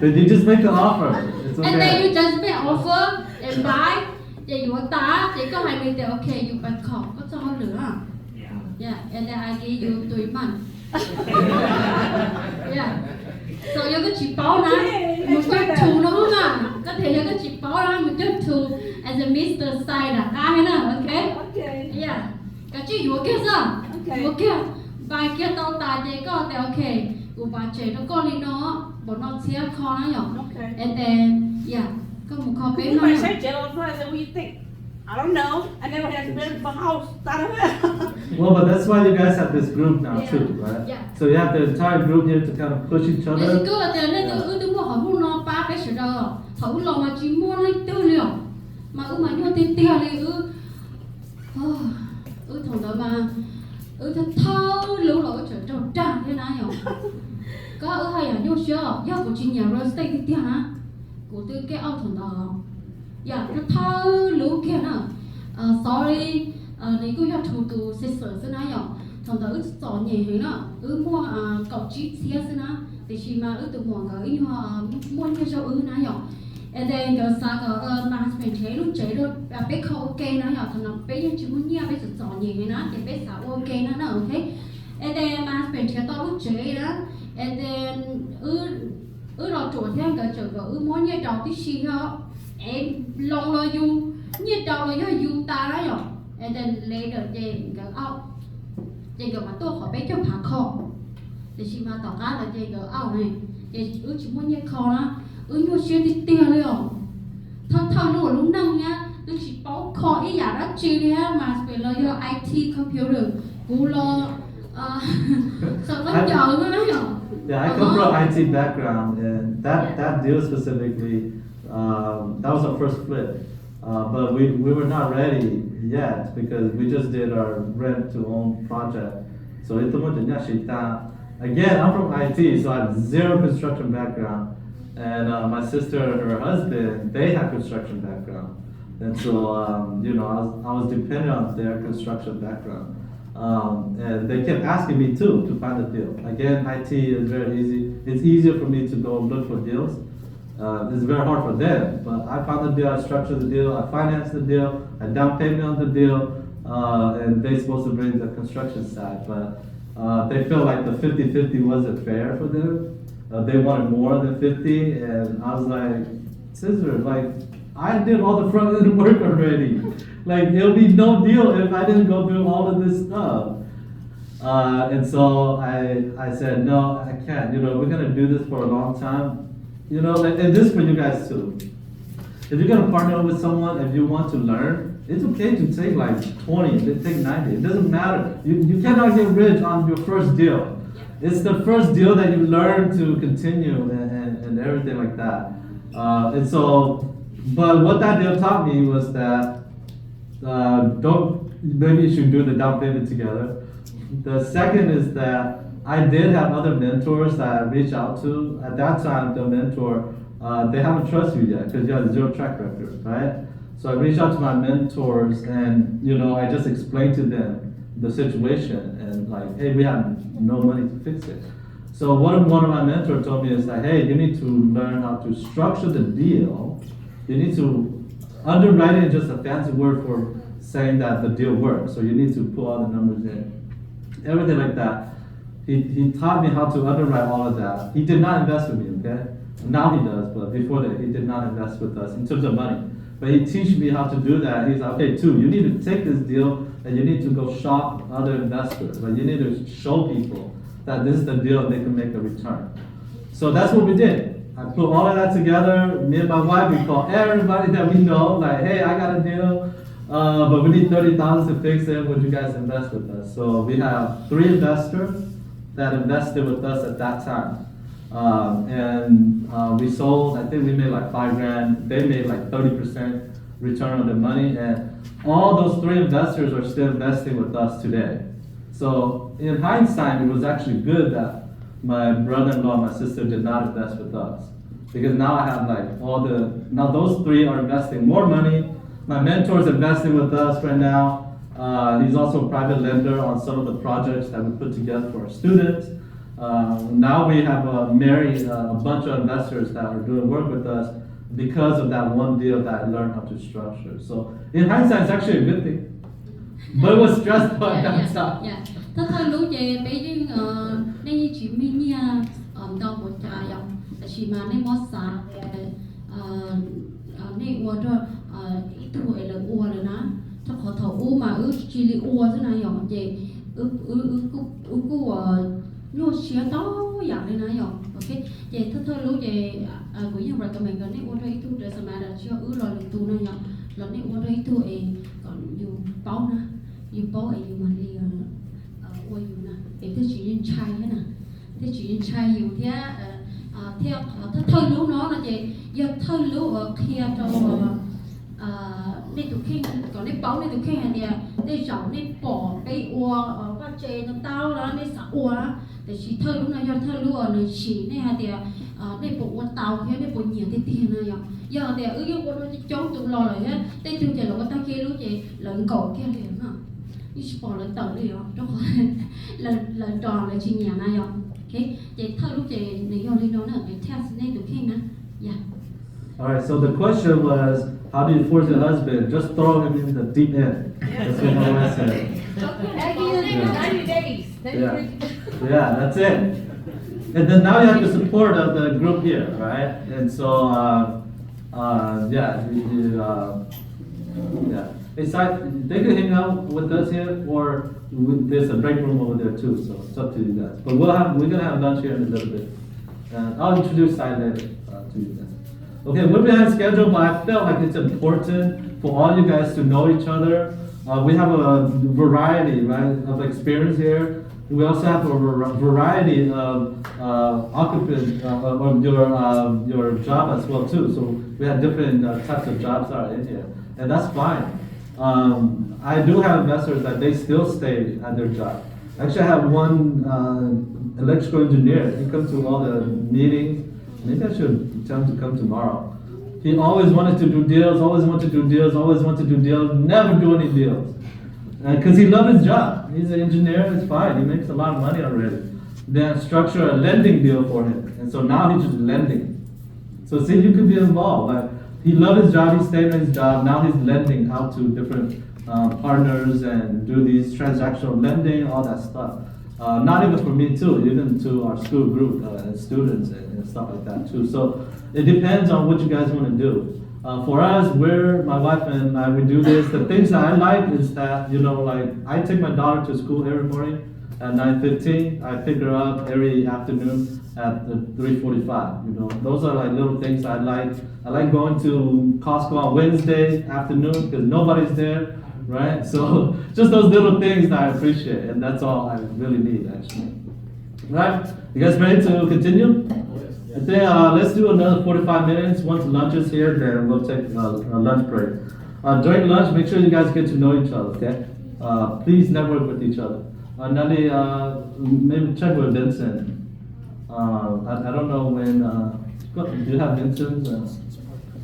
Then you just make the offer. It's okay.
And then you just make offer and buy. Thì you ta chỉ có 20 triệu, okay, you buy call, có cho nữa. Yeah, and then I give you 3 months. Yeah. So you có chỉ báo đó, một cái thù nó không à? Có thể you có chỉ báo đó, một cái thù as a Mr. Side là cái nữa, okay?
Okay.
Yeah. Cái chuyện you kia sao? You kia, bài kia tao ta chỉ có thì okay. Của bà trẻ nó con đi nó, bọn nó chia kho nó nhở.
Okay.
And then, yeah, có một kho bé nó
I
nhở.
said, Jello, I said, what do you think? I don't know. I never had to build a house out of it.
Well, but that's why you guys have this group now too, right?
Yeah.
So you have the entire group here to kind of push each
Nên
other.
cứ là tiền nên tôi mua hỏi mua nó ba bé sữa đờ, thấu lòng mà chỉ mua lấy tư liệu, mà mà mua tiền tiền thì thằng đó mà thật thâu lũ lỗ trở trâu trà thế nào nhở? Có hay là nhô sữa, do của chị nhà real estate thì tiền hả? Của tôi cái ông thằng đó, dạ thật thâu lũ kia nè, sorry, này cứ do thủ tục xét xử thế nào nhở? Thằng đó chọn nhẹ hình đó, mua cậu chí xe thế nào? Thì chỉ mà từ muộn cái mua như cho nào nhở? And then cái sao cái mà mình chế luôn bé không ok nó nhở? Thằng nó bé chỉ muốn nhia bé chọn nhẹ hình đó, thì bé sao ok nó okay? And then mà mình chế to lúc chế đó, and then rồi chuột theo cái chỗ mua nhia đầu tí xí ho, em long lo du, nhia đầu lo du ta đó nhở? And then later then cái thì cái mà tôi hỏi bé cho phá kho thì chị mà tỏ cá là thì cái này thì chỉ muốn nhẹ kho đó nhiều chuyện thì tiền rồi thao lúa lúc năng nhá chỉ báo kho ý giả đó chi đi ha mà phải lo do IT computer cú lo sợ nó chờ nó nhở.
Yeah, I come from IT background, and that deal specifically, that was our first flip, but we were not ready yet because we just did our rent to own project. So again, I'm from IT, so I have zero construction background, and my sister and her husband, they have construction background, and so I was dependent on their construction background. And they kept asking me too to find a deal. Again, IT is very easy. It's easier for me to go look for deals. It's very hard for them, but I found the deal, I structured the deal, I financed the deal, I down payment on the deal, and they're supposed to bring the construction side, but they felt like the 50-50 wasn't fair for them. They wanted more than 50, and I was like, Scissor, like, I did all the front end work already. Like, it'll be no deal if I didn't go through all of this stuff. And so I said, no, I can't. We're gonna do this for a long time. And this for you guys too. If you're gonna partner with someone, if you want to learn, it's okay to take like 20, take 90. It doesn't matter. You cannot get rich on your first deal. It's the first deal that you learn to continue and everything like that. But what that deal taught me was that maybe you should do the down payment together. The second is that I did have other mentors that I reached out to. At that time, the mentor, they haven't trusted you yet because you have 0 track record, right? So I reached out to my mentors and, I just explained to them the situation and like, hey, we have no money to fix it. So one of my mentors told me is that, hey, you need to learn how to structure the deal. You need to, underwriting is just a fancy word for saying that the deal works. So you need to put all the numbers in, everything like that. He taught me how to underwrite all of that. He did not invest with me, okay? Now he does, but before that, he did not invest with us in terms of money. But he teach me how to do that. He's like, okay, you need to take this deal and you need to go shop other investors. But you need to show people that this is the deal and they can make a return. So that's what we did. I put all of that together. Me and my wife, we call everybody that we know, like, hey, I got a deal, but we need 30,000 to fix it. Would you guys invest with us? So we have 3 investors that invested with us at that time. We sold, I think we made like $5,000. They made like 30% return on their money. And all those 3 investors are still investing with us today. So in hindsight, it was actually good that my brother-in-law and my sister did not invest with us. Because now I have like now those 3 are investing more money. My mentor's investing with us right now. He's also a private lender on some of the projects that we put together for our students. Now we have married a bunch of investors that are doing work with us because of that one deal that I learned how to structure. So in hindsight, it's actually a good thing. But it was stressful at that time.
Yeah. Thế thôi lúc về bây giờ nên chỉ mình đâu một trà dòng chỉ mà nên mót xả nên uo cho ít tuổi là uo rồi nó cho họ thầu u mà chỉ li uo thế này dòng về nhô xía to dạng này này dòng ok về thế thôi lúc về của những bạn mình còn nên uo cho ít tuổi rồi mà đã chưa rồi tu này dòng là nên uo cho ít tuổi còn dùng bao na dùng bao ấy dùng mà đi ôi dù nè, để tôi chỉ nên trai thế nè, tôi chỉ nên trai dù thế, theo thôi lú nó là gì, giờ thôi lú ở kia cho nên tụi khi còn nên bảo nên tụi khi này nên chọn nên bỏ cái ua ở qua chế nó tao đó nên sợ ua đó, để chỉ thôi lú này giờ thôi lú ở nơi chỉ nên thì nên bộ ua tàu thế nên bộ nhiều cái tiền này giờ thì ư ua nó chống tụi lo lại hết, tên tụi trẻ nó ta kia lú gì lợn cổ kia liền hả? Như bỏ lợn tàu đi đó, trong lợn tròn là chỉ nhà này rồi, ok? Vậy thôi lúc chị này vô lên đó nữa, để theo nên được khi nữa, yeah.
Alright, so the question was, how do you force your husband? Just throw him in the deep end. That's what my wife said.
90 days.
Yeah, that's it. And then now you have the support of the group here, right? And so, yeah. They can hang out with us here, or there's a break room over there too. So it's up to you guys. But we're gonna have lunch here in a little bit, and I'll introduce Sai later to you guys. Okay, we're behind schedule, but I felt like it's important for all you guys to know each other. We have a variety, right, of experience here. We also have a variety of occupants of your job as well too. So we have different types of jobs that are in here, and that's fine. I do have investors that they still stay at their job. Actually, I have one electrical engineer. He comes to all the meetings. Maybe I should tell him to come tomorrow. He always wanted to do deals, never do any deals. Because he loves his job. He's an engineer, it's fine. He makes a lot of money already. Then structure a lending deal for him. And so now he's just lending. So see, you could be involved. Like, he loved his job, he stayed in his job, now he's lending out to different partners and do these transactional lending, all that stuff. Not even for me too, even to our school group and students and stuff like that too. So it depends on what you guys want to do. For us, my wife and I, we do this. The things that I like is that, like I take my daughter to school every morning at 9:15. I pick her up every afternoon at 3:45. Those are like little things I like. I like going to Costco on Wednesday afternoon because nobody's there, right? So just those little things that I appreciate, and that's all I really need actually. Right? You guys ready to continue? I think let's do another 45 minutes. Once lunch is here, then we'll take a lunch break. During lunch, make sure you guys get to know each other, okay? Please network with each other. Nelly, maybe check with Vincent. I don't know when, do you have Vincent?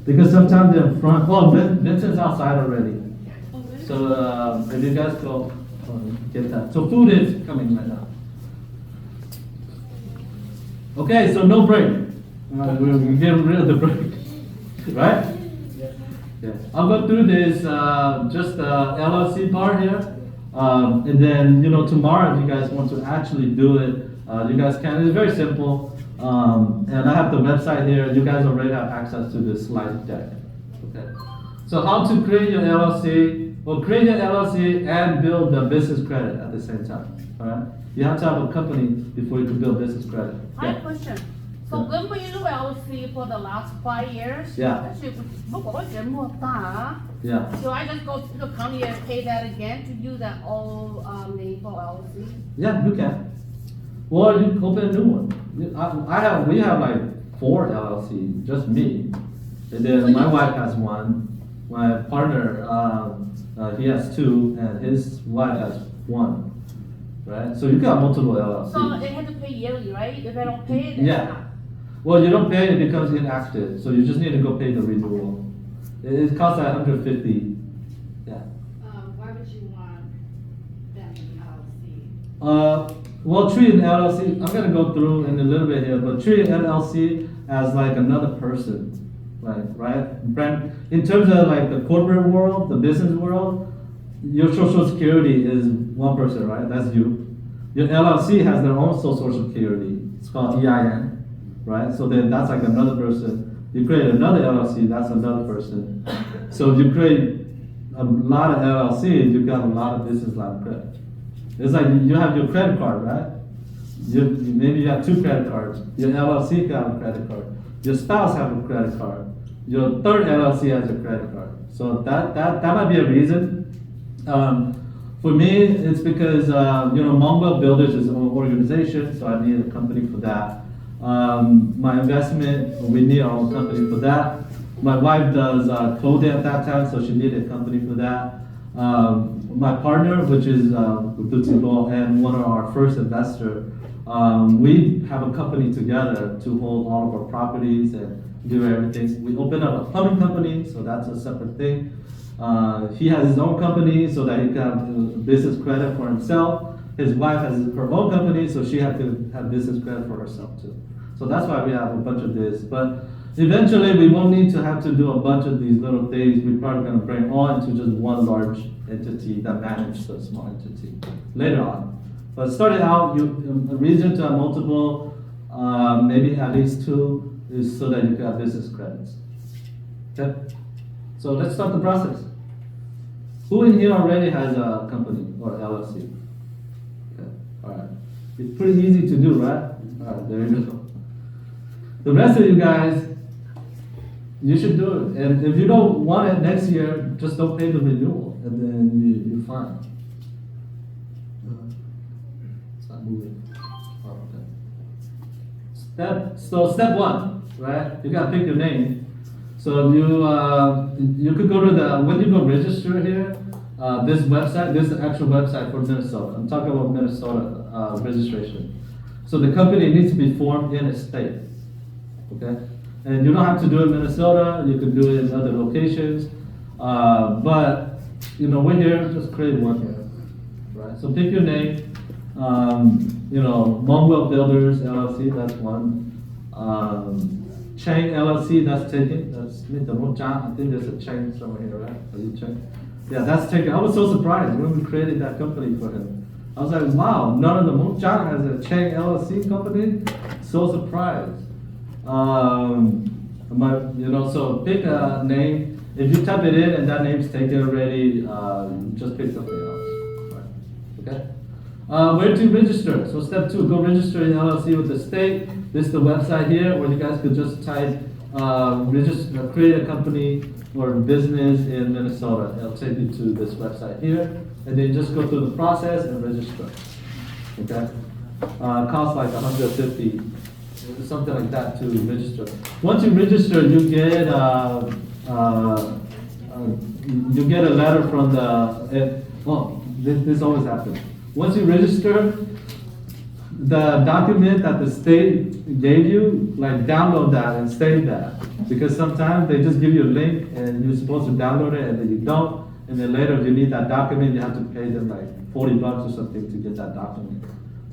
Because sometimes they're in front. Oh, Vincent's outside already. So if you guys go get that. So food is coming right now. Okay, so no break. We're getting rid of the break, right? Yeah. I'll go through this just the LLC part here, and then tomorrow if you guys want to actually do it, you guys can. It's very simple, and I have the website here. You guys already have access to this slide deck. Okay. So how to create your LLC? Well, create your LLC and build the business credit at the same time. All right. You have to have a company before you can build business credit.
I have a question. So when we do LLC for the last 5 years?
Yeah.
Actually, look what I more time.
Yeah.
So I just go to the county and pay that again to use that old name for LLC?
Yeah, you can. Or you open a new one. We have like 4 LLC, just me. And then my wife has 1. My partner, he has 2, and his wife has 1. Right? So you got multiple LLCs.
So they have to pay yearly, right? If I don't pay it, then
Yeah. Well, you don't pay it, it becomes inactive. So you just need to go pay the renewal. It costs like $150. Yeah.
why would you want them in LLC?
Well, treat an LLC, I'm gonna go through in a little bit here, but treat an LLC as like another person. Like, right? Brand, in terms of like the corporate world, the business world, your social security is one person, right? That's you. Your LLC has their own social security. It's called EIN, right? So then that's like another person. You create another LLC, that's another person. So if you create a lot of LLCs, you got a lot of business line of credit. It's like you have your credit card, right? Maybe you have 2 credit cards. Your LLC got a credit card. Your spouse have a credit card. Your third LLC has a credit card. So that might be a reason. For me, it's because Mongwell Builders is an organization, so I need a company for that. My investment, we need our own company for that. My wife does clothing at that time, so she needed a company for that. My partner, which is and one of our first investor, we have a company together to hold all of our properties and do everything. We opened up a plumbing company, so that's a separate thing. He has his own company so that he can have business credit for himself. His wife has her own company, so she had to have business credit for herself too. So that's why we have a bunch of this. But eventually we won't need to have to do a bunch of these little things. We're probably going to bring all into just one large entity that manages the small entity later on. But starting out, a reason to have multiple, maybe at least 2, is so that you can have business credits. Okay? So let's start the process. Who in here already has a company or LLC? Okay, all right. It's pretty easy to do, right? All right, there you go. The rest of you guys, you should do it. And if you don't want it next year, just don't pay the renewal, and then you're fine. It's not moving. Oh, okay. Step 1, right? You gotta pick your name. So you could go to when you go register here, this website, this is the actual website for Minnesota. I'm talking about Minnesota registration. So the company needs to be formed in a state, okay? And you don't have to do it in Minnesota, you can do it in other locations. But, we're here, just create one here, right? So pick your name, Mongwell Builders LLC, that's one. Chang LLC, that's taken. That's I think there's a Chang somewhere here, right? Are you Chang? Yeah, that's taken. I was so surprised when we created that company for him. I was like, wow, none of the Mongchang has a Chang LLC company. So surprised. So pick a name. If you type it in and that name's taken already, just pick something else. Right. Okay. Where to register? So step 2, go register an LLC with the state. This is the website here where you guys could just type, create a company or business in Minnesota. It'll take you to this website here, and then just go through the process and register. Okay? Costs like $150, something like that to register. Once you register, you get a letter from this always happens. Once you register, the document that the state gave you, like download that and save that. Because sometimes they just give you a link and you're supposed to download it and then you don't. And then later if you need that document, you have to pay them like $40 or something to get that document.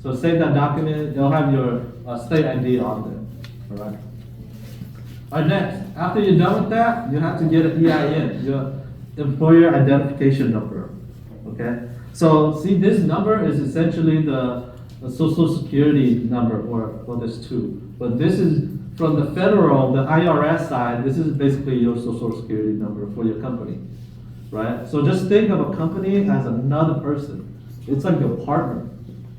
So save that document, they'll have your state ID on there, all right? All right, next, after you're done with that, you have to get an EIN, your employer identification number, okay? So see, this number is essentially the social security number, or there's 2. But this is from the federal, the IRS side, this is basically your social security number for your company, right? So just think of a company as another person. It's like your partner,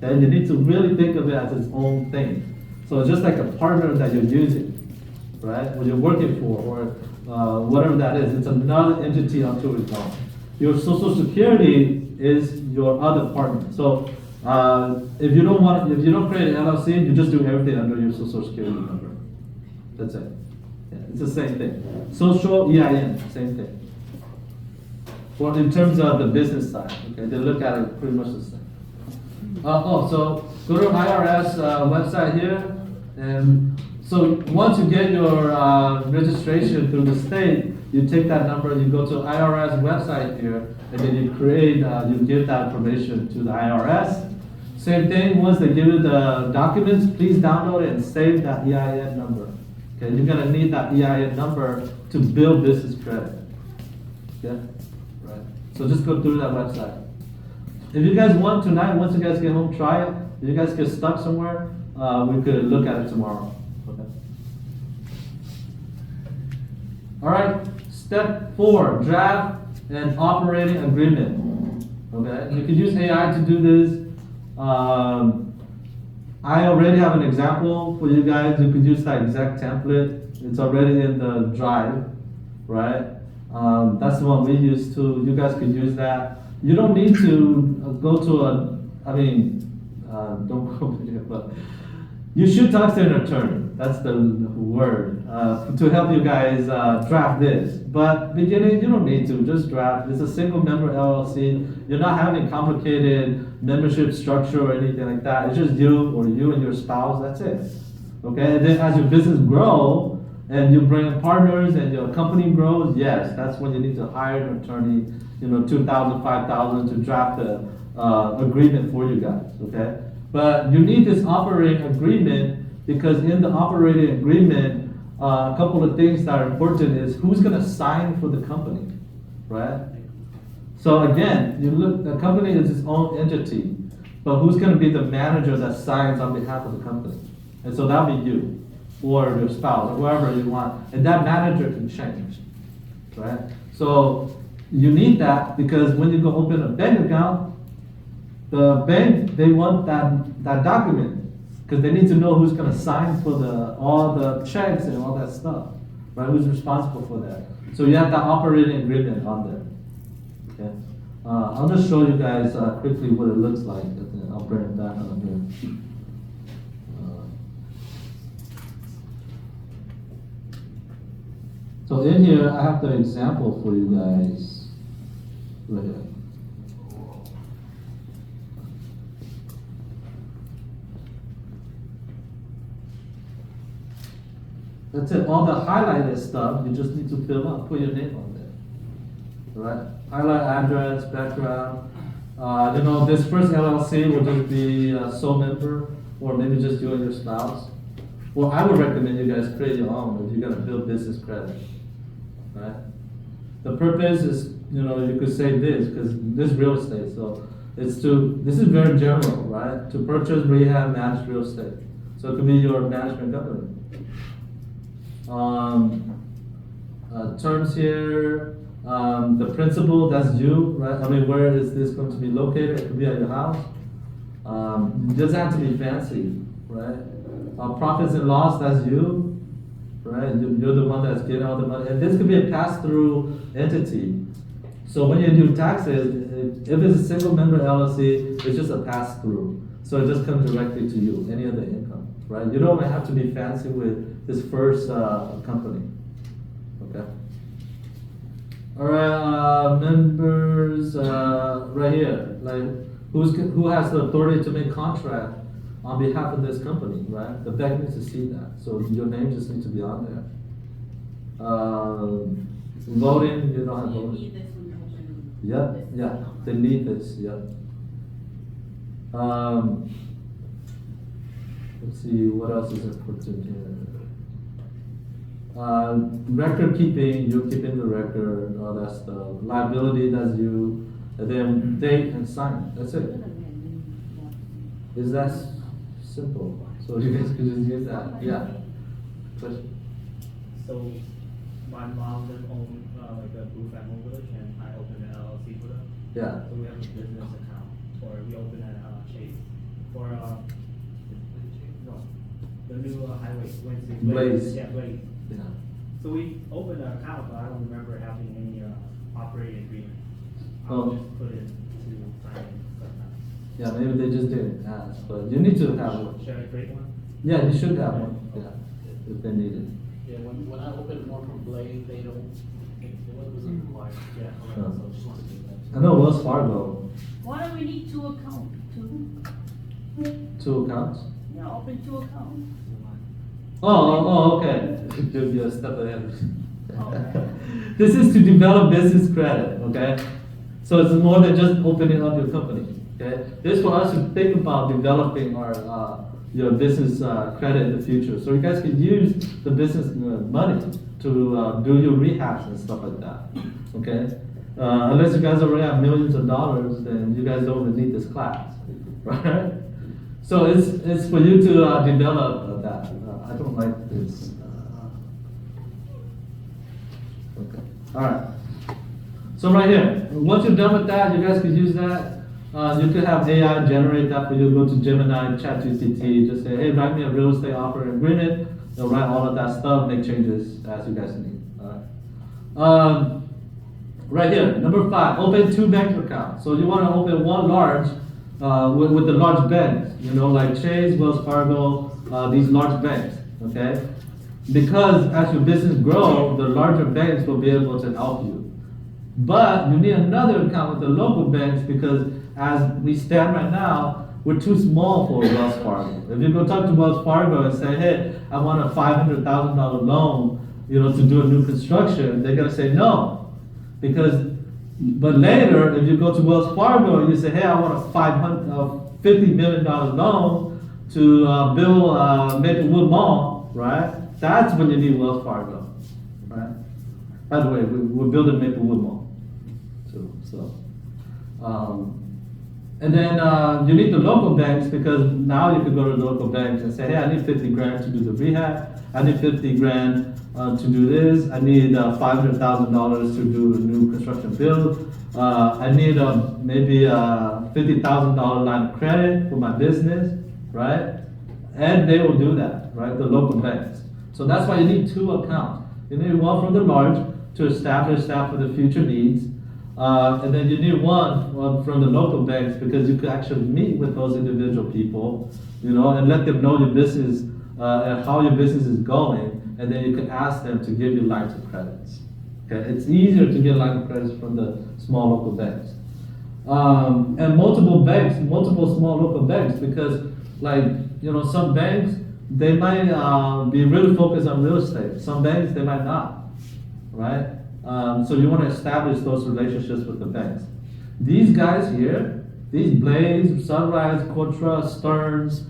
and you need to really think of it as its own thing. So it's just like a partner that you're using, right? Or you're working for, or whatever that is. It's another entity unto its own. Your social security is your other partner. So if you don't create an LLC, you just do everything under your social security number. That's it. Yeah, it's the same thing. Social EIN, same thing. Well, in terms of the business side, okay, they look at it pretty much the same. So go to IRS website here, and so once you get your registration through the state, you take that number, you go to IRS website here, and then you create, you give that information to the IRS. Same thing, once they give you the documents, please download it and save that EIN number. Okay, you're gonna need that EIN number to build business credit. Okay, right. So just go through that website. If you guys want tonight, once you guys get home, try it. If you guys get stuck somewhere, we could look at it tomorrow. Okay. All right. Step 4: draft an operating agreement. Okay. You can use AI to do this. I already have an example for you guys. You could use that exact template. It's already in the drive, right? That's the one we use too. You guys could use that. You don't need to go to don't go here, but you should talk to an attorney. That's the word, to help you guys draft this. But beginning, you don't need to, just draft. It's a single member LLC. You're not having complicated membership structure or anything like that. It's just you or you and your spouse, that's it. Okay, and then as your business grows and you bring in partners and your company grows, yes, that's when you need to hire an attorney, $2,000, $5,000 to draft the agreement for you guys, okay? But you need this operating agreement because in the operating agreement, a couple of things that are important is who's gonna sign for the company, right? So again, you look, the company is its own entity, but who's gonna be the manager that signs on behalf of the company? And so that'll be you, or your spouse, or whoever you want, and that manager can change, right? So you need that because when you go open a bank account, the bank, they want that document because they need to know who's going to sign for all the checks and all that stuff, right? Who's responsible for that? So you have the operating agreement on there. Okay, I'll just show you guys quickly what it looks like. And then I'll bring it back on here. So in here, I have the example for you guys right here. That's it. All the highlighted stuff, you just need to fill up, put your name on there. Right? Highlight address, background. This first LLC will just be a sole member, or maybe just you and your spouse. Well, I would recommend you guys create your own if you're gonna build business credit. Right? The purpose is, you could say this, because this is real estate, so this is very general, right? To purchase, rehab, manage real estate. So it could be your management company. Terms here, the principal, that's you, right? Where is this going to be located? It could be at your house. It doesn't have to be fancy, right? Profits and loss, that's you, right? You're the one that's getting all the money. And this could be a pass-through entity. So when you do taxes, if it's a single member LLC, it's just a pass-through. So it just comes directly to you, any other income, right? You don't have to be fancy with this first company, okay? All right, members right here, like who has the authority to make contract on behalf of this company, right? The bank needs to see that, so your name just needs to be on there. Voting, you don't have voting. Yep, yeah, they need this, yep. Let's see, what else is important here? Record keeping, you're keeping the record, all that stuff. Liability, that's you. And then date and sign, that's it. Is that simple? So you guys could just use that, yeah. Question?
So my mom does own like a Blue Family Village, and I opened an LLC for them.
Yeah.
So we have a business account, or we open at Chase for no, The new highway, Wednesday.
Blaze.
Yeah, Blaze.
Yeah.
So we opened an account, but I don't remember having any operating agreement.
Oh.
I'll just put it to sign sometime.
Yeah, maybe they just didn't ask, but you need to have one.
Should I create one?
Yeah, you should have one, yeah, if they need it.
Yeah, when I opened more from Blade, they don't, it wasn't required.
Yeah.
So just wanted to do that.
I know Wells Fargo,
Why do we need two accounts?
two accounts.
Yeah, open two accounts.
Okay. You're a step ahead. This is to develop business credit, okay? So it's more than just opening up your company, okay? This is for us to think about developing our your business credit in the future. So you guys can use the business money to do your rehabs and stuff like that, okay? Unless you guys already have millions of dollars, then you guys don't even need this class, right? So it's for you to develop that. I don't like this. Okay. All right. So right here, once you're done with that, you guys can use that. You could have AI generate that for you. Go to Gemini, ChatGPT, just say, hey, write me a real estate offer agreement. They'll write all of that stuff, make changes as you guys need. All right. Right here, number 5, open 2 bank accounts. So you want to open one large with the large banks, like Chase, Wells Fargo, these large banks, okay? Because as your business grows, the larger banks will be able to help you. But you need another account with the local banks because as we stand right now, we're too small for Wells Fargo. If you go talk to Wells Fargo and say, hey, I want a $500,000 loan, to do a new construction, they're gonna say no. But later, if you go to Wells Fargo and you say, hey, I want a $50 million loan to build Maplewood Mall, right? That's when you need Wells Fargo, right? By the way, we're building Maplewood Mall. And then you need the local banks because now you can go to the local banks and say, hey, I need 50 grand to do the rehab. I need 50 grand to do this. I need $500,000 to do a new construction build. I need maybe a $50,000 line of credit for my business, right? And they will do that, right? The local banks. So that's why you need 2 accounts. You need one from the large to establish that for the future needs. And then you need one from the local banks because you could actually meet with those individual people, and let them know your business and how your business is going. And then you can ask them to give you lines of credits. Okay, it's easier to get line of credits from the small local banks. And multiple small local banks because some banks, they might be really focused on real estate. Some banks, they might not, right? So you want to establish those relationships with the banks. These guys here, these Blaze, Sunrise, Contra, Stearns,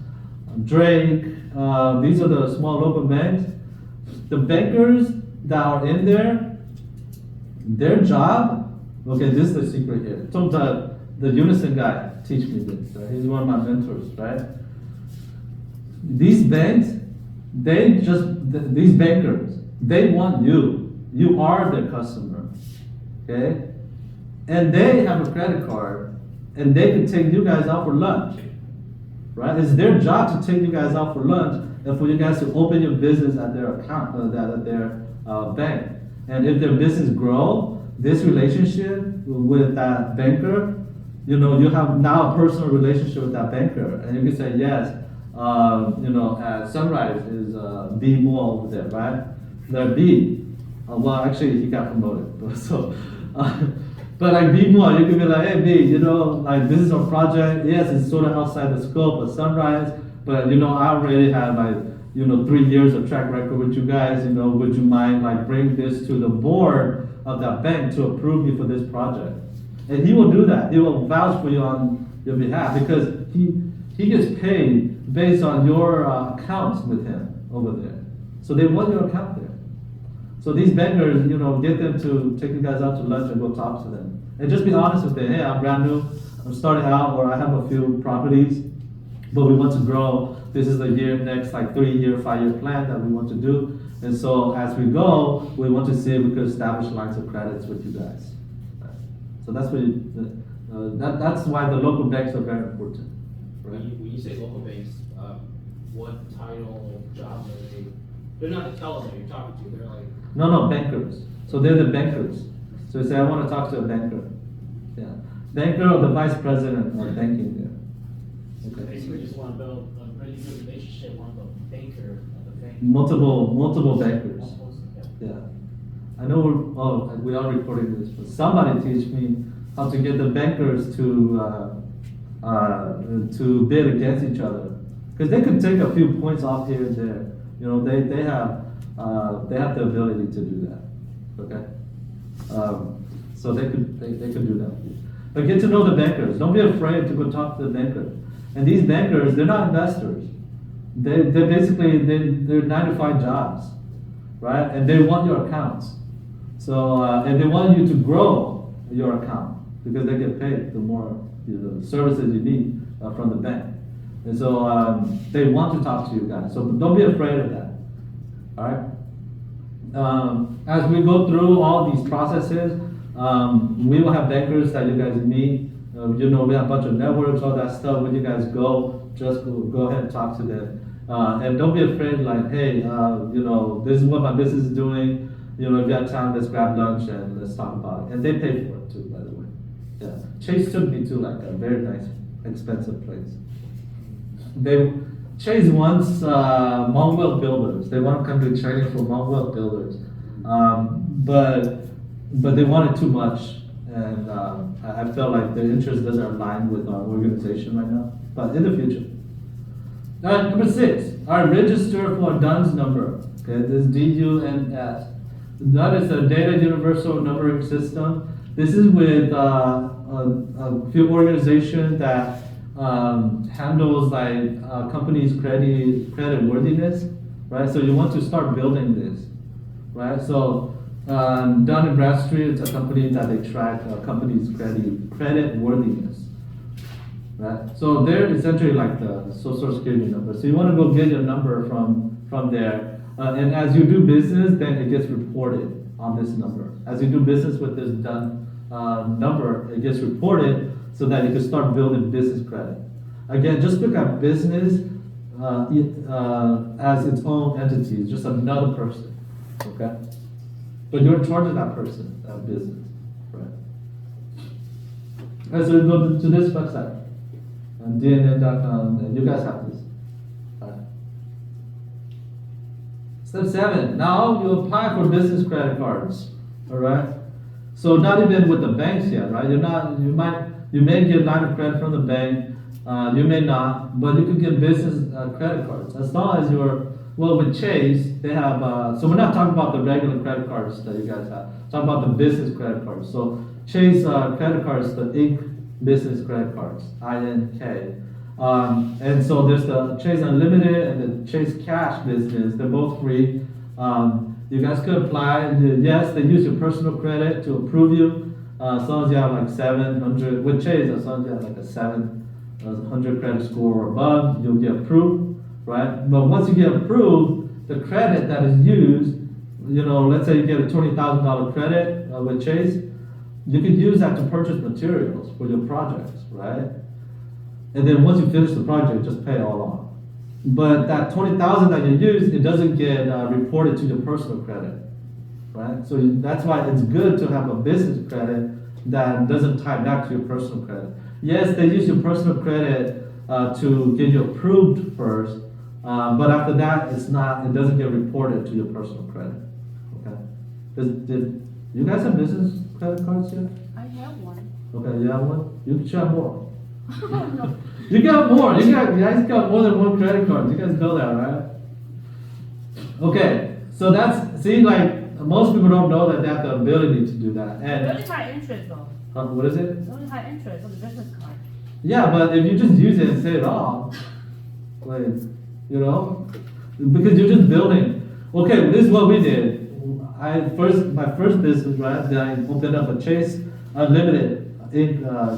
Drake, these are the small local banks. The bankers that are in there, their job, okay, this is the secret here. So the Unison guy teach me this. Right? He's one of my mentors, right? These banks, these bankers, they want you. You are their customer, okay? And they have a credit card, and they can take you guys out for lunch, right? It's their job to take you guys out for lunch and for you guys to open your business at their account, at their bank. And if their business grow, this relationship with that banker, you have now a personal relationship with that banker, and you can say yes. At Sunrise is B Moore over there, right? They're B. Well, actually, he got promoted. So, but like B Moore, you can be like, hey B, this is our project. Yes, it's sort of outside the scope of Sunrise, but I already have 3 years of track record with you guys. Would you mind bring this to the board of that bank to approve me for this project? And he will do that. He will vouch for you on your behalf because he gets paid based on your accounts with him over there. So they want your account there. So these bankers, get them to take you guys out to lunch and go talk to them. And just be honest with them. Hey, I'm brand new. I'm starting out, or I have a few properties, but we want to grow. This is the next 3-year, 5-year plan that we want to do. And so as we go, we want to see if we could establish lines of credits with you guys. Right. So that's what that's why the local banks are very important. Right?
When you say local banks, what title, job are they? They're not the teller that you're talking to, they're like.
No, bankers. So they're the bankers. So you say, I want to talk to a banker. Yeah. Banker or the vice president of banking there. Okay.
Basically just wanna build a really good relationship, want the banker of the bank.
Multiple bankers.
Yeah.
Yeah. I know we are recording this, but somebody teach me how to get the bankers to bid against each other. Because they could take a few points off here and there. You know, they have the ability to do that. Okay? So they could do that. But get to know the bankers. Don't be afraid to go talk to the bankers. And these bankers, they're not investors. They're 9-to-5 jobs, right? And they want your accounts. So and they want you to grow your account because they get paid the more services you need from the bank. And so they want to talk to you guys. So don't be afraid of that. All right. As we go through all these processes, we will have bankers that you guys meet. We have a bunch of networks, all that stuff. When you guys go, just go ahead and talk to them. And don't be afraid, like, hey, this is what my business is doing. If you have time, let's grab lunch and let's talk about it. And they pay for it too, by the way. Yeah. Chase took me to like a very nice, expensive place. Chase wants Mongwealth builders. They want to come to training for Mongwealth builders. But they wanted too much. And I felt like their interest doesn't align with our organization right now. But in the future. Number 6, our register for a DUNS number. Okay, this DUNS. That is a data universal numbering system. This is with a few organizations that handles like companies' credit worthiness, right? So you want to start building this, right? So Dun & Bradstreet is a company that they track companies' credit worthiness, right? So they're essentially like the social security number. So you want to go get your number from there. And as you do business, then it gets reported on this number. As you do business with this DUN number, it gets reported so that you can start building business credit. Again, just look at business as its own entity, it's just another person, okay? But you're in charge of that person, that business, right? All right, so we go to this website, dnn.com, and you guys have this. Step 7, now you apply for business credit cards, all right? So not even with the banks yet, right? You may get line of credit from the bank, you may not, but you can get business credit cards. As long as with Chase, they have, so we're not talking about the regular credit cards that you guys have, talking about the business credit cards. So Chase credit cards, the Inc. business credit cards, INK. And so there's the Chase Unlimited and the Chase Cash business. They're both free. You guys could apply. Yes, they use your personal credit to approve you. As long as you have like 700, with Chase, as long as you have like a 700 credit score or above, you'll get approved, right? But once you get approved, the credit that is used, let's say you get a $20,000 credit with Chase, you can use that to purchase materials for your projects, right? And then once you finish the project, just pay it all off. But that $20,000 that you use, it doesn't get reported to your personal credit, right? So that's why it's good to have a business credit that doesn't tie back to your personal credit. Yes, they use your personal credit to get you approved first, but after that, it doesn't get reported to your personal credit. Okay? Did you guys have business credit cards yet?
I have one.
Okay, you have one? You should have more. You got more. You guys got more than one credit card. You guys know that, right? Okay, so most people don't know that they have the ability to do that. And
Really high interest though.
what is it?
Really high interest on the business card.
Yeah, but if you just use it and pay it off, because you're just building. Okay, this is what we did. My first business, right? Then I opened up a Chase Unlimited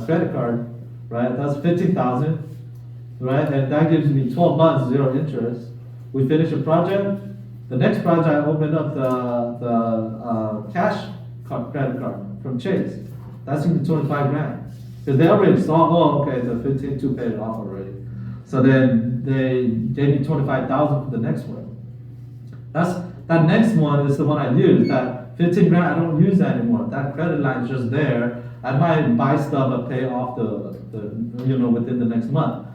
credit card. Right, that's $15,000, right, and that gives me 12 months, 0 interest. We finish a project. The next project, I opened up the cash credit card from Chase. That's gonna be $25,000 because they already saw, okay, the 15 to pay it off already.
So then they gave me 25,000 for the next one. That next one is the one I use. That 15 grand, I don't use that anymore. That credit line is just there. I might buy stuff and pay off the within the next month.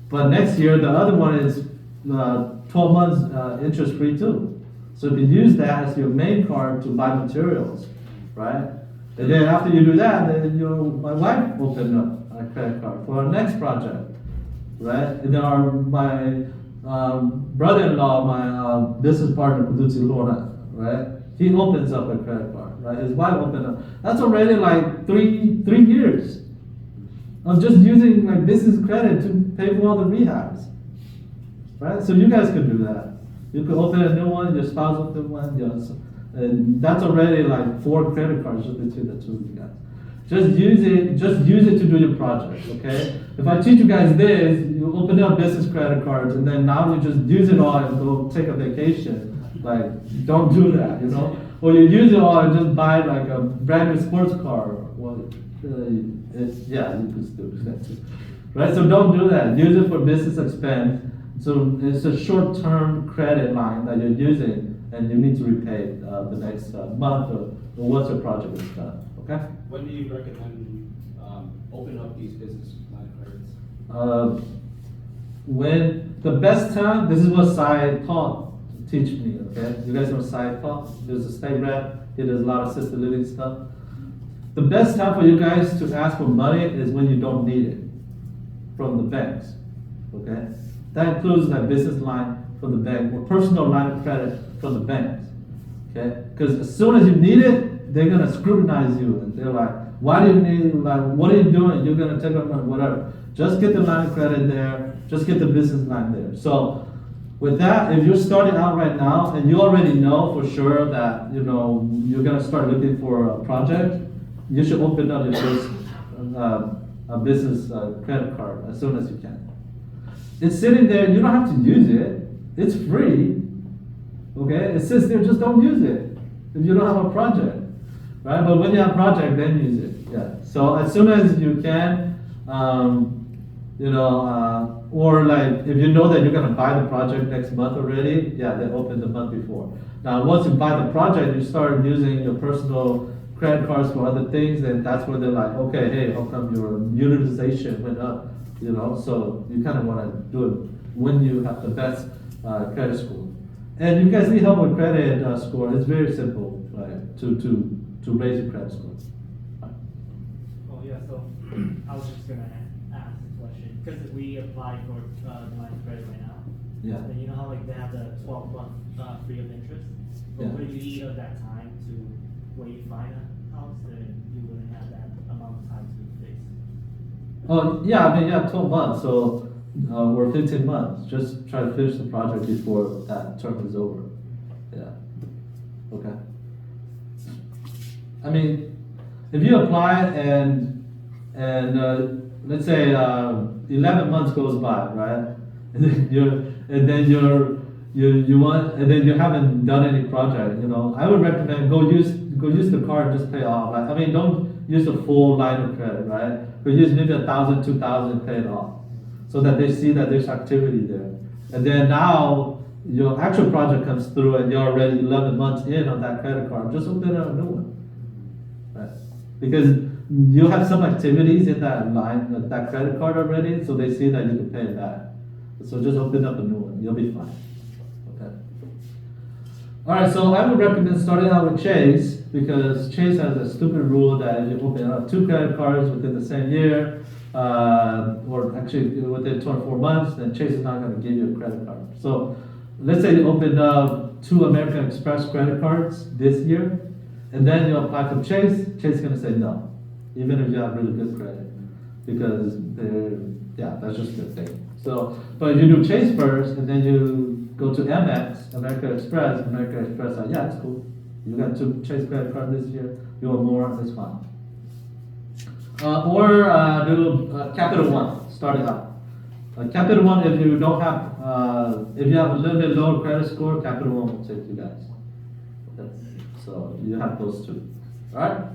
But next year, the other one is 12 months interest free too. So you can use that as your main card to buy materials, right? And then after you do that, then my wife opened up a credit card for our next project, right? And then my brother-in-law, my business partner, Kuduchi Lora, right? He opens up a credit card, right? His wife opened up. That's already like three years of just using like business credit to pay for all the rehabs, right? So you guys could do that. You could open a new one, your spouse open one, yes. And that's already like 4 credit cards just between the two of you guys. Just use it to do your project, okay? If I teach you guys this, you open up business credit cards and then now you just use it all and go take a vacation. Like, don't do that, Or you use it all and just buy like a brand new sports car. Well, you could still do that too. Right, so don't do that. Use it for business expense. So it's a short-term credit line that you're using and you need to repay the next month or once your project is done, okay?
When do you recommend open up these business line cards?
When the best time, this is what Sai taught, teach me, okay? You guys know Sai taught? There's a state rep, he does a lot of assisted living stuff. The best time for you guys to ask for money is when you don't need it from the banks, okay? That includes like business line from the bank or personal line of credit from the banks, okay? Because as soon as you need it, they're gonna scrutinize you and they're like, why do you need it? Like, what are you doing? You're gonna take up money, whatever. Just get the line of credit there, just get the business line there. So with that, if you're starting out right now and you already know for sure that you're gonna start looking for a project, you should open up your first a business credit card as soon as you can. It's sitting there, you don't have to use it. It's free, okay? It sits there, just don't use it if you don't have a project, right? But when you have a project, then use it, yeah. So as soon as you can, or like if you know that you're gonna buy the project next month already, yeah, then open the month before. Now, once you buy the project, you start using your personal credit cards for other things, and that's where they're like, okay, hey, how come your utilization went up? So you kind of want to do it when you have the best credit score. And you guys need help with credit score. It's very simple, right, to raise your credit score.
Oh yeah, so I was just gonna ask a question because we applied for the line of credit right now.
Yeah.
And you know how like they have the 12-month free of interest. But
Yeah.
would you need of that time to when you find a house, then you wouldn't have that amount of time to fix?
Oh, yeah, I mean, yeah, 12 months, so, or 15 months, just try to finish the project before that term is over, yeah, okay. I mean, if you apply and let's say, 11 months goes by, right? And then you haven't done any project, I would recommend go use the card and just pay off. Like, I mean, don't use the full line of credit, right? But use maybe 1,000, 2,000, pay it off, so that they see that there's activity there. And then now your actual project comes through, and you're already 11 months in on that credit card. Just open a new one, right? Because you have some activities in that line, that credit card already, so they see that you can pay it back. So just open up a new one. You'll be fine. Okay. All right, so I would recommend starting out with Chase, because Chase has a stupid rule that if you open up 2 credit cards within the same year, or actually within 24 months, then Chase is not going to give you a credit card. So let's say you open up 2 American Express credit cards this year, and then you apply for Chase, Chase is going to say no, even if you have really good credit, because that's just their thing. So, but you do Chase first, and then you go to Amex, American Express like, yeah, it's cool. You got 2 Chase credit card this year, you want more, that's fine. Or do Capital One, starting out. Capital One, if you don't have, if you have a little bit lower credit score, Capital One will take you guys. Okay. So you have those 2, alright?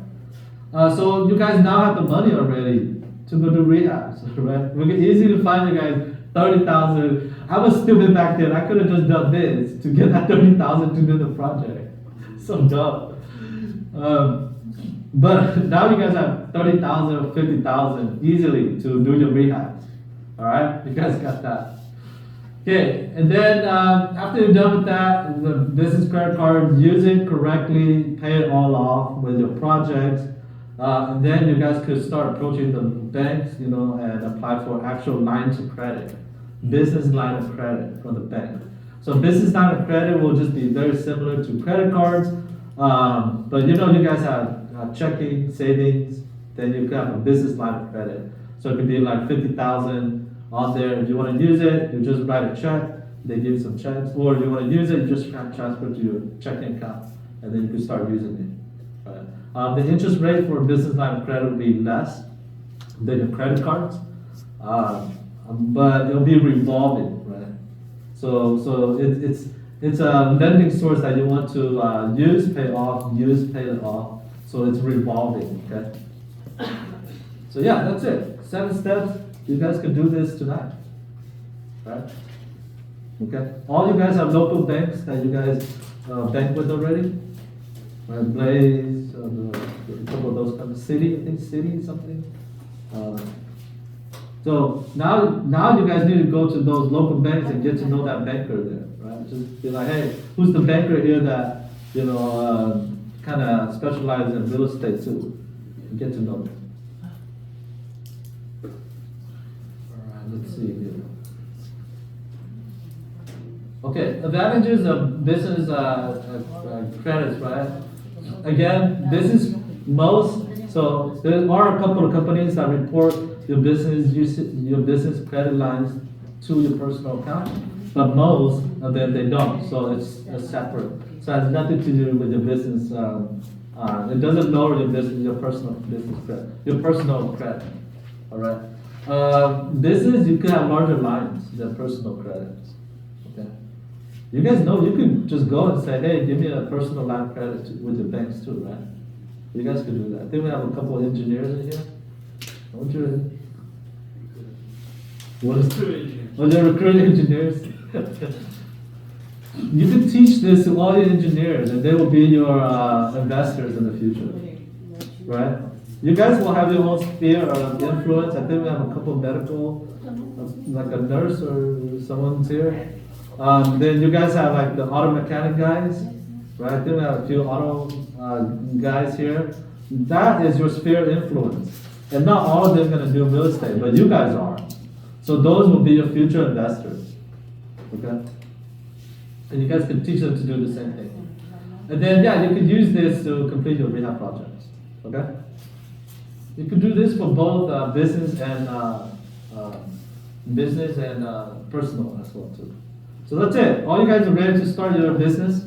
So you guys now have the money already to go do rehabs, right? It's easy to find you guys 30,000. I was stupid back then. I could have just done this to get that 30,000 to do the project. So dumb. But now you guys have 30,000 or 50,000 easily to do your rehab. All right, you guys got that. Okay, and then after you're done with that, the business credit card, use it correctly, pay it all off with your projects. And then you guys could start approaching the banks, you know, and apply for actual lines of credit, business line of credit from the bank. So business line of credit will just be very similar to credit cards, but you know, you guys have checking, savings, then you have a business line of credit. So it could be like 50,000 on there. If you want to use it, you just write a check, they give you some checks, or if you want to use it, you just transfer to your checking account, and then you can start using it. Right? The interest rate for a business line of credit will be less than your credit cards, but it'll be revolving, right? So it's a lending source that you want to use, pay off, use, pay it off. So it's revolving, okay? So yeah, that's it. 7 steps. You guys can do this tonight, right? Okay. All you guys have local banks that you guys bank with already, right? Blaze, a couple of those kind of City, I think City something. So now you guys need to go to those local banks and get to know that banker there, right? Just be like, hey, who's the banker here that you know kind of specializes in real estate too? And get to know them. Let's see here. Okay, advantages of business credits, right? Again, this is so there are a couple of companies that report your business credit lines to your personal account, but most of them they don't, so it's separate. So it has nothing to do with your business, it doesn't lower your personal business credit, your personal credit, all right? Business, you can have larger lines than personal credit. Okay. You guys know you can just go and say, hey, give me a personal line of credit with your banks too, right? You guys could do that. I think we have a couple of engineers in here. What are recruiting engineers? You can teach this to all your engineers, and they will be your investors in the future, right? You guys will have your own sphere of influence. I think we have a couple of medical, like a nurse or someone's here. Then you guys have like the auto mechanic guys, right? I think we have a few auto guys here. That is your sphere of influence. And not all of them are going to do real estate, but you guys are. So those will be your future investors, okay? And you guys can teach them to do the same thing. And then, yeah, you can use this to complete your rehab projects, okay? You can do this for both business and personal as well too. So that's it. All you guys are ready to start your business.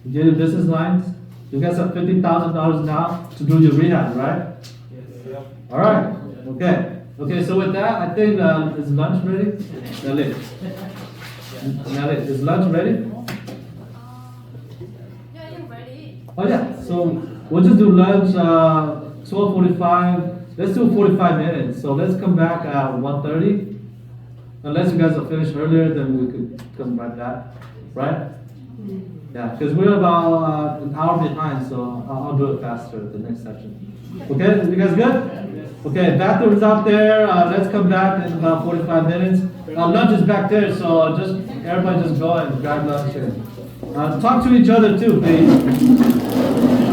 You get your business lines. You guys have $50,000 now to do your rehab, right? Yes. All right. Okay. Okay. So with that, I think is lunch ready? Nelly, is lunch ready?
Yeah, you're ready.
Oh yeah. So we'll just do lunch. 12:45. Let's do 45 minutes. So let's come back at 1:30. Unless you guys are finished earlier, then we could come right back, right? Yeah, because we're about an hour behind, so I'll do it faster the next session. Okay, you guys good? Okay, bathroom's out there. Let's come back in about 45 minutes. Lunch is back there, so everybody just go and grab lunch and talk to each other too, please.